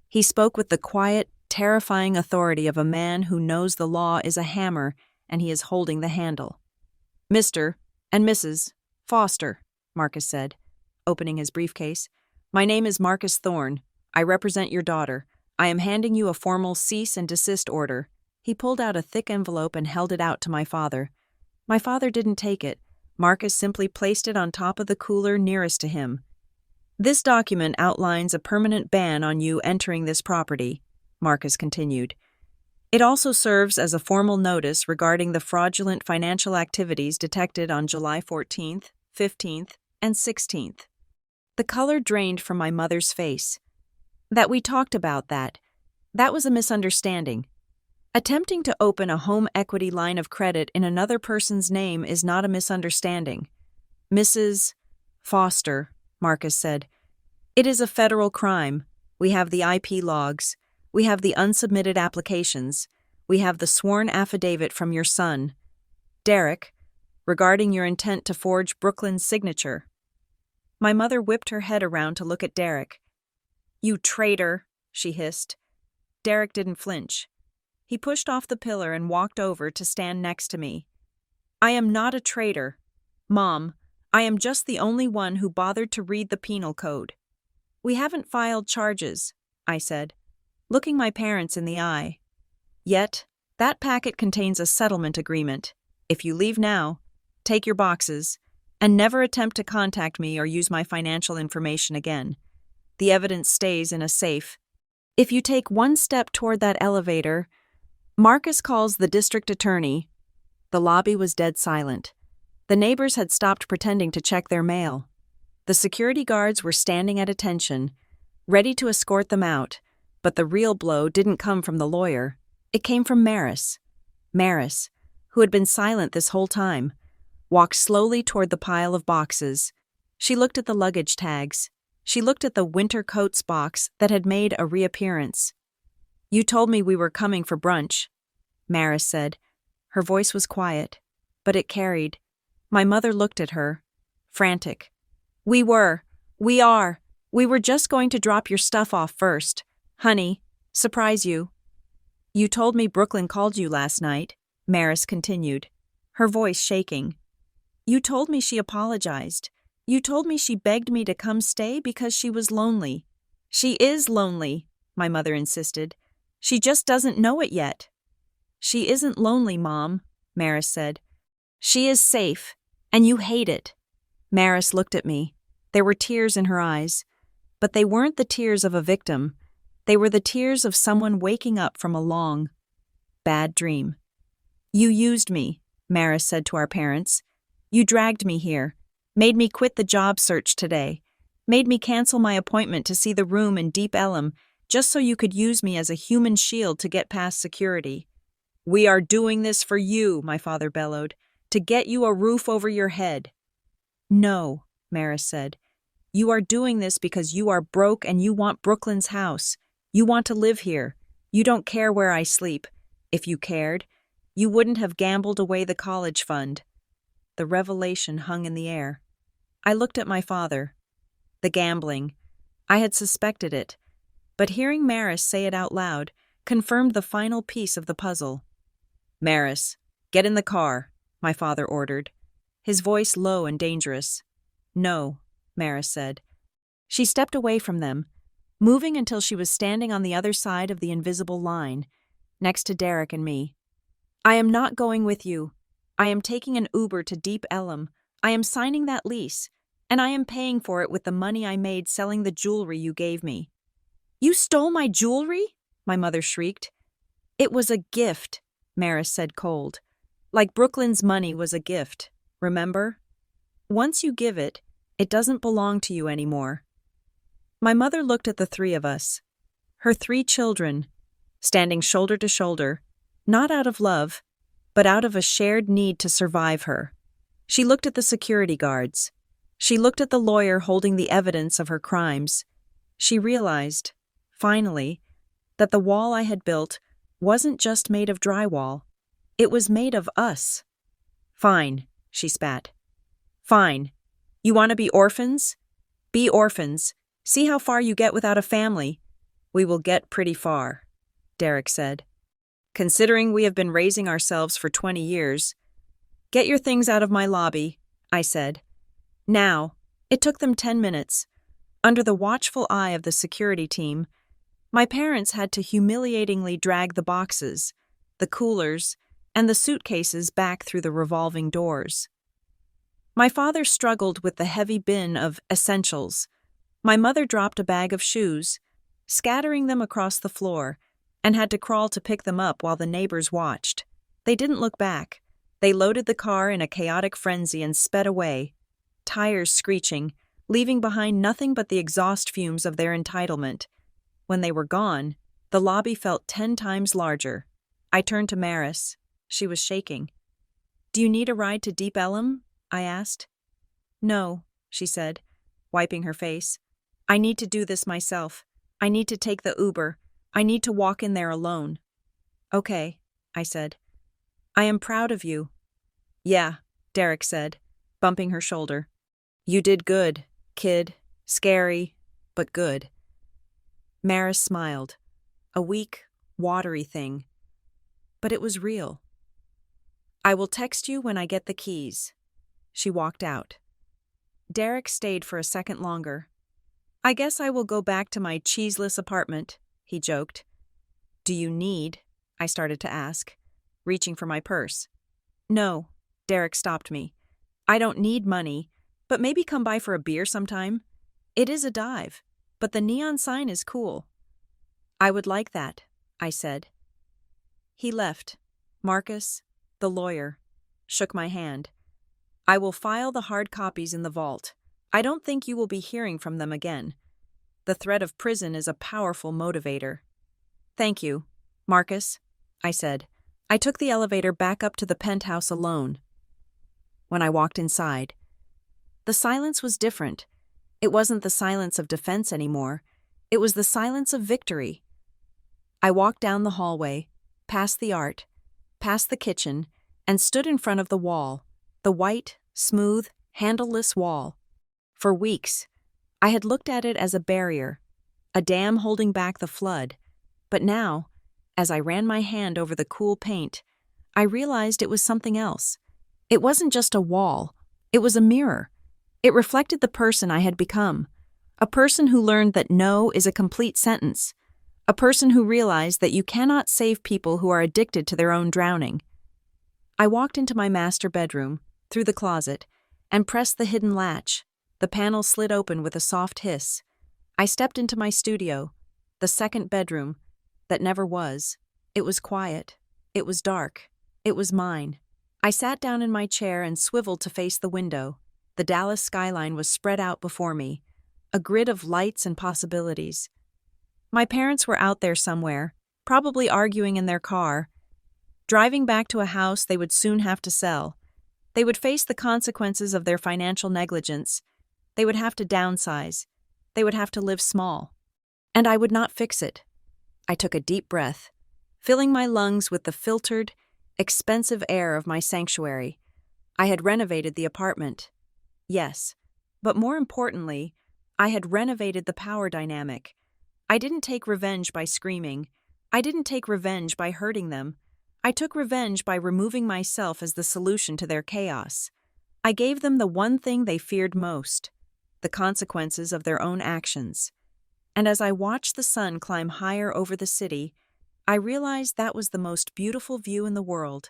He spoke with the quiet, terrifying authority of a man who knows the law is a hammer and he is holding the handle. "Mr. and Mrs. Foster," Marcus said, opening his briefcase. "My name is Marcus Thorne. I represent your daughter. I am handing you a formal cease and desist order." He pulled out a thick envelope and held it out to my father. My father didn't take it. Marcus simply placed it on top of the cooler nearest to him. "This document outlines a permanent ban on you entering this property," Marcus continued. "It also serves as a formal notice regarding the fraudulent financial activities detected on July 14th, 15th, and 16th. The color drained from my mother's face. "That we talked about that. That was a misunderstanding. Attempting to open a home equity line of credit in another person's name is not a misunderstanding. Mrs. Foster," Marcus said. "It is a federal crime. We have the IP logs. We have the unsubmitted applications. We have the sworn affidavit from your son, Derek, regarding your intent to forge Brooklyn's signature." My mother whipped her head around to look at Derek. "You traitor," she hissed. Derek didn't flinch. He pushed off the pillar and walked over to stand next to me. "I am not a traitor. Mom, I am just the only one who bothered to read the penal code." "We haven't filed charges," I said, looking my parents in the eye. "Yet, that packet contains a settlement agreement. If you leave now, take your boxes, and never attempt to contact me or use my financial information again. The evidence stays in a safe. If you take one step toward that elevator..." Marcus calls the district attorney. The lobby was dead silent. The neighbors had stopped pretending to check their mail. The security guards were standing at attention, ready to escort them out, but the real blow didn't come from the lawyer. It came from Maris. Maris, who had been silent this whole time, walked slowly toward the pile of boxes. She looked at the luggage tags. She looked at the winter coats box that had made a reappearance. "You told me we were coming for brunch," Maris said. Her voice was quiet, but it carried. My mother looked at her, frantic. We are. We were just going to drop your stuff off first. Honey, surprise you." "You told me Brooklyn called you last night," Maris continued, her voice shaking. "You told me she apologized. You told me she begged me to come stay because she was lonely." "She is lonely," my mother insisted. "She just doesn't know it yet." "She isn't lonely, Mom," Maris said. "She is safe, and you hate it." Maris looked at me. There were tears in her eyes, but they weren't the tears of a victim. They were the tears of someone waking up from a long, bad dream. "You used me," Maris said to our parents. "You dragged me here, made me quit the job search today, made me cancel my appointment to see the room in Deep Ellum, just so you could use me as a human shield to get past security." "We are doing this for you," my father bellowed, "to get you a roof over your head." "No," Maris said. "You are doing this because you are broke and you want Brooklyn's house. You want to live here. You don't care where I sleep. If you cared, you wouldn't have gambled away the college fund." The revelation hung in the air. I looked at my father. The gambling. I had suspected it, but hearing Maris say it out loud confirmed the final piece of the puzzle. "Maris, get in the car," my father ordered, his voice low and dangerous. "No," Maris said. She stepped away from them, moving until she was standing on the other side of the invisible line, next to Derek and me. "I am not going with you. I am taking an Uber to Deep Ellum. I am signing that lease. And I am paying for it with the money I made selling the jewelry you gave me." "You stole my jewelry?" my mother shrieked. "It was a gift," Maris said cold. "Like Brooklyn's money was a gift, remember? Once you give it, it doesn't belong to you anymore." My mother looked at the three of us, her 3 children, standing shoulder to shoulder, not out of love, but out of a shared need to survive her. She looked at the security guards. She looked at the lawyer holding the evidence of her crimes. She realized, finally, that the wall I had built wasn't just made of drywall. It was made of us. "Fine," she spat. "Fine. You want to be orphans? Be orphans. See how far you get without a family." "We will get pretty far," Derek said. "Considering we have been raising ourselves for 20 years. Get your things out of my lobby," I said. Now, it took them 10 minutes. Under the watchful eye of the security team, my parents had to humiliatingly drag the boxes, the coolers, and the suitcases back through the revolving doors. My father struggled with the heavy bin of essentials. My mother dropped a bag of shoes, scattering them across the floor, and had to crawl to pick them up while the neighbors watched. They didn't look back. They loaded the car in a chaotic frenzy and sped away, tires screeching, leaving behind nothing but the exhaust fumes of their entitlement. When they were gone, the lobby felt 10 times larger. I turned to Maris. She was shaking. "Do you need a ride to Deep Ellum?" I asked. "No," she said, wiping her face. "I need to do this myself. I need to take the Uber. I need to walk in there alone." "Okay," I said. "I am proud of you." "Yeah," Derek said, bumping her shoulder. "You did good, kid. Scary, but good." Maris smiled. A weak, watery thing. But it was real. "I will text you when I get the keys." She walked out. Derek stayed for a second longer. "I guess I will go back to my cheeseless apartment," he joked. "Do you need?" I started to ask, reaching for my purse. "No," Derek stopped me. "I don't need money, but maybe come by for a beer sometime. It is a dive, but the neon sign is cool." "I would like that," I said. He left. Marcus, the lawyer, shook my hand. "I will file the hard copies in the vault. I don't think you will be hearing from them again. The threat of prison is a powerful motivator." "Thank you, Marcus," I said. I took the elevator back up to the penthouse alone. When I walked inside, the silence was different. It wasn't the silence of defense anymore. It was the silence of victory. I walked down the hallway, past the art, past the kitchen, and stood in front of the wall, the white, smooth, handleless wall. For weeks, I had looked at it as a barrier, a dam holding back the flood. But now, as I ran my hand over the cool paint, I realized it was something else. It wasn't just a wall. It was a mirror. It reflected the person I had become, a person who learned that no is a complete sentence, a person who realized that you cannot save people who are addicted to their own drowning. I walked into my master bedroom, through the closet, and pressed the hidden latch. The panel slid open with a soft hiss. I stepped into my studio, the second bedroom, that never was. It was quiet. It was dark. It was mine. I sat down in my chair and swiveled to face the window. The Dallas skyline was spread out before me, a grid of lights and possibilities. My parents were out there somewhere, probably arguing in their car, driving back to a house they would soon have to sell. They would face the consequences of their financial negligence. They would have to downsize. They would have to live small. And I would not fix it. I took a deep breath, filling my lungs with the filtered, expensive air of my sanctuary. I had renovated the apartment. Yes, but more importantly, I had renovated the power dynamic. I didn't take revenge by screaming. I didn't take revenge by hurting them. I took revenge by removing myself as the solution to their chaos. I gave them the one thing they feared most, the consequences of their own actions. And as I watched the sun climb higher over the city, I realized that was the most beautiful view in the world.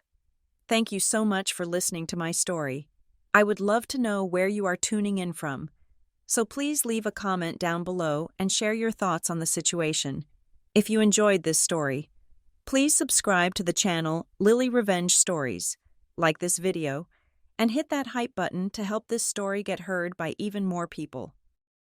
Thank you so much for listening to my story. I would love to know where you are tuning in from. so please leave a comment down below and share your thoughts on the situation. If you enjoyed this story, please subscribe to the channel Lily Revenge Stories, like this video, and hit that hype button to help this story get heard by even more people.